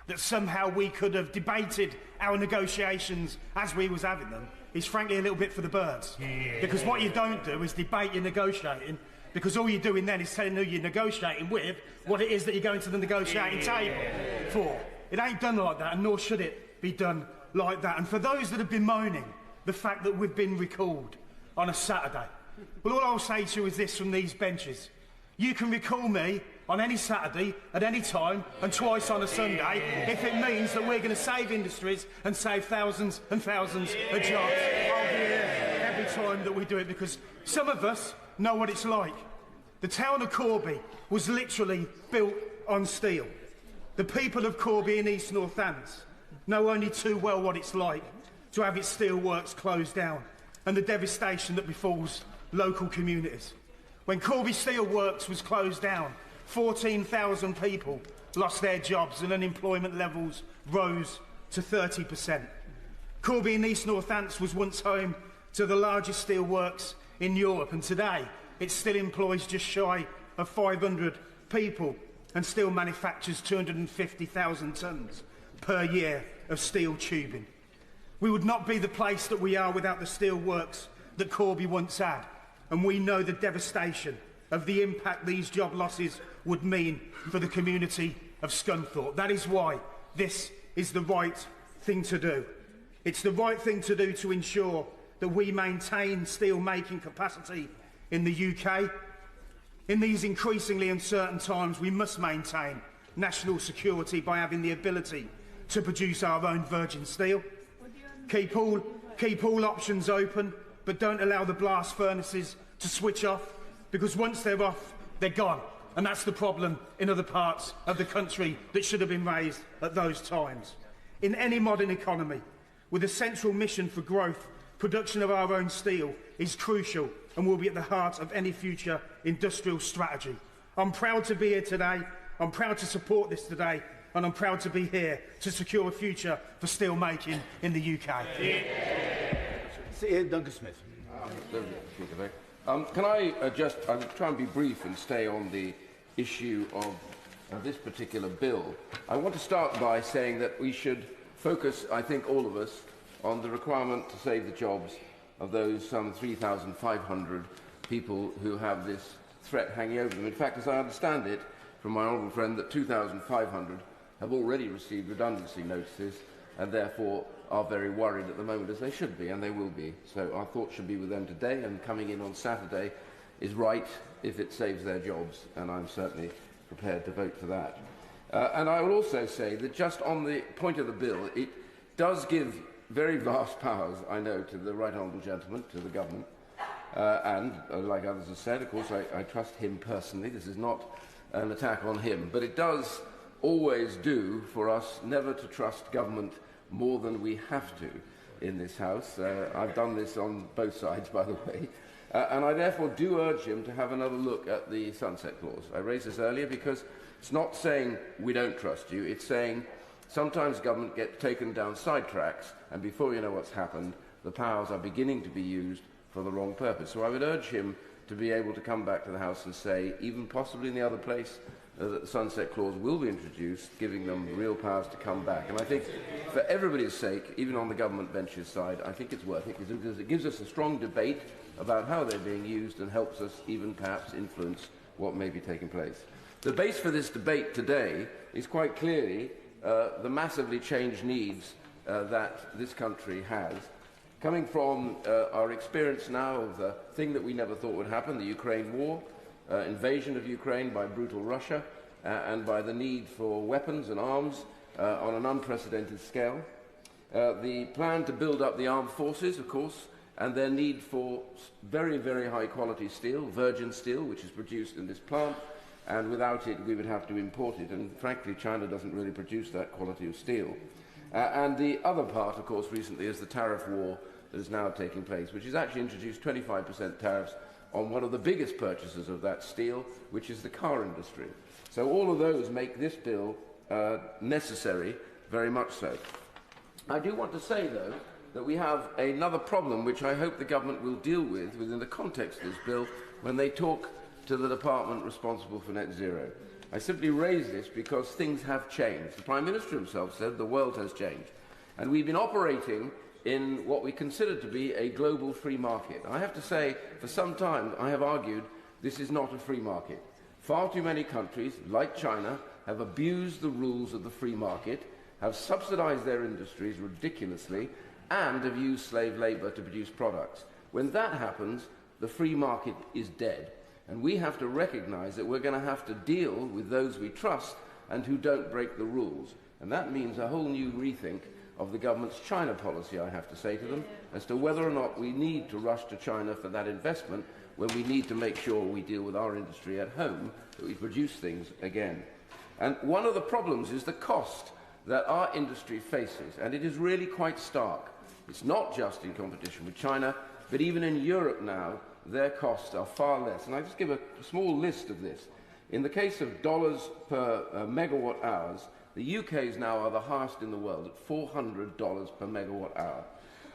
that somehow we could have debated our negotiations as we was having them is frankly a little bit for the birds. Because what you don't do is debate your negotiating, because all you're doing then is telling who you're negotiating with what it is that you're going to the negotiating table for. It ain't done like that, and nor should it be done like that. And for those that have been moaning the fact that we've been recalled on a Saturday, well, all I'll say to you is this from these benches. You can recall me on any Saturday, at any time, and twice on a Sunday, if it means that we're going to save industries and save thousands and thousands of jobs. I'll be here every time that we do it, because some of us know what it's like. The town of Corby was literally built on steel. The people of Corby in East Northants know only too well what it's like to have its steelworks closed down and the devastation that befalls local communities. When Corby Steelworks was closed down, 14,000 people lost their jobs and unemployment levels rose to 30%. Corby in East Northants was once home to the largest steelworks in Europe, and today it still employs just shy of 500 people and still manufactures 250,000 tonnes per year of steel tubing. We would not be the place that we are without the steelworks that Corby once had, and we know the devastation of the impact these job losses would mean for the community of Scunthorpe. That is why this is the right thing to do. It's the right thing to do to ensure that we maintain steel-making capacity in the UK. In these increasingly uncertain times, we must maintain national security by having the ability to produce our own virgin steel. Keep all options open, but don't allow the blast furnaces to switch off, because once they're off, they're gone. And that's the problem in other parts of the country that should have been raised at those times. In any modern economy, with a central mission for growth, production of our own steel is crucial and will be at the heart of any future industrial strategy. I'm proud to be here today, I'm proud to support this today, and I'm proud to be here to secure a future for steel making in the UK. Duncan Smith. Can I I'll try and be brief and stay on the issue of this particular bill. I want to start by saying that we should focus, I think all of us, on the requirement to save the jobs of those some 3,500 people who have this threat hanging over them. In fact, as I understand it from my honourable friend, that 2,500 have already received redundancy notices and therefore are very worried at the moment, as they should be, and they will be. So our thoughts should be with them today, and coming in on Saturday is right if it saves their jobs, and I'm certainly prepared to vote for that. And I will also say that just on the point of the bill, it does give very vast powers, I know, to the right honourable gentleman, to the government, and, like others have said, of course, I trust him personally. This is not an attack on him, but it does always do for us never to trust government more than we have to in this House. I've done this on both sides, by the way, and I therefore do urge him to have another look at the sunset clause. I raised this earlier because it's not saying we don't trust you, it's saying sometimes government gets taken down sidetracks, and before you know what's happened, the powers are beginning to be used for the wrong purpose. So I would urge him to be able to come back to the House and say, even possibly in the other place, that the sunset clause will be introduced, giving them real powers to come back. And I think, for everybody's sake, even on the government bench's side, I think it's worth it, because it gives us a strong debate about how they're being used and helps us even perhaps influence what may be taking place. The base for this debate today is quite clearly the massively changed needs that this country has. Coming from our experience now of the thing that we never thought would happen, the Ukraine war, invasion of Ukraine by brutal Russia, and by the need for weapons and arms on an unprecedented scale. The plan to build up the armed forces, of course, and their need for very, very high-quality steel, virgin steel, which is produced in this plant, and without it we would have to import it, and frankly China doesn't really produce that quality of steel. And the other part, of course, recently is the tariff war that is now taking place, which has actually introduced 25% tariffs on one of the biggest purchasers of that steel, which is the car industry. So all of those make this bill necessary, very much so. I do want to say, though, that we have another problem which I hope the government will deal with within the context of this bill when they talk to the department responsible for net zero. I simply raise this because things have changed. The Prime Minister himself said the world has changed. And we've been operating in what we consider to be a global free market. I have to say, for some time, I have argued this is not a free market. Far too many countries, like China, have abused the rules of the free market, have subsidized their industries ridiculously, and have used slave labor to produce products. When that happens, the free market is dead. And we have to recognize that we're going to have to deal with those we trust and who don't break the rules. And that means a whole new rethink of the government's China policy, I have to say to them, as to whether or not we need to rush to China for that investment when we need to make sure we deal with our industry at home, that we produce things again. And one of the problems is the cost that our industry faces, and it is really quite stark. It's not just in competition with China, but even in Europe now, their costs are far less. And I just give a small list of this. In the case of dollars per megawatt hours, the UK's now are the highest in the world at $400 per megawatt hour.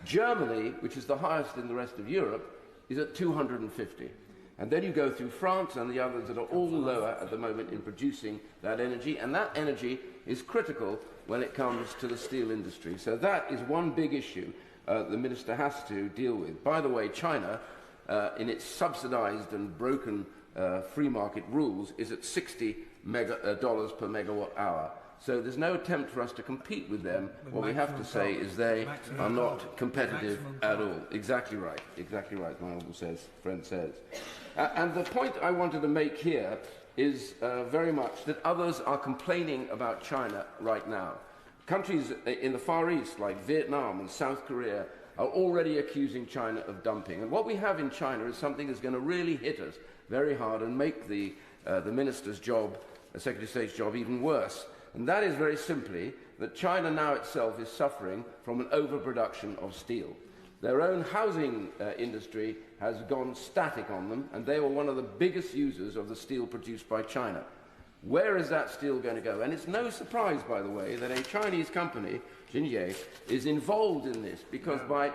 Germany, which is the highest in the rest of Europe, is at 250. And then you go through France and the others that are all lower at the moment in producing that energy, and that energy is critical when it comes to the steel industry. So that is one big issue the Minister has to deal with. By the way, China, in its subsidized and broken free market rules, is at $60 per megawatt hour. So there's no attempt for us to compete with them. What we have to say is they are not competitive at all. Exactly right, my honourable friend says. And the point I wanted to make here is very much that others are complaining about China right now. Countries in the Far East, like Vietnam and South Korea, are already accusing China of dumping. And what we have in China is something that's going to really hit us very hard and make the Minister's job, the Secretary of State's job, even worse. And that is very simply that China now itself is suffering from an overproduction of steel. Their own housing industry has gone static on them, and they were one of the biggest users of the steel produced by China. Where is that steel going to go? And it's no surprise, by the way, that a Chinese company, Xinye, is involved in this, because by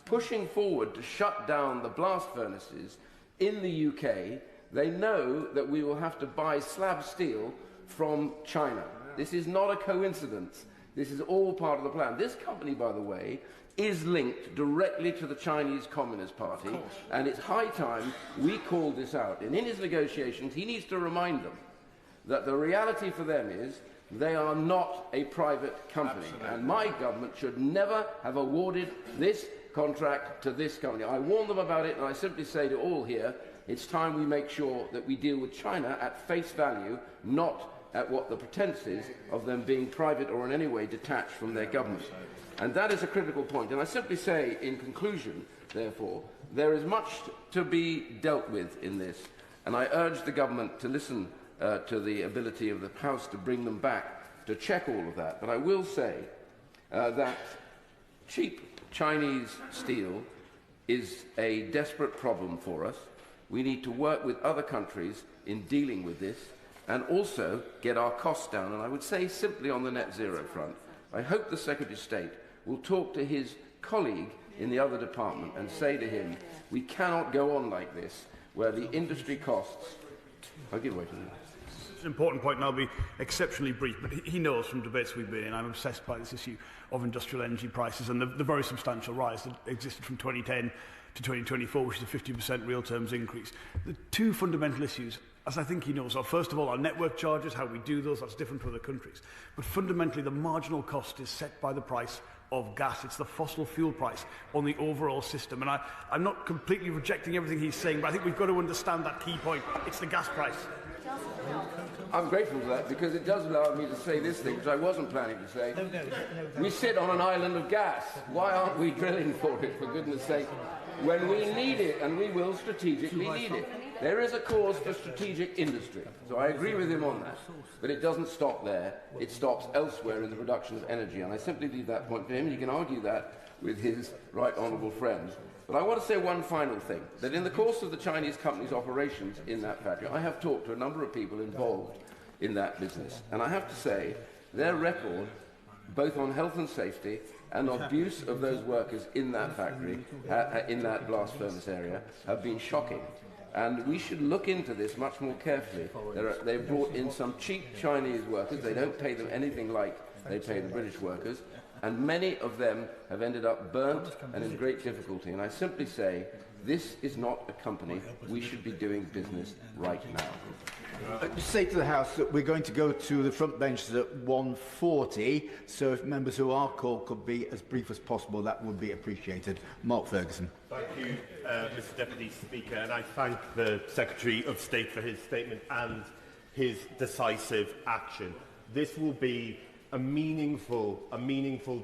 pushing forward to shut down the blast furnaces in the UK, they know that we will have to buy slab steel from China. This is not a coincidence. This is all part of the plan. This company, by the way, is linked directly to the Chinese Communist Party, and it's high time we called this out. And in his negotiations, he needs to remind them that the reality for them is they are not a private company. Absolutely. And my government should never have awarded this contract to this company. I warn them about it, and I simply say to all here, it's time we make sure that we deal with China at face value, not at what the pretense is of them being private or in any way detached from their government. And that is a critical point. And I simply say, in conclusion, therefore, there is much to be dealt with in this. And I urge the government to listen to the ability of the House to bring them back to check all of that. But I will say that cheap Chinese steel is a desperate problem for us. We need to work with other countries in dealing with this and also get our costs down. And I would say simply on the net zero front, I hope the Secretary of State will talk to his colleague in the other department and say to him, we cannot go on like this, where the industry costs... I'll give way to him. It's an important point, and I'll be exceptionally brief, but he knows from debates we've been in, I'm obsessed by this issue of industrial energy prices and the very substantial rise that existed from 2010 to 2024, which is a 50% real terms increase. The two fundamental issues as I think he knows. So first of all, our network charges, how we do those, that's different to other countries. But fundamentally, the marginal cost is set by the price of gas. It's the fossil fuel price on the overall system. And I'm not completely rejecting everything he's saying, but I think we've got to understand that key point. It's the gas price. I'm grateful for that because it does allow me to say this thing, which I wasn't planning to say. We sit on an island of gas. Why aren't we drilling for it, for goodness sake, when we need it, and we will strategically need it? There is a cause for strategic industry, so I agree with him on that. But it doesn't stop there. It stops elsewhere in the production of energy, and I simply leave that point for him. He can argue that with his right honourable friends. But I want to say one final thing, that in the course of the Chinese company's operations in that factory, I have talked to a number of people involved in that business, and I have to say their record, both on health and safety and abuse of those workers in that factory, in that blast furnace area, have been shocking. And we should look into this much more carefully. They've brought in some cheap Chinese workers. They don't pay them anything like they pay the British workers. And many of them have ended up burnt and in great difficulty. And I simply say, this is not a company we should be doing business right now. Just say to the House that we're going to go to the front benches at 1:40, so if members who are called could be as brief as possible, that would be appreciated. Mark Ferguson. Thank you, Mr Deputy Speaker, and I thank the Secretary of State for his statement and his decisive action. This will be a meaningful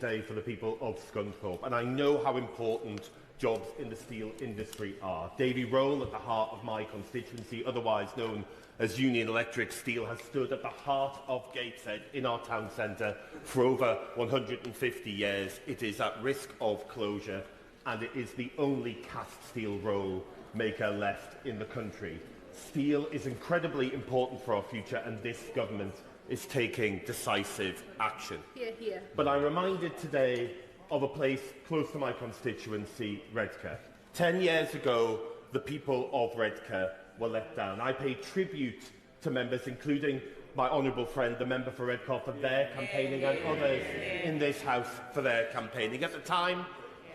day for the people of Scunthorpe, and I know how important jobs in the steel industry are. Davy Roll, at the heart of my constituency, otherwise known as Union Electric Steel, has stood at the heart of Gateshead in our town centre for over 150 years. It is at risk of closure, and it is the only cast steel roll maker left in the country. Steel is incredibly important for our future, and this government is taking decisive action. Hear, hear. But I'm reminded today of a place close to my constituency, Redcar. 10 years ago, the people of Redcar were let down. I pay tribute to members, including my honourable friend, the member for Redcar, for their campaigning, and others in this House for their campaigning. At the time,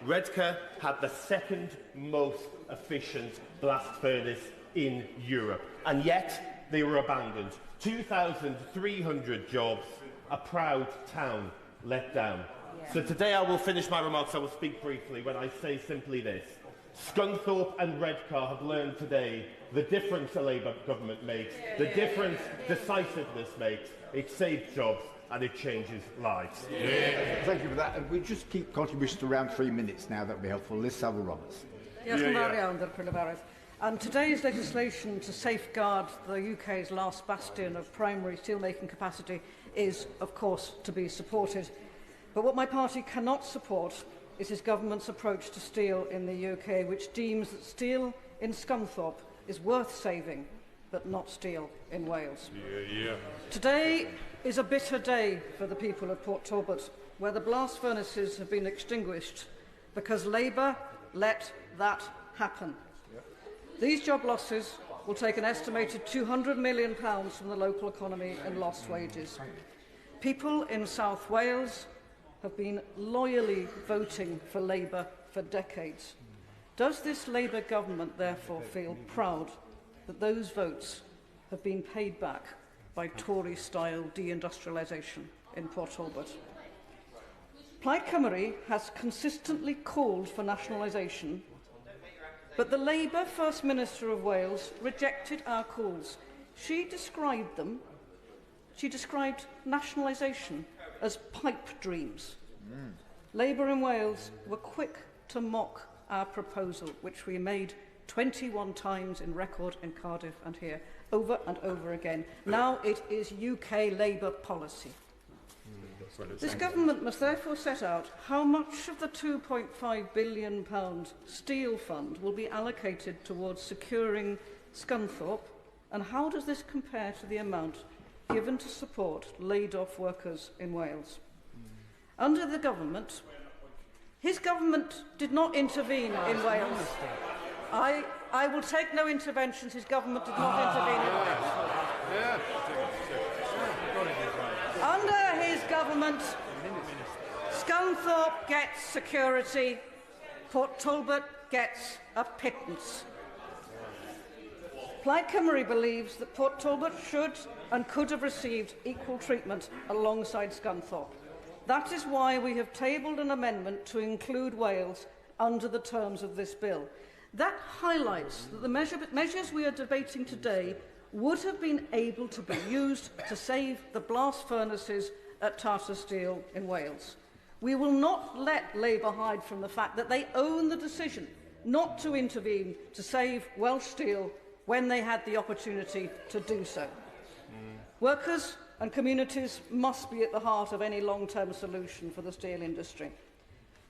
Redcar had the second most efficient blast furnace in Europe, and yet they were abandoned. 2,300 jobs, a proud town let down. So today I will finish my remarks. I will speak briefly when I say simply this. Scunthorpe and Redcar have learned today the difference a Labour government makes, the difference decisiveness makes. It saves jobs and it changes lives. Thank you for that. And we just keep contributions to around 3 minutes now. That would be helpful. Liz Saville-Roberts. And today's legislation to safeguard the UK's last bastion of primary steelmaking capacity is, of course, to be supported. But what my party cannot support is his government's approach to steel in the UK, which deems that steel in Scunthorpe is worth saving, but not steel in Wales. Today is a bitter day for the people of Port Talbot, where the blast furnaces have been extinguished because Labour let that happen. These job losses will take an estimated £200 million from the local economy in lost wages. People in South Wales have been loyally voting for Labour for decades. Does this Labour government therefore feel proud that those votes have been paid back by Tory-style deindustrialisation in Port Talbot? Plaid Cymru has consistently called for nationalisation, but the Labour First Minister of Wales rejected our calls. She described nationalisation as pipe dreams. Labour in Wales were quick to mock our proposal, which we made 21 times in record in Cardiff and here, over and over again. Now it is UK Labour policy. This government must therefore set out how much of the £2.5 billion steel fund will be allocated towards securing Scunthorpe, and how does this compare to the amount given to support laid-off workers in Wales? Under the government, his government did not intervene in Wales. I will take no interventions. His government did not intervene in Wales. Under his government, Scunthorpe gets security, Port Talbot gets a pittance. Plaid Cymru believes that Port Talbot should and could have received equal treatment alongside Scunthorpe. That is why we have tabled an amendment to include Wales under the terms of this bill. That highlights that the measures we are debating today would have been able to be used to save the blast furnaces at Tata Steel in Wales. We will not let Labour hide from the fact that they own the decision not to intervene to save Welsh steel when they had the opportunity to do so. Workers and communities must be at the heart of any long-term solution for the steel industry.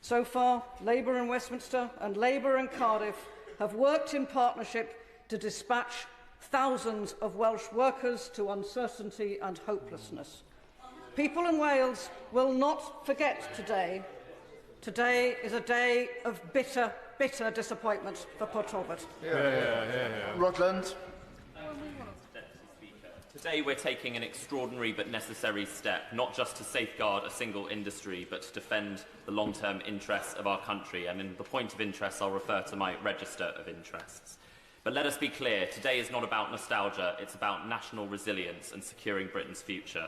So far, Labour in Westminster and Labour in Cardiff have worked in partnership to dispatch thousands of Welsh workers to uncertainty and hopelessness. People in Wales will not forget today. Today is a day of bitter, bitter disappointment for Port Talbot. Rutland. Today we're taking an extraordinary but necessary step, not just to safeguard a single industry, but to defend the long-term interests of our country. And in the point of interest, I'll refer to my register of interests. But let us be clear, today is not about nostalgia, it's about national resilience and securing Britain's future.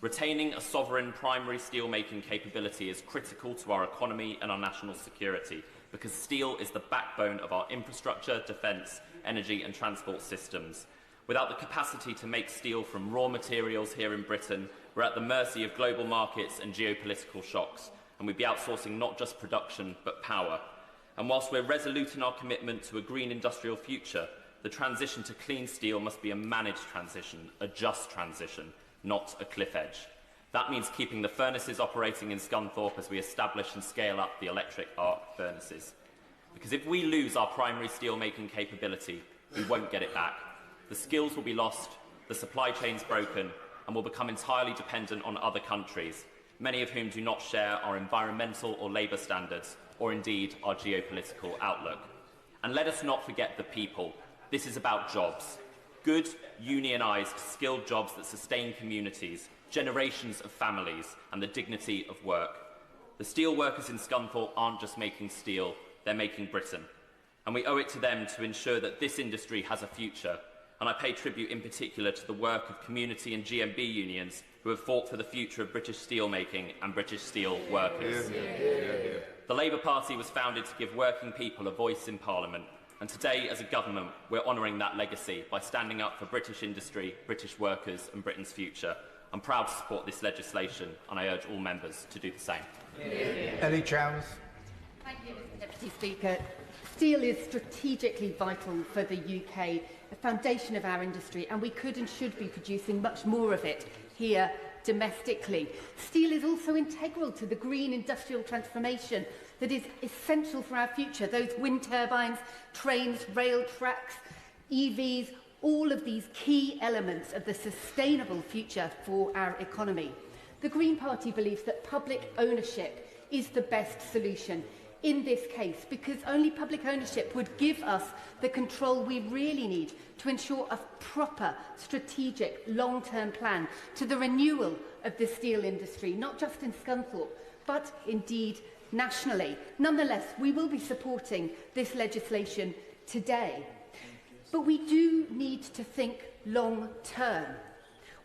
Retaining a sovereign primary steelmaking capability is critical to our economy and our national security, because steel is the backbone of our infrastructure, defence, energy and transport systems. Without the capacity to make steel from raw materials here in Britain, we're at the mercy of global markets and geopolitical shocks, and we'd be outsourcing not just production, but power. And whilst we're resolute in our commitment to a green industrial future, the transition to clean steel must be a managed transition, a just transition, not a cliff edge. That means keeping the furnaces operating in Scunthorpe as we establish and scale up the electric arc furnaces. Because if we lose our primary steel-making capability, we won't get it back. The skills will be lost, the supply chain's broken, and will become entirely dependent on other countries, many of whom do not share our environmental or labour standards, or indeed our geopolitical outlook. And let us not forget the people. This is about jobs. Good, unionised, skilled jobs that sustain communities, generations of families, and the dignity of work. The steel workers in Scunthorpe aren't just making steel, they're making Britain. And we owe it to them to ensure that this industry has a future. And I pay tribute in particular to the work of community and GMB unions who have fought for the future of British steelmaking and British steel workers. The Labour Party was founded to give working people a voice in Parliament. And today, as a government, we're honouring that legacy by standing up for British industry, British workers and Britain's future. I'm proud to support this legislation, and I urge all members to do the same. Ellie Chowes. Thank you, Mr Deputy Speaker. Steel is strategically vital for the UK, the foundation of our industry, and we could and should be producing much more of it here domestically. Steel is also integral to the green industrial transformation that is essential for our future. Those wind turbines, trains, rail tracks, EVs, all of these key elements of the sustainable future for our economy. The Green Party believes that public ownership is the best solution in this case, because only public ownership would give us the control we really need to ensure a proper, strategic, long-term plan to the renewal of the steel industry, not just in Scunthorpe, but indeed nationally. Nonetheless, we will be supporting this legislation today. But we do need to think long-term.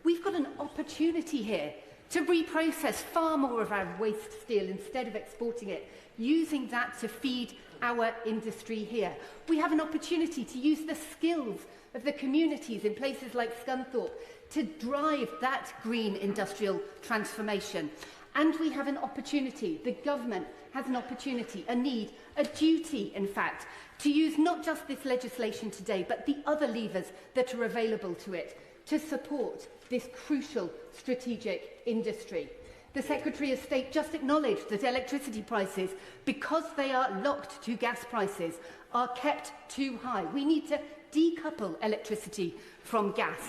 We've got an opportunity here to reprocess far more of our waste steel instead of exporting it, using that to feed our industry here. We have an opportunity to use the skills of the communities in places like Scunthorpe to drive that green industrial transformation. And we have an opportunity, the government has an opportunity, a need, a duty, in fact, to use not just this legislation today, but the other levers that are available to it to support this crucial strategic industry. The Secretary of State just acknowledged that electricity prices, because they are locked to gas prices, are kept too high. We need to decouple electricity from gas.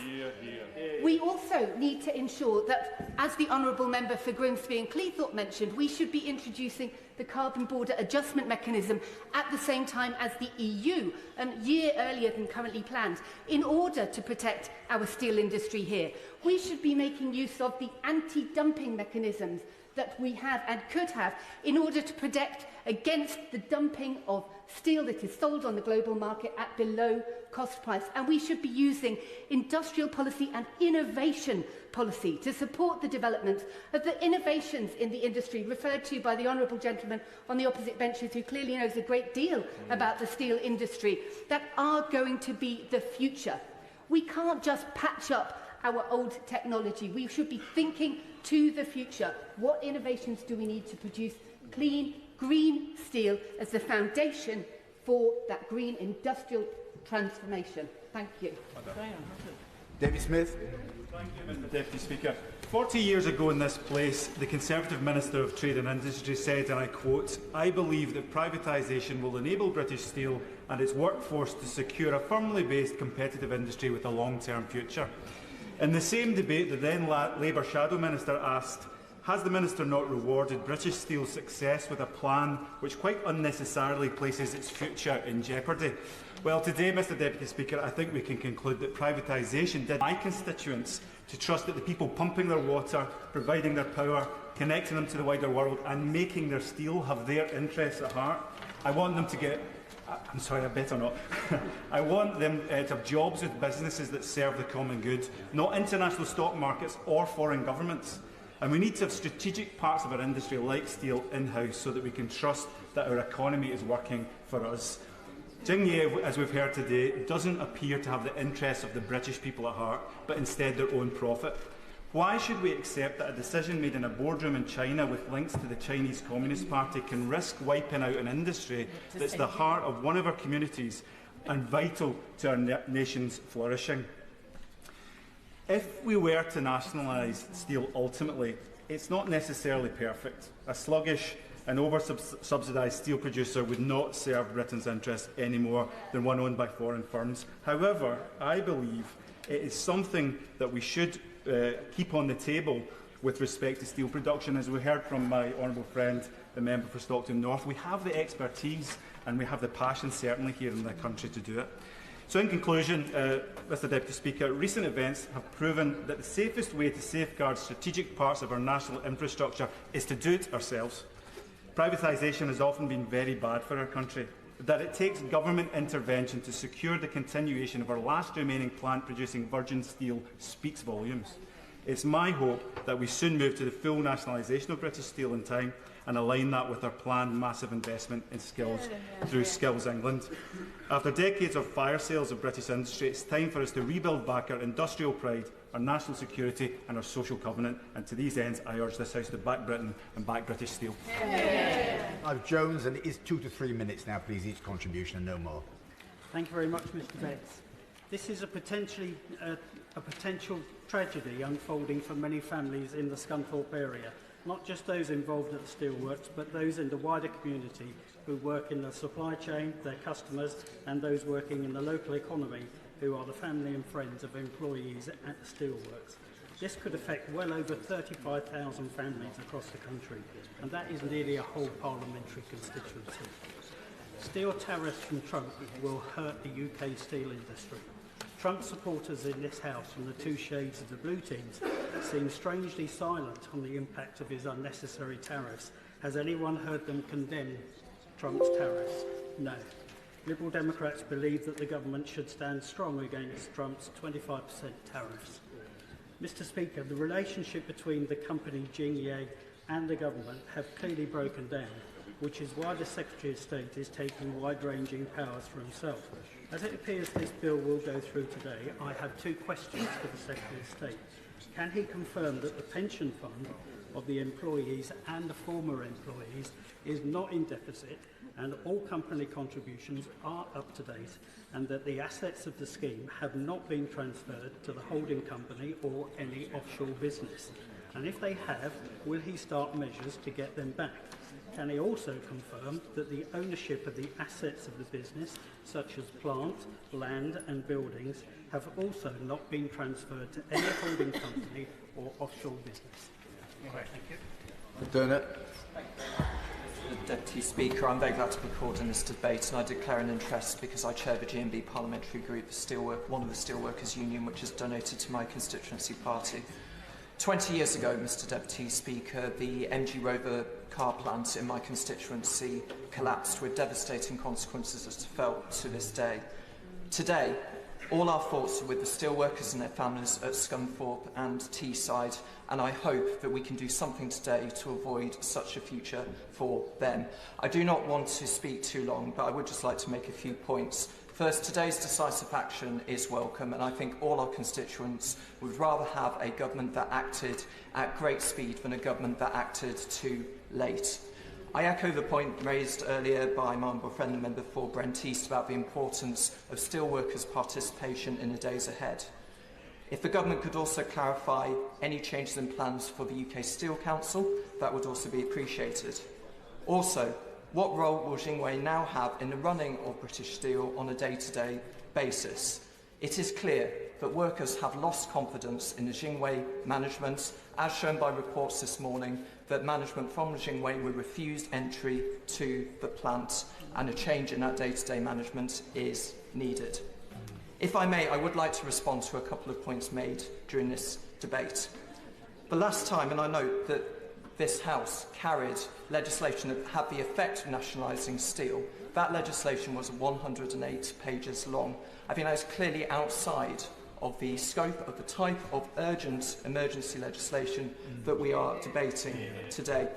We also need to ensure that, as the Honourable Member for Grimsby and Cleethorpes mentioned, we should be introducing the Carbon Border Adjustment Mechanism at the same time as the EU, a year earlier than currently planned, in order to protect our steel industry here. We should be making use of the anti-dumping mechanisms that we have and could have in order to protect against the dumping of steel that is sold on the global market at below cost price. And we should be using industrial policy and innovation policy to support the development of the innovations in the industry referred to by the honourable gentleman on the opposite benches, who clearly knows a great deal about the steel industry, that are going to be the future. We can't just patch up our old technology. We should be thinking to the future. What innovations do we need to produce clean, green steel as the foundation for that green industrial transformation? Thank you. David Smith. Thank you, Mr Deputy Speaker. 40 years ago in this place, the Conservative Minister of Trade and Industry said, and I quote, "I believe that privatisation will enable British Steel and its workforce to secure a firmly based competitive industry with a long-term future." In the same debate, the then Labour Shadow Minister asked, has the Minister not rewarded British Steel's success with a plan which quite unnecessarily places its future in jeopardy? Well, today, Mr Deputy Speaker, I think we can conclude that privatisation did my constituents to trust that the people pumping their water, providing their power, connecting them to the wider world and making their steel have their interests at heart. I want them to get... I'm sorry, I better not. I want them to have jobs with businesses that serve the common good, not international stock markets or foreign governments. And we need to have strategic parts of our industry like steel in-house so that we can trust that our economy is working for us. Jingye, as we've heard today, doesn't appear to have the interests of the British people at heart, but instead their own profit. Why should we accept that a decision made in a boardroom in China with links to the Chinese Communist Party can risk wiping out an industry that's the heart of one of our communities and vital to our nation's flourishing? If we were to nationalise steel ultimately, it's not necessarily perfect. A sluggish and over-subsidised steel producer would not serve Britain's interests any more than one owned by foreign firms. However, I believe it is something that we should keep on the table with respect to steel production. As we heard from my honourable friend, the member for Stockton North, we have the expertise and we have the passion, certainly, here in the country to do it. So in conclusion, Mr Deputy Speaker, recent events have proven that the safest way to safeguard strategic parts of our national infrastructure is to do it ourselves. Privatisation has often been very bad for our country. That it takes government intervention to secure the continuation of our last remaining plant producing virgin steel speaks volumes. It's my hope that we soon move to the full nationalisation of British Steel in time and align that with our planned massive investment in skills through Skills England. After decades of fire sales of British industry, it's time for us to rebuild back our industrial pride, our national security and our social covenant. And to these ends, I urge this House to back Britain and back British Steel. Jones, and it is 2 to 3 minutes now, please, each contribution and no more. Thank you very much, Mr Bates. This is a potential tragedy unfolding for many families in the Scunthorpe area. Not just those involved at the steelworks, but those in the wider community who work in the supply chain, their customers, and those working in the local economy who are the family and friends of employees at the steelworks. This could affect well over 35,000 families across the country, and that is nearly a whole parliamentary constituency. Steel tariffs from Trump will hurt the UK steel industry. Trump supporters in this House from the two shades of the blue teams seem strangely silent on the impact of his unnecessary tariffs. Has anyone heard them condemn Trump's tariffs? No. Liberal Democrats believe that the government should stand strong against Trump's 25% tariffs. Mr Speaker, the relationship between the company Jingye and the government have clearly broken down, which is why the Secretary of State is taking wide-ranging powers for himself. As it appears this bill will go through today, I have two questions for the Secretary of State. Can he confirm that the pension fund of the employees and the former employees is not in deficit and all company contributions are up to date, and that the assets of the scheme have not been transferred to the holding company or any offshore business? And if they have, will he start measures to get them back? Can he also confirm that the ownership of the assets of the business, such as plant, land and buildings, have also not been transferred to any holding company or offshore business? Thank you. Dermot. Deputy Speaker, I'm very glad to be called in this debate, and I declare an interest because I chair the GMB parliamentary group, one of the steelworkers union, which is donated to my constituency party. 20 years ago, Mr Deputy Speaker, the MG Rover car plant in my constituency collapsed with devastating consequences as felt to this day. Today, all our thoughts are with the steelworkers and their families at Scunthorpe and Teesside, and I hope that we can do something today to avoid such a future for them. I do not want to speak too long, but I would just like to make a few points. First, today's decisive action is welcome, and I think all our constituents would rather have a government that acted at great speed than a government that acted too late. I echo the point raised earlier by my honourable friend, the member for Brent East, about the importance of steelworkers' participation in the days ahead. If the government could also clarify any changes in plans for the UK Steel Council, that would also be appreciated. Also, what role will Xingwei now have in the running of British Steel on a day-to-day basis? It is clear that workers have lost confidence in the Xingwei management, as shown by reports this morning that management from Xingwei were refused entry to the plant, and a change in that day-to-day management is needed. If I may, I would like to respond to a couple of points made during this debate. The last time, and I note that this House carried legislation that had the effect of nationalising steel, that legislation was 108 pages long. I think that is clearly outside of the scope of the type of urgent emergency legislation that we are debating today.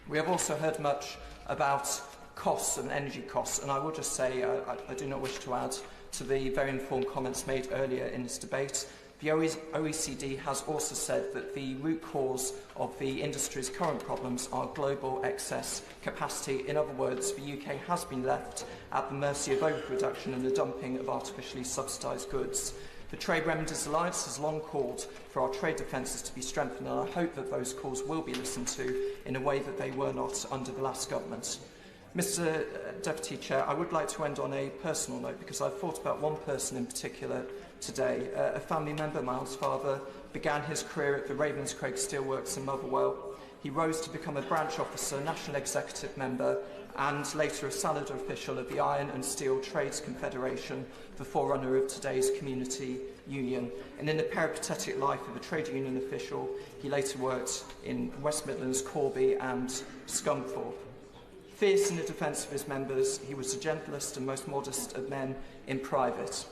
We have also heard much about costs and energy costs, and I will just say I do not wish to add to the very informed comments made earlier in this debate. The OECD has also said that the root cause of the industry's current problems are global excess capacity. In other words, the UK has been left at the mercy of overproduction and the dumping of artificially subsidised goods. The Trade Remedies Alliance has long called for our trade defences to be strengthened, and I hope that those calls will be listened to in a way that they were not under the last government. Mr Deputy Chair, I would like to end on a personal note, because I've thought about one person in particular today. A family member, my aunt's father, began his career at the Ravenscraig Steelworks in Motherwell. He rose to become a branch officer, national executive member, and later a salaried official of the Iron and Steel Trades Confederation, the forerunner of today's community union. And in the peripatetic life of a trade union official, he later worked in West Midlands, Corby and Scunthorpe. Fierce in the defence of his members, he was the gentlest and most modest of men in private.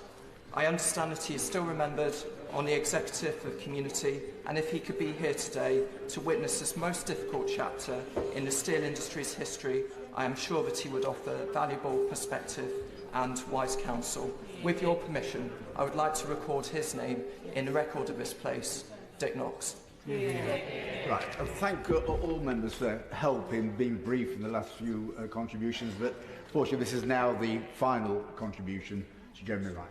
I understand that he is still remembered on the executive of Community, and if he could be here today to witness this most difficult chapter in the steel industry's history, I am sure that he would offer valuable perspective and wise counsel. With your permission, I would like to record his name in the record of this place, Dick Knox. Right. Thank all members for help in being brief in the last few contributions, but fortunately this is now the final contribution. Mr. Jeremy Wright.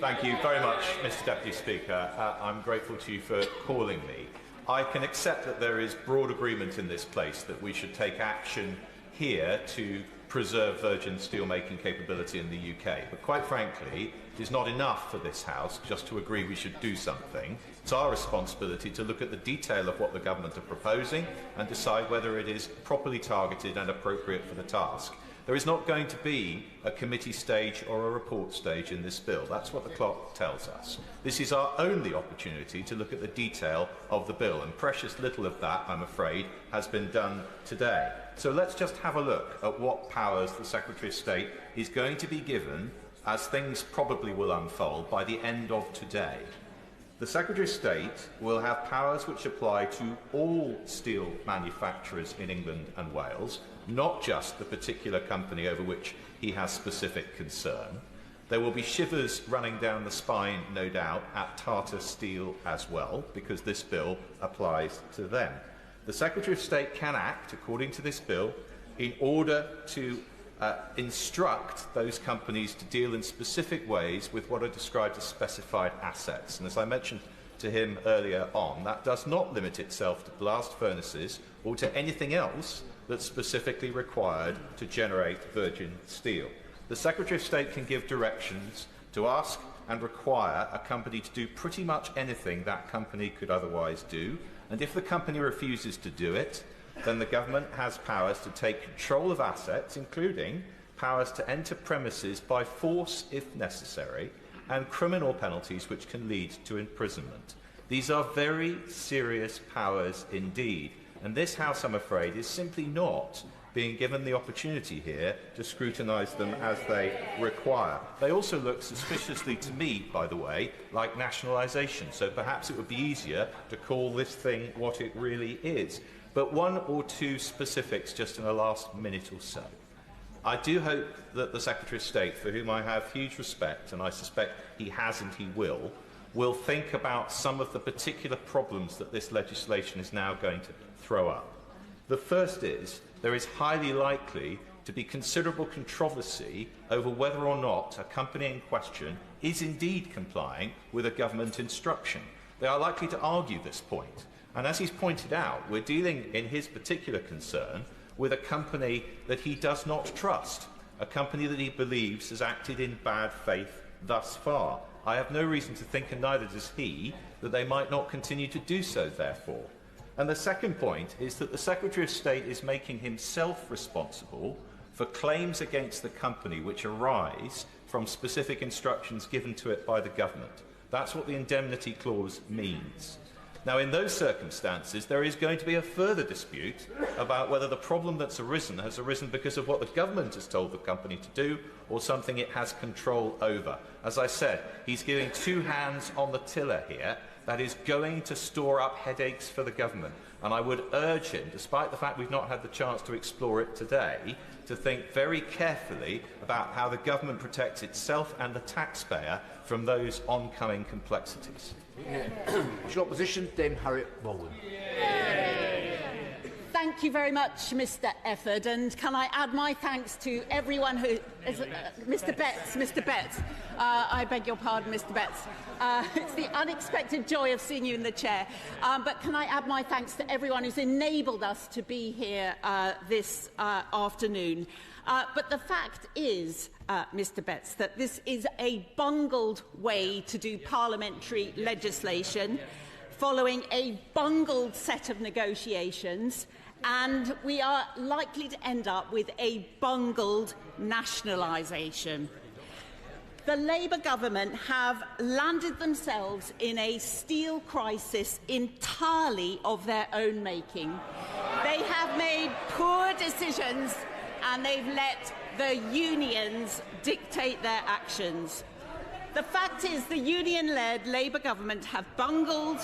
Thank you very much, Mr Deputy Speaker. I'm grateful to you for calling me. I can accept that there is broad agreement in this place that we should take action here to preserve virgin steelmaking capability in the UK. But quite frankly, it is not enough for this House just to agree we should do something. It's our responsibility to look at the detail of what the government are proposing and decide whether it is properly targeted and appropriate for the task. There is not going to be a committee stage or a report stage in this bill. That's what the clock tells us. This is our only opportunity to look at the detail of the bill, and precious little of that, I'm afraid, has been done today. So let's just have a look at what powers the Secretary of State is going to be given, as things probably will unfold, by the end of today. The Secretary of State will have powers which apply to all steel manufacturers in England and Wales, not just the particular company over which he has specific concern. There will be shivers running down the spine, no doubt, at Tata Steel as well, because this bill applies to them. The Secretary of State can act, according to this bill, in order to instruct those companies to deal in specific ways with what are described as specified assets. And as I mentioned to him earlier on, that does not limit itself to blast furnaces or to anything else that's specifically required to generate virgin steel. The Secretary of State can give directions to ask and require a company to do pretty much anything that company could otherwise do, and if the company refuses to do it, then the government has powers to take control of assets, including powers to enter premises by force if necessary, and criminal penalties which can lead to imprisonment. These are very serious powers indeed, and this House, I'm afraid, is simply not being given the opportunity here to scrutinise them as they require. They also look suspiciously to me, by the way, like nationalisation, so perhaps it would be easier to call this thing what it really is. But one or two specifics just in the last minute or so. I do hope that the Secretary of State, for whom I have huge respect, and I suspect he has and he will think about some of the particular problems that this legislation is now going to throw up. The first is there is highly likely to be considerable controversy over whether or not a company in question is indeed complying with a government instruction. They are likely to argue this point. And as he's pointed out, we're dealing, in his particular concern, with a company that he does not trust, a company that he believes has acted in bad faith thus far. I have no reason to think, and neither does he, that they might not continue to do so, therefore. And the second point is that the Secretary of State is making himself responsible for claims against the company which arise from specific instructions given to it by the government. That's what the indemnity clause means. Now, in those circumstances, there is going to be a further dispute about whether the problem that's arisen has arisen because of what the government has told the company to do or something it has control over. As I said, he's giving two hands on the tiller here. That is going to store up headaches for the government. And I would urge him, despite the fact we've not had the chance to explore it today, to think very carefully about how the government protects itself and the taxpayer from those oncoming complexities. Opposition, Dame Harriet Bowen. Thank you very much, Mr. Efford, and can I add my thanks to everyone who... Mr. Betts, I beg your pardon, Mr. Betts. It's the unexpected joy of seeing you in the chair. But can I add my thanks to everyone who's enabled us to be here this afternoon. But the fact is, Mr. Betts, that this is a bungled way to do parliamentary legislation, following a bungled set of negotiations, and we are likely to end up with a bungled nationalisation. The Labour government have landed themselves in a steel crisis entirely of their own making. They have made poor decisions and they've let the unions dictate their actions. The fact is the union-led Labour government have bungled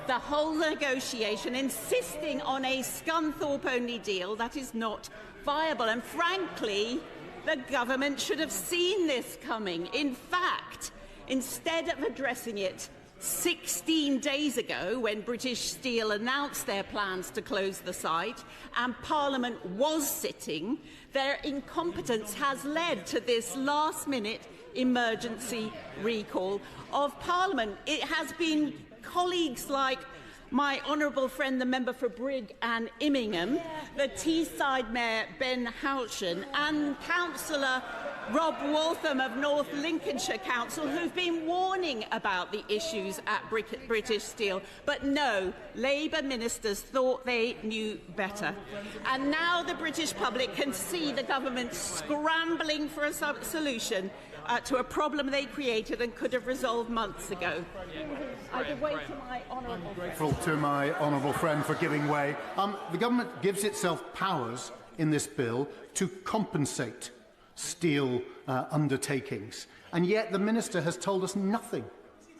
the whole negotiation, insisting on a Scunthorpe-only deal that is not viable. And frankly, the government should have seen this coming. In fact, instead of addressing it 16 days ago, when British Steel announced their plans to close the site and Parliament was sitting, their incompetence has led to this last-minute emergency recall of Parliament. It has been colleagues like my honourable friend, the member for Brigg and Immingham, the Teesside Mayor Ben Houchen, and Councillor Rob Waltham of North Lincolnshire Council, who've been warning about the issues at British Steel. But no, Labour ministers thought they knew better. And now the British public can see the government scrambling for a solution to a problem they created and could have resolved months ago. I give way to my honourable friend. Grateful to my honourable friend for giving way. The government gives itself powers in this bill to compensate steel undertakings, and yet the Minister has told us nothing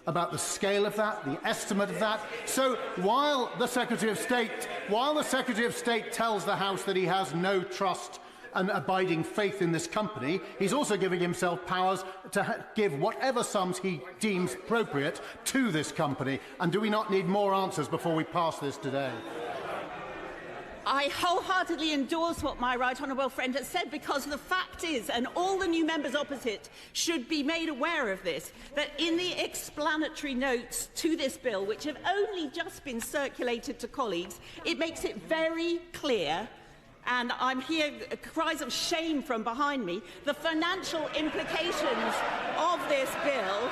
about the scale of that, the estimate of that. So while the Secretary of State tells the House that he has no trust and abiding faith in this company, he's also giving himself powers to give whatever sums he deems appropriate to this company. And do we not need more answers before we pass this today? I wholeheartedly endorse what my right honourable friend has said, because the fact is, and all the new members opposite should be made aware of this, that in the explanatory notes to this bill, which have only just been circulated to colleagues, it makes it very clear, and I'm hearing cries of shame from behind me, the financial implications of this bill.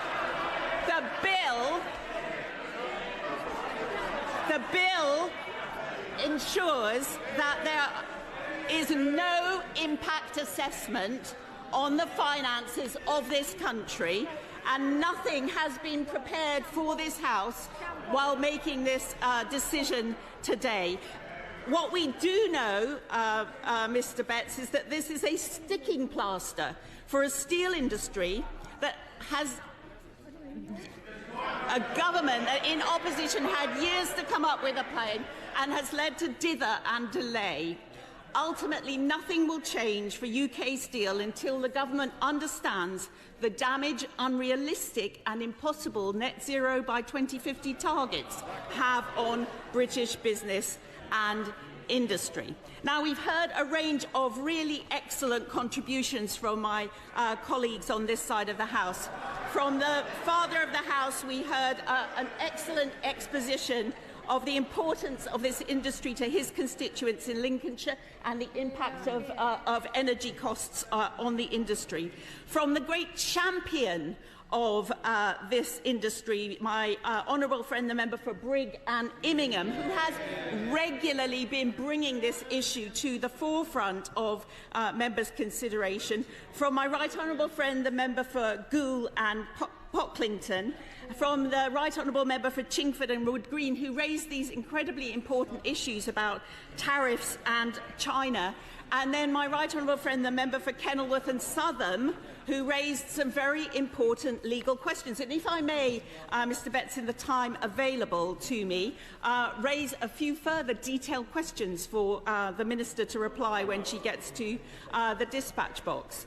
The bill ensures that there is no impact assessment on the finances of this country, and nothing has been prepared for this House while making this decision today. What we do know, Mr. Betts, is that this is a sticking plaster for a steel industry that has a government that in opposition had years to come up with a plan and has led to dither and delay. Ultimately, nothing will change for UK steel until the government understands the damage unrealistic and impossible net zero by 2050 targets have on British business and industry. Now, we've heard a range of really excellent contributions from my colleagues on this side of the House. From the Father of the House, we heard an excellent exposition of the importance of this industry to his constituents in Lincolnshire and the impact of energy costs on the industry. From the great champion of this industry, my honourable friend, the member for Brigg and Immingham, who has regularly been bringing this issue to the forefront of members' consideration. From my right honourable friend, the member for Goole and Pocklington, from the right honourable member for Chingford and Wood Green, who raised these incredibly important issues about tariffs and China, and then my right honourable friend, the member for Kenilworth and Southam, who raised some very important legal questions. And if I may, Mr. Betts, in the time available to me, raise a few further detailed questions for the Minister to reply when she gets to the dispatch box.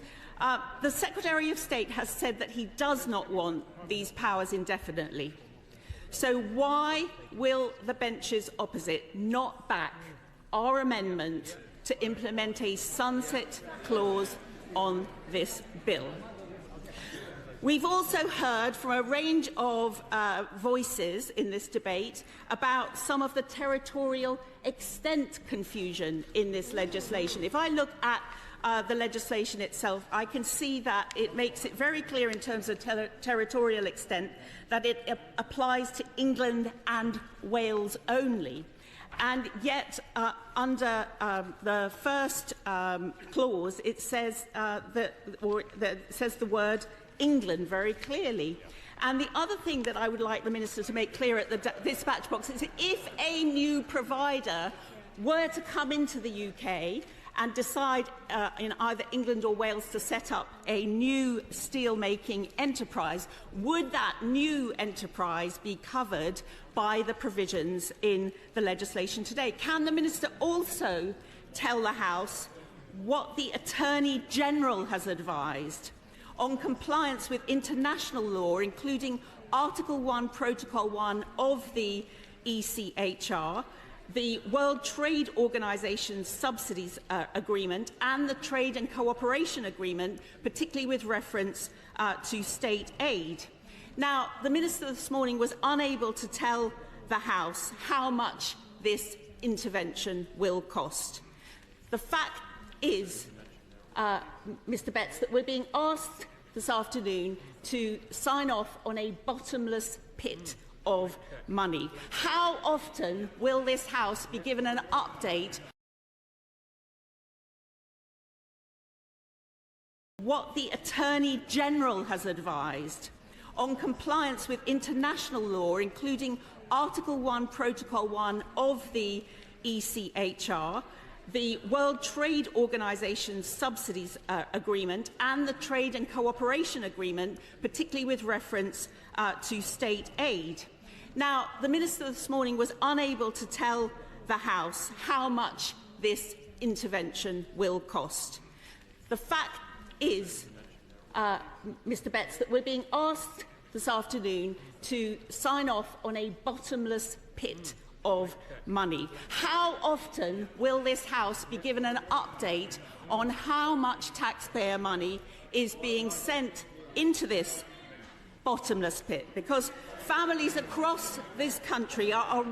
The Secretary of State has said that he does not want these powers indefinitely. So why will the benches opposite not back our amendment to implement a sunset clause on this bill? We've also heard from a range of voices in this debate about some of the territorial extent confusion in this legislation. If I look at the legislation itself, I can see that it makes it very clear in terms of territorial extent that it applies to England and Wales only. And yet, under the first clause, it says says the word England very clearly. And the other thing that I would like the Minister to make clear at the dispatch box is that if a new provider were to come into the UK and decide in either England or Wales to set up a new steel-making enterprise, would that new enterprise be covered by the provisions in the legislation today? Can the Minister also tell the House what the Attorney-General has advised on compliance with international law, including Article 1, Protocol 1 of the ECHR, the World Trade Organization's subsidies agreement and the Trade and Cooperation Agreement, particularly with reference to state aid. Now, the Minister this morning was unable to tell the House how much this intervention will cost. The fact is, Mr. Betts, that we're being asked this afternoon to sign off on a bottomless pit of money. How often will this House be given an update what the Attorney-General has advised on compliance with international law, including Article 1, Protocol 1 of the ECHR, the World Trade Organization's subsidies agreement and the Trade and Cooperation Agreement, particularly with reference to state aid? Now, the Minister this morning was unable to tell the House how much this intervention will cost. The fact is, Mr. Betts, that we're being asked this afternoon to sign off on a bottomless pit of money. How often will this House be given an update on how much taxpayer money is being sent into this bottomless pit? Because families across this country are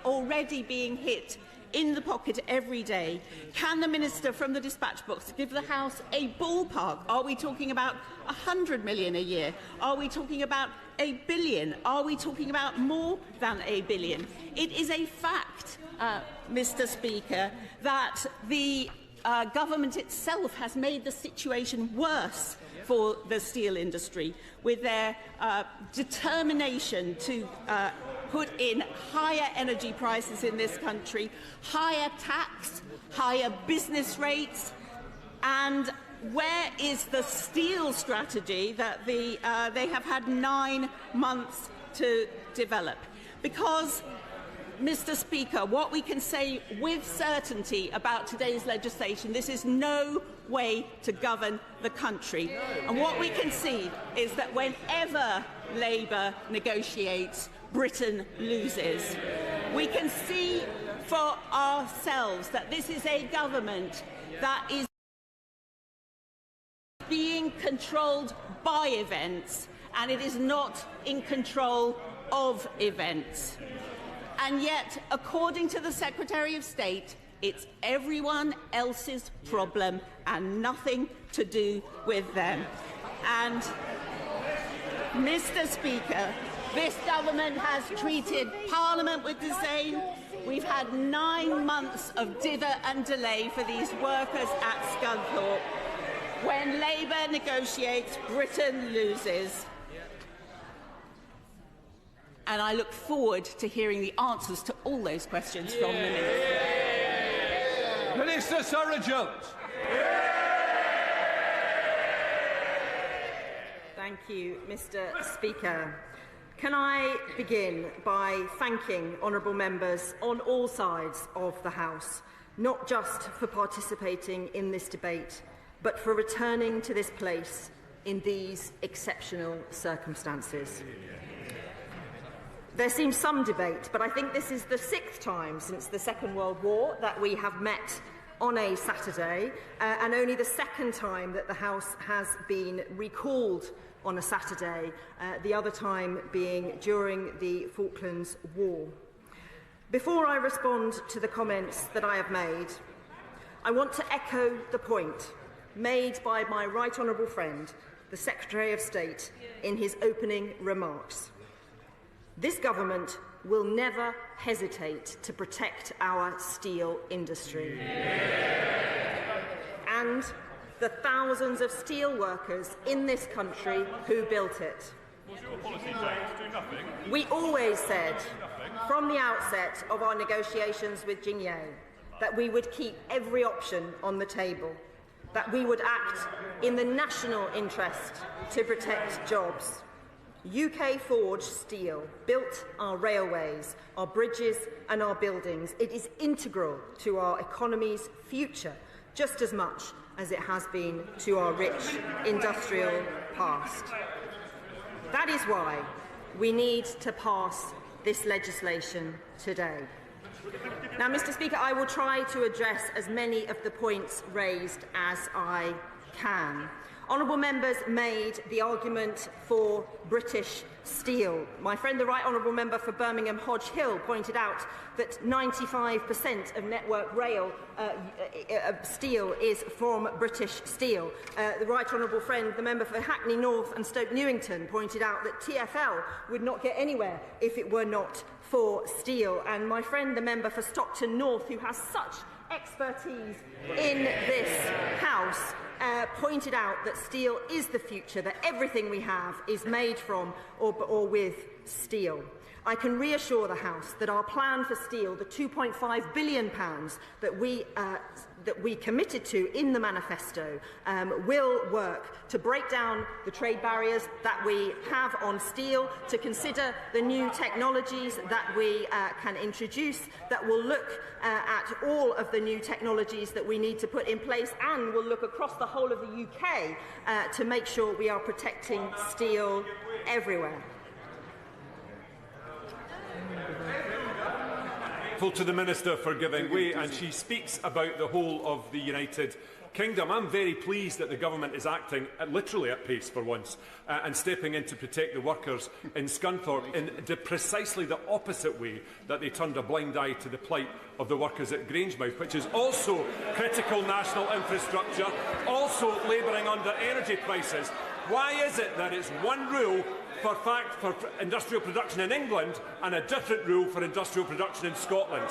already being hit in the pocket every day. Can the Minister from the dispatch box give the House a ballpark? Are we talking about 100 million a year? Are we talking about a billion? Are we talking about more than a billion? It is a fact, Mr. Speaker, that the government itself has made the situation worse for the steel industry, with their determination to put in higher energy prices in this country, higher tax, higher business rates, and where is the steel strategy that they have had 9 months to develop? Because, Mr. Speaker, what we can say with certainty about today's legislation, this is no way to govern the country. And what we can see is that whenever Labour negotiates, Britain loses. We can see for ourselves that this is a government that is being controlled by events, and it is not in control of events. And yet, according to the Secretary of State, it's everyone else's problem and nothing to do with them. And, Mr. Speaker, this government has treated Parliament with disdain. We've had 9 months of dither and delay for these workers at Scunthorpe. When Labour negotiates, Britain loses. And I look forward to hearing the answers to all those questions from the Minister. Minister Sarah-Jones. Thank you, Mr. Speaker. Can I begin by thanking honourable members on all sides of the House, not just for participating in this debate, but for returning to this place in these exceptional circumstances. There seems some debate, but I think this is the 6th time since the Second World War that we have met on a Saturday, and only the 2nd time that the House has been recalled on a Saturday, the other time being during the Falklands War. Before I respond to the comments that I have made, I want to echo the point made by my right honourable friend, the Secretary of State, in his opening remarks. This government will never hesitate to protect our steel industry. And the thousands of steel workers in this country who built it. We always said, from the outset of our negotiations with Jingye, that we would keep every option on the table, that we would act in the national interest to protect jobs. UK forged steel built our railways, our bridges and our buildings. It is integral to our economy's future, just as much as it has been to our rich industrial past. That is why we need to pass this legislation today. Now, Mr. Speaker, I will try to address as many of the points raised as I can. Honourable members made the argument for British steel. My friend, the Right Honourable Member for Birmingham Hodge Hill, pointed out that 95% of Network Rail steel is from British steel. The Right Honourable friend, the member for Hackney North and Stoke Newington, pointed out that TfL would not get anywhere if it were not for steel. And my friend, the member for Stockton North, who has such expertise in this House, pointed out that steel is the future, that everything we have is made from or with steel. I can reassure the House that our plan for steel, the £2.5 billion that we committed to in the manifesto, will work to break down the trade barriers that we have on steel, to consider the new technologies that we can introduce, that will look at all of the new technologies that we need to put in place, and will look across the whole of the UK to make sure we are protecting steel everywhere. To the Minister for giving way, and she speaks about the whole of the United Kingdom. I'm very pleased that the government is acting literally at pace for once and stepping in to protect the workers in Scunthorpe in precisely the opposite way that they turned a blind eye to the plight of the workers at Grangemouth, which is also critical national infrastructure, also labouring under energy prices. Why is it that it's one rule for industrial production in England and a different rule for industrial production in Scotland?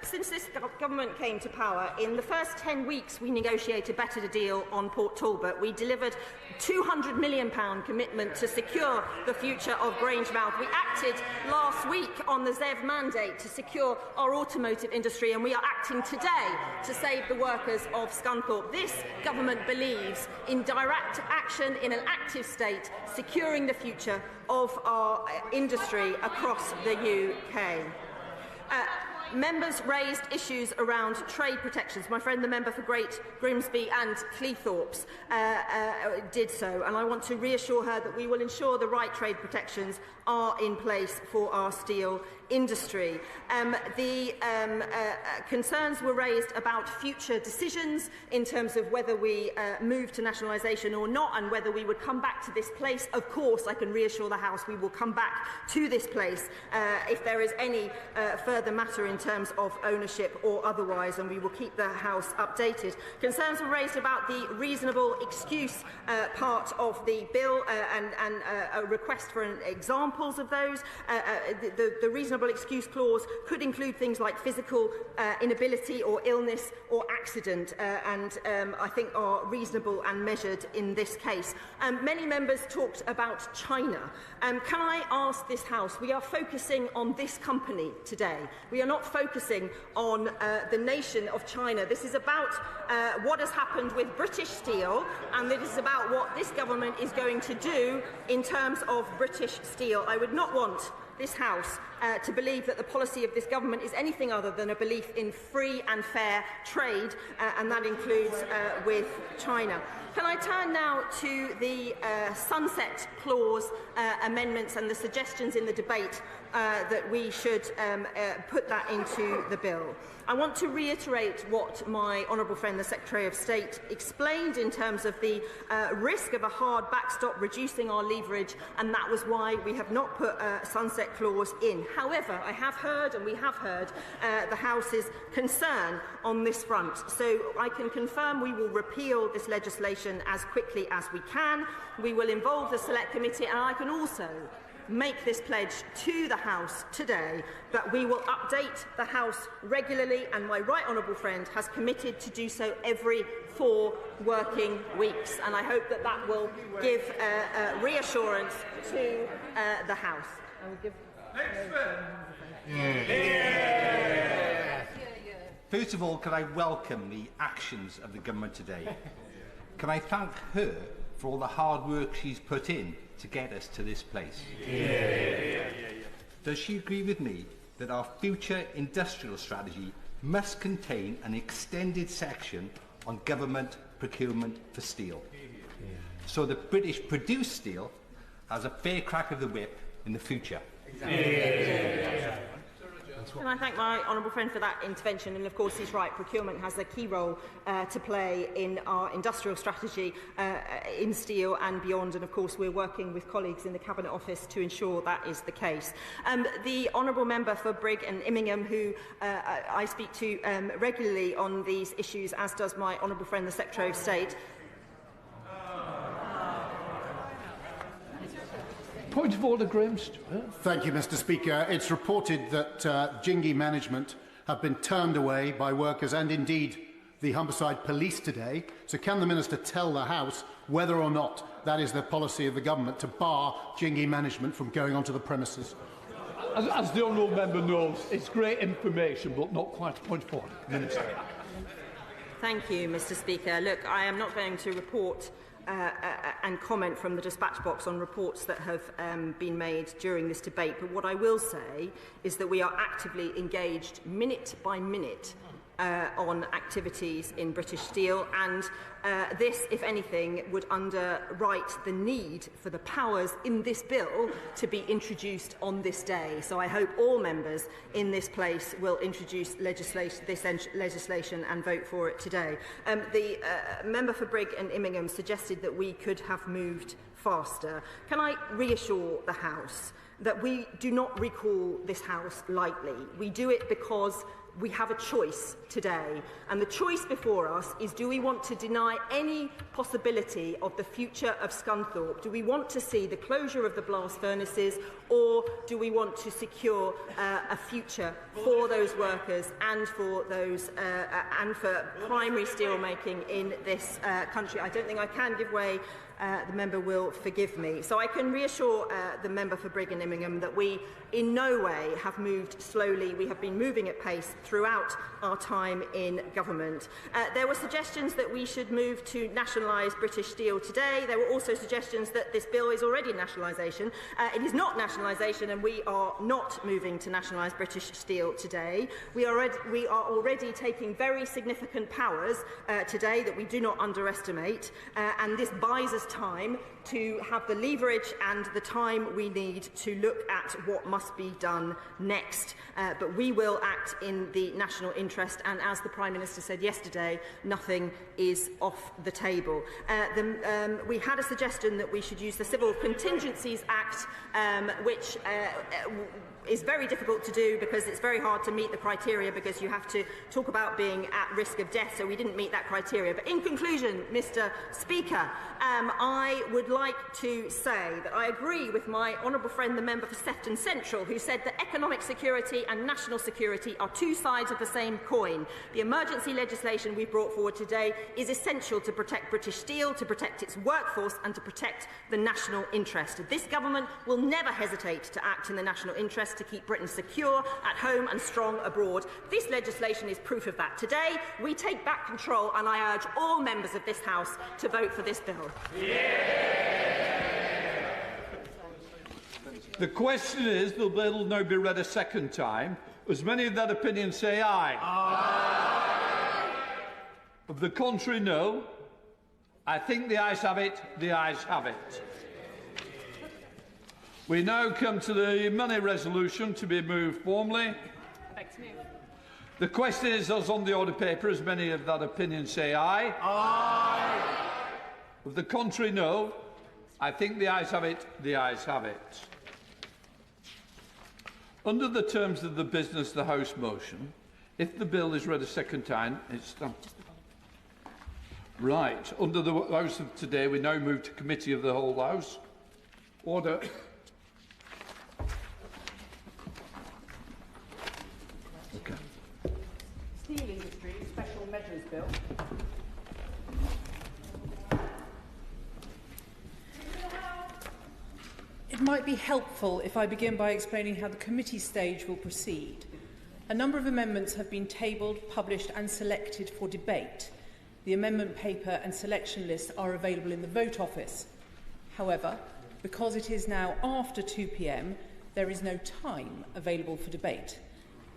Since this government came to power, in the first 10 weeks we negotiated better deal on Port Talbot. We delivered £200 million commitment to secure the future of Grangemouth. We acted last week on the ZEV mandate to secure our automotive industry, and we are acting today to save the workers of Scunthorpe. This government believes in direct action in an active state, securing the future of our industry across the UK. Members raised issues around trade protections. My friend, the member for Great Grimsby and Cleethorpes, did so, and I want to reassure her that we will ensure the right trade protections are in place for our steel industry. The concerns were raised about future decisions in terms of whether we move to nationalisation or not, and whether we would come back to this place. Of course, I can reassure the House we will come back to this place if there is any further matter in terms of ownership or otherwise, and we will keep the House updated. Concerns were raised about the reasonable excuse part of the bill and a request for examples of those. The reasonable excuse clause could include things like physical inability or illness or accident, and I think are reasonable and measured in this case. Many members talked about China. Can I ask this House, we are focusing on this company today. We are not focusing on the nation of China. This is about what has happened with British steel, and it is about what this government is going to do in terms of British steel. I would not want this House to believe that the policy of this government is anything other than a belief in free and fair trade, and that includes with China. Can I turn now to the sunset clause amendments and the suggestions in the debate that we should put that into the bill? I want to reiterate what my honourable friend, the Secretary of State, explained in terms of the risk of a hard backstop reducing our leverage, and that was why we have not put a sunset clause in. However, I have heard, and we have heard, the House's concern on this front. So I can confirm we will repeal this legislation as quickly as we can. We will involve the Select Committee, and I can also make this pledge to the House today that we will update the House regularly, and my right honourable friend has committed to do so every 4 working weeks, and I hope that that will give reassurance to the House. I will give First of all, can I welcome the actions of the government today? Can I thank her for all the hard work she's put in to get us to this place? Does she agree with me that our future industrial strategy must contain an extended section on government procurement for steel, so that British produced steel has a fair crack of the whip in the future? And I thank my honourable friend for that intervention, and of course he's right, procurement has a key role to play in our industrial strategy in steel and beyond, and of course we're working with colleagues in the Cabinet Office to ensure that is the case. The honourable member for Brigg and Immingham, who I speak to regularly on these issues, as does my honourable friend the Secretary of State. Point of order, Graham. Thank you, Mr. Speaker. It's reported that Jingi management have been turned away by workers and indeed the Humberside Police today. So can the Minister tell the House whether or not that is the policy of the government to bar Jingi management from going onto the premises? As the honourable member knows, it's great information, but not quite a point of order. Minister. Thank you, Mr. Speaker. Look, I am not going to report and comment from the dispatch box on reports that have been made during this debate. But what I will say is that we are actively engaged minute by minute on activities in British Steel, and this, if anything, would underwrite the need for the powers in this bill to be introduced on this day. So I hope all members in this place will introduce this legislation and vote for it today. The member for Brigg and Immingham suggested that we could have moved faster. Can I reassure the House that we do not recall this House lightly? We do it because we have a choice today, and the choice before us is: do we want to deny any possibility of the future of Scunthorpe? Do we want to see the closure of the blast furnaces, or do we want to secure a future for those workers and for those and for primary steelmaking in this country? I don't think I can give way. The member will forgive me. So I can reassure the member for Brigg and Immingham that we in no way have moved slowly. We have been moving at pace throughout our time in government. There were suggestions that we should move to nationalise British Steel today. There were also suggestions that this bill is already nationalisation. It is not nationalisation, and we are not moving to nationalise British Steel today. We are already taking very significant powers today that we do not underestimate, and this buys us time to have the leverage and the time we need to look at what must be done next. But we will act in the national interest, and as the Prime Minister said yesterday, nothing is off the table. We had a suggestion that we should use the Civil Contingencies Act, which is very difficult to do because it's very hard to meet the criteria, because you have to talk about being at risk of death, so we didn't meet that criteria. But in conclusion, Mr. Speaker, I would like to say that I agree with my honourable friend, the member for Sefton Central, who said that economic security and national security are two sides of the same coin. The emergency legislation we brought forward today is essential to protect British Steel, to protect its workforce and to protect the national interest. This government will never hesitate to act in the national interest to keep Britain secure at home and strong abroad. This legislation is proof of that. Today, we take back control, and I urge all members of this House to vote for this bill. The question is, the bill will now be read a second time. As many of that opinion say aye. Aye. Of the contrary, no. I think the ayes have it. The ayes have it. We now come to the money resolution to be moved formally. The question is, as on the order paper, as many of that opinion say aye. Aye. Of the contrary, no. I think the ayes have it. The ayes have it. Under the terms of the business of the House motion, if the bill is read a second time, it's done. Right. Under the House of today, we now move to Committee of the Whole House. Order. Okay. Steel Industry Special Measures Bill. It might be helpful if I begin by explaining how the committee stage will proceed. A number of amendments have been tabled, published and selected for debate. The amendment paper and selection lists are available in the vote office. However, because it is now after 2 p.m, there is no time available for debate.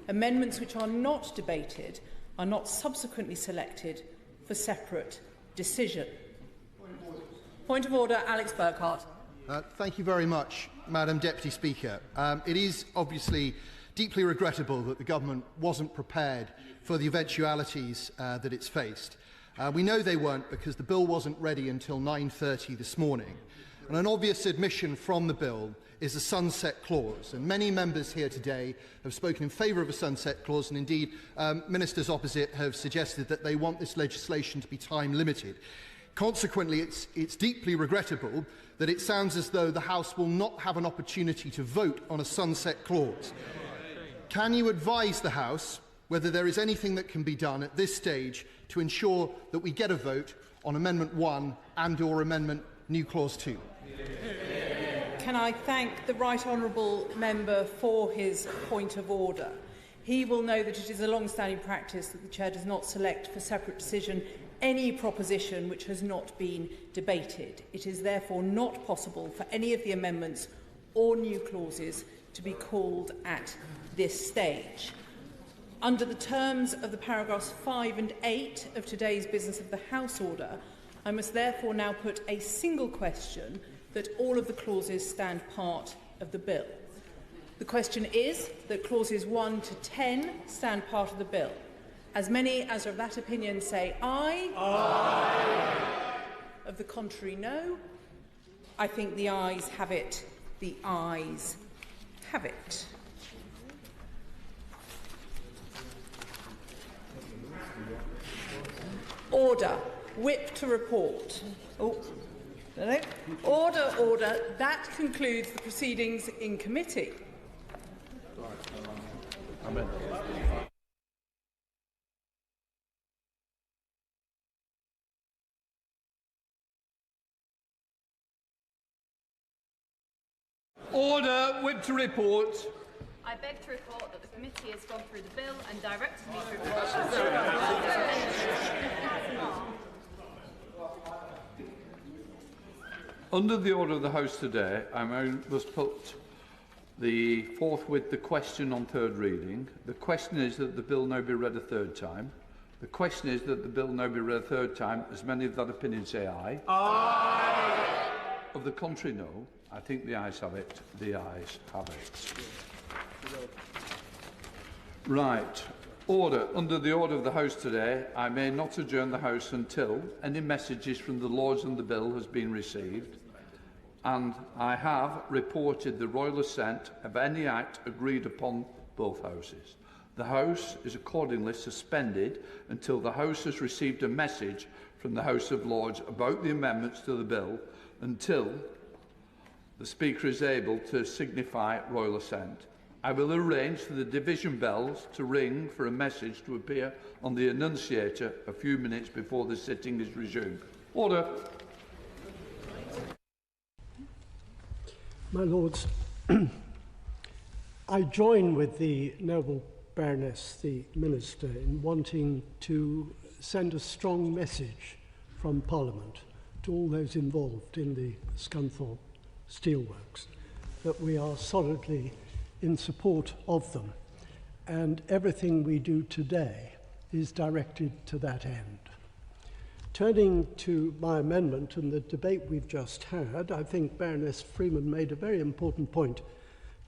Amendments which are not debated are not subsequently selected for separate decision. Point of order, Alex Burkhardt. Thank you very much, Madam Deputy Speaker. It is obviously deeply regrettable that the government wasn't prepared for the eventualities that it's faced. We know they weren't because the bill wasn't ready until 9:30 this morning. And an obvious admission from the bill is a sunset clause. And many members here today have spoken in favour of a sunset clause, and indeed ministers opposite have suggested that they want this legislation to be time limited. Consequently, it's deeply regrettable that it sounds as though the House will not have an opportunity to vote on a sunset clause. Can you advise the House whether there is anything that can be done at this stage to ensure that we get a vote on Amendment 1 and/or Amendment New Clause 2? Can I thank the Right Honourable Member for his point of order. He will know that it is a long-standing practice that the Chair does not select for separate decision any proposition which has not been debated. It is therefore not possible for any of the amendments or new clauses to be called at this stage. Under the terms of the paragraphs 5 and 8 of today's business of the House order, I must therefore now put a single question that all of the clauses stand part of the bill. The question is that clauses 1 to 10 stand part of the bill. As many as are of that opinion say aye. Aye. Of the contrary, no. I think the ayes have it. The ayes have it. Order. Whip to report. Oh. Order, order. That concludes the proceedings in committee. Amen. Order. Whip to report. I beg to report that the committee has gone through the bill and directed me to report. Under the order of the House today, I must put forthwith the question on third reading. The question is that the bill now be read a third time. The question is that the bill now be read a third time. As many of that opinion say aye. Aye. Of the contrary, no. I think the ayes have it. The ayes have it. Right. Order. Under the order of the House today, I may not adjourn the House until any messages from the Lords on the bill has been received, and I have reported the royal assent of any act agreed upon both Houses. The House is accordingly suspended until the House has received a message from the House of Lords about the amendments to the bill, until the Speaker is able to signify royal assent. I will arrange for the division bells to ring for a message to appear on the annunciator a few minutes before the sitting is resumed. Order. My Lords, I join with the noble Baroness, the Minister, in wanting to send a strong message from Parliament to all those involved in the Scunthorpe Steelworks that we are solidly in support of them, and everything we do today is directed to that end. Turning to my amendment and the debate we've just had, I think Baroness Freeman made a very important point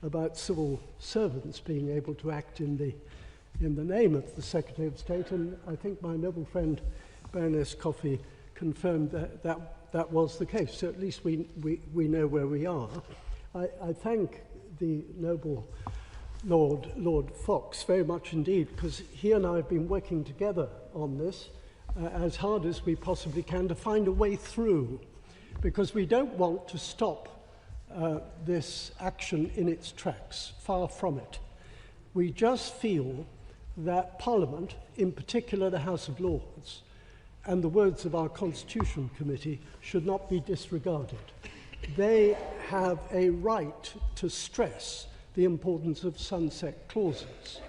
about civil servants being able to act in the name of the Secretary of State, and I think my noble friend Baroness Coffey confirmed that was the case. So at least we know where we are. I thank the noble Lord Fox very much indeed, because he and I have been working together on this as hard as we possibly can to find a way through, because we don't want to stop this action in its tracks, far from it. We just feel that Parliament, in particular the House of Lords, and the words of our Constitution Committee should not be disregarded. They have a right to stress the importance of sunset clauses.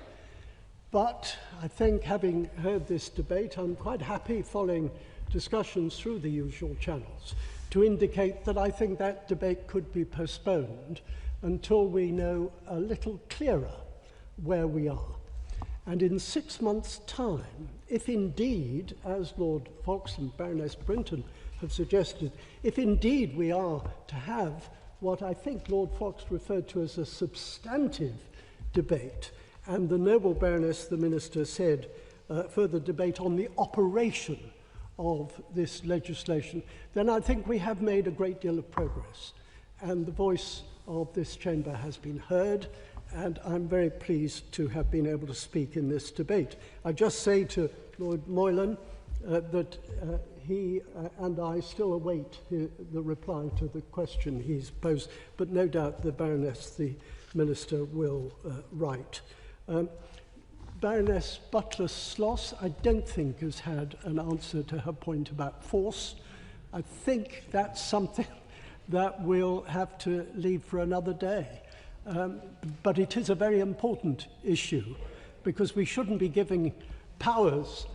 But I think, having heard this debate, I'm quite happy, following discussions through the usual channels, to indicate that I think that debate could be postponed until we know a little clearer where we are. And in 6 months' time, if indeed, as Lord Fox and Baroness Brinton have suggested, if indeed we are to have what I think Lord Fox referred to as a substantive debate, and the noble Baroness, the Minister, said further debate on the operation of this legislation, then I think we have made a great deal of progress, and the voice of this chamber has been heard, and I'm very pleased to have been able to speak in this debate. I just say to Lord Moylan that he and I still await the reply to the question he's posed, but no doubt the Baroness, the Minister, will write. Baroness Butler-Sloss, I don't think has had an answer to her point about force. I think that's something that we'll have to leave for another day. But it is a very important issue, because we shouldn't be giving powers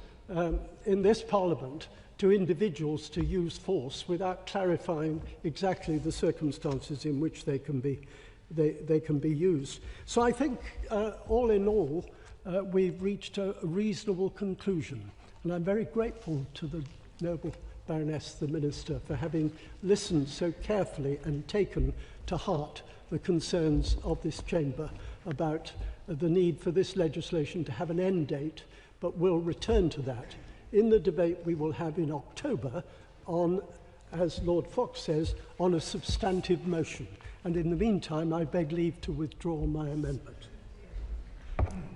in this Parliament to individuals to use force without clarifying exactly the circumstances in which they can be used. So I think, all in all, we've reached a reasonable conclusion, and I'm very grateful to the noble Baroness, the Minister, for having listened so carefully and taken to heart the concerns of this chamber about the need for this legislation to have an end date, but we'll return to that in the debate we will have in October on, as Lord Fox says, on a substantive motion. And in the meantime, I beg leave to withdraw my amendment.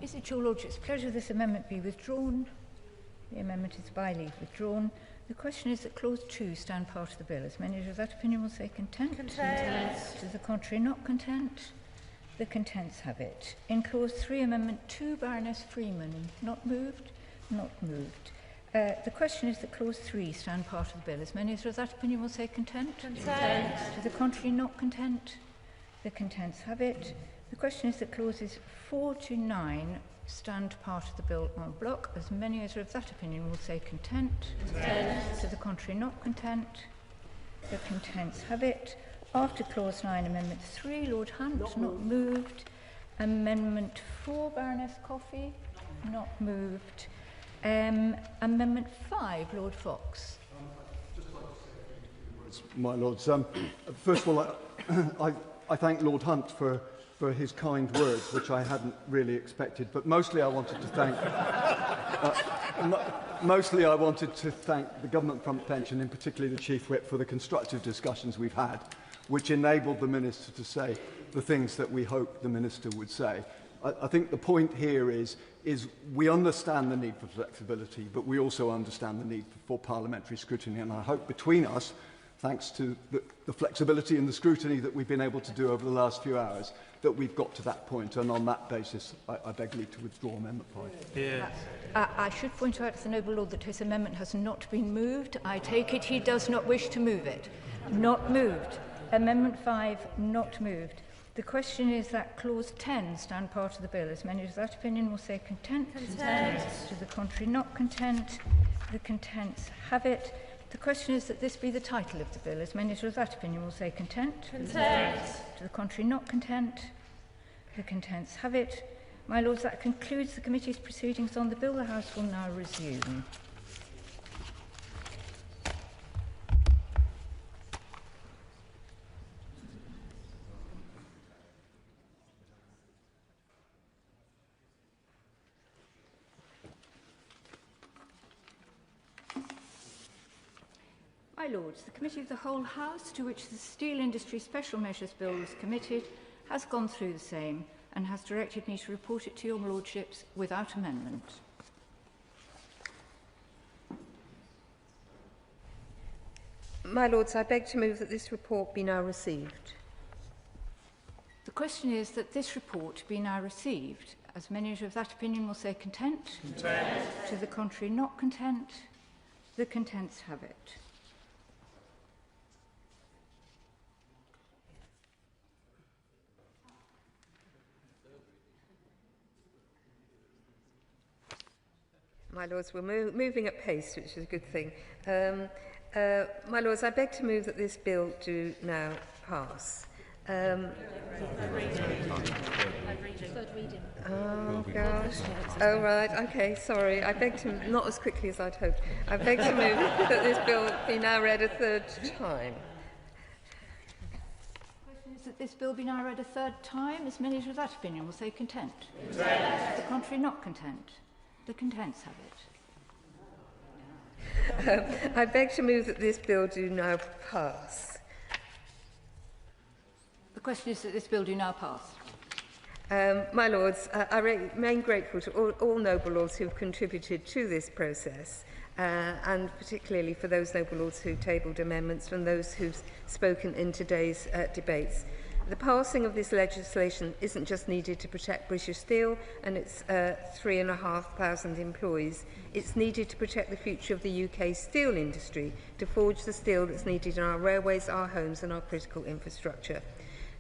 Is it your Lordship's pleasure this amendment be withdrawn? The amendment is by leave withdrawn. The question is that Clause 2 stand part of the bill. As many of that opinion will say content. Content. To the contrary, not content. The contents have it. In Clause 3, Amendment 2, Baroness Freeman. Not moved? Not moved. The question is that Clause 3 stand part of the bill. As many of that opinion will say content. Content. To the contrary, not content. The contents have it. The question is that Clauses 4 to 9 stand part of the bill en bloc. As many as are of that opinion will say content. Content. To the contrary, not content. The contents have it. After Clause 9, Amendment 3, Lord Hunt, not moved. Amendment 4, Baroness Coffey, not moved. Amendment 5, Lord Fox. My Lords, first of all, I thank Lord Hunt for his kind words, which I hadn't really expected. But mostly I wanted to thank the Government Front Bench, and in particular the Chief Whip, for the constructive discussions we've had, which enabled the Minister to say the things that we hoped the Minister would say. I think the point here is we understand the need for flexibility, but we also understand the need for parliamentary scrutiny. And I hope between us, thanks to the flexibility and the scrutiny that we've been able to do over the last few hours, that we've got to that point. And on that basis, I beg leave to withdraw Amendment 5. Yeah. I should point out to the noble lord that his amendment has not been moved. I take it he does not wish to move it. Not moved. Amendment 5, not moved. The question is that Clause 10 stand part of the bill. As many as that opinion will say content. Content. To the contrary, not content. The contents have it. The question is that this be the title of the bill. As many as of that opinion will say content. Content. To the contrary, not content. The contents have it. My Lords, that concludes the committee's proceedings on the bill. The House will now resume. My Lords, the Committee of the Whole House, to which the Steel Industry Special Measures Bill was committed, has gone through the same and has directed me to report it to your Lordships without amendment. My Lords, I beg to move that this report be now received. The question is that this report be now received. As many of that opinion will say content. Content. To the contrary, not content. The contents have it. My Lords, we're moving at pace, which is a good thing. My Lords, I beg to move that this bill do now pass. Oh, gosh. Oh, right. Okay, sorry. I beg to, not as quickly as I'd hoped. I beg to move that this bill be now read a third time. The question is that this bill be now read a third time. As many of that opinion will say content. Content. To the contrary, not content. The contents have it. I beg to move that this bill do now pass. The question is that this bill do now pass. My Lords, I remain grateful to all noble lords who have contributed to this process, and particularly for those noble lords who tabled amendments and those who've spoken in today's debates. The passing of this legislation isn't just needed to protect British Steel and its 3,500 employees. It's needed to protect the future of the UK steel industry, to forge the steel that's needed in our railways, our homes and our critical infrastructure.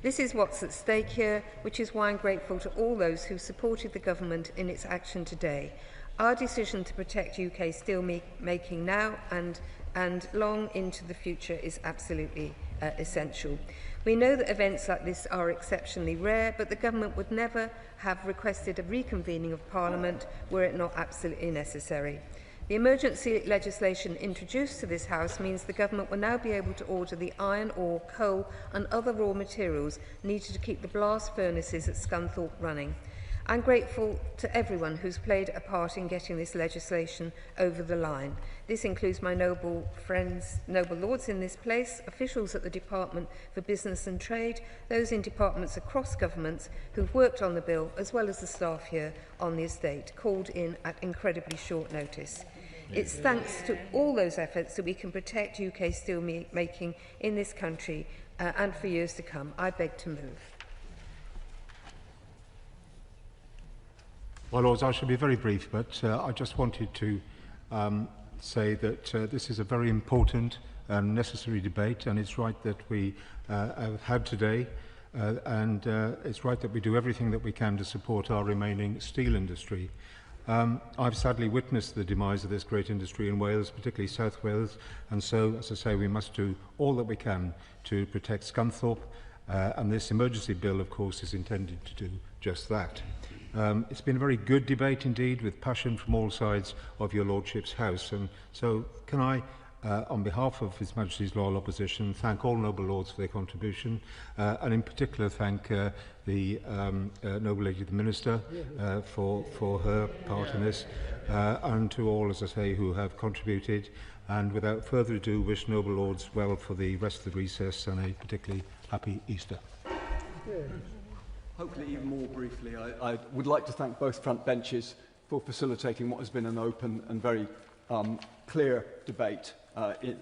This is what's at stake here, which is why I'm grateful to all those who supported the government in its action today. Our decision to protect UK steel making now and long into the future is absolutely essential. We know that events like this are exceptionally rare, but the government would never have requested a reconvening of Parliament were it not absolutely necessary. The emergency legislation introduced to this House means the government will now be able to order the iron ore, coal and other raw materials needed to keep the blast furnaces at Scunthorpe running. I'm grateful to everyone who's played a part in getting this legislation over the line. This includes my noble friends, noble lords in this place, officials at the Department for Business and Trade, those in departments across governments who've worked on the bill, as well as the staff here on the estate, called in at incredibly short notice. It's thanks to all those efforts that we can protect UK steel making in this country and for years to come. I beg to move. Well, Lords, I shall be very brief, but I just wanted to say that this is a very important and necessary debate, and it's right that we have had today, and it's right that we do everything that we can to support our remaining steel industry. I've sadly witnessed the demise of this great industry in Wales, particularly South Wales, and so, as I say, we must do all that we can to protect Scunthorpe, and this emergency bill, of course, is intended to do just that. It's been a very good debate indeed, with passion from all sides of your Lordship's House, and so can I, on behalf of His Majesty's Loyal Opposition, thank all noble lords for their contribution, and in particular thank the noble lady, the Minister, for her part in this, and to all, as I say, who have contributed. And without further ado, wish noble lords well for the rest of the recess and a particularly happy Easter. Hopefully, even more briefly, I would like to thank both front benches for facilitating what has been an open and very clear debate. It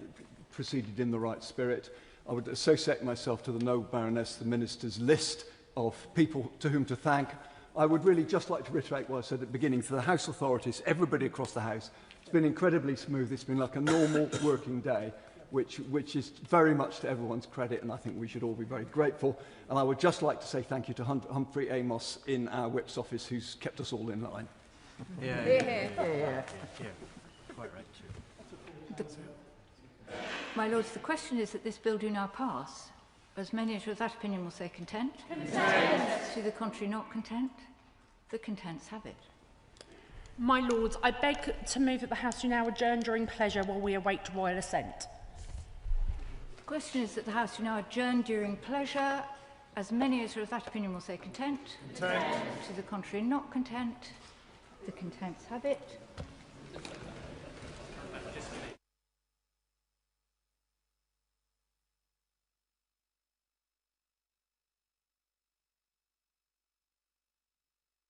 proceeded in the right spirit. I would associate myself to the noble Baroness, the Minister's list of people to whom to thank. I would really just like to reiterate what I said at the beginning to the House authorities, everybody across the House. It's been incredibly smooth. It's been like a normal working day, which is very much to everyone's credit, and I think we should all be very grateful. And I would just like to say thank you to Humphrey Amos in our Whip's office, who's kept us all in line. Yeah. Quite right, too. My Lords, the question is that this bill do now pass. As many as are of that opinion will say content. Content. To the contrary, not content. The contents have it. My Lords, I beg to move that the House do now adjourn during pleasure while we await royal assent. The question is that the House do now adjourn during pleasure. As many as are of that opinion will say content. Content. To the contrary, not content. The contents have it.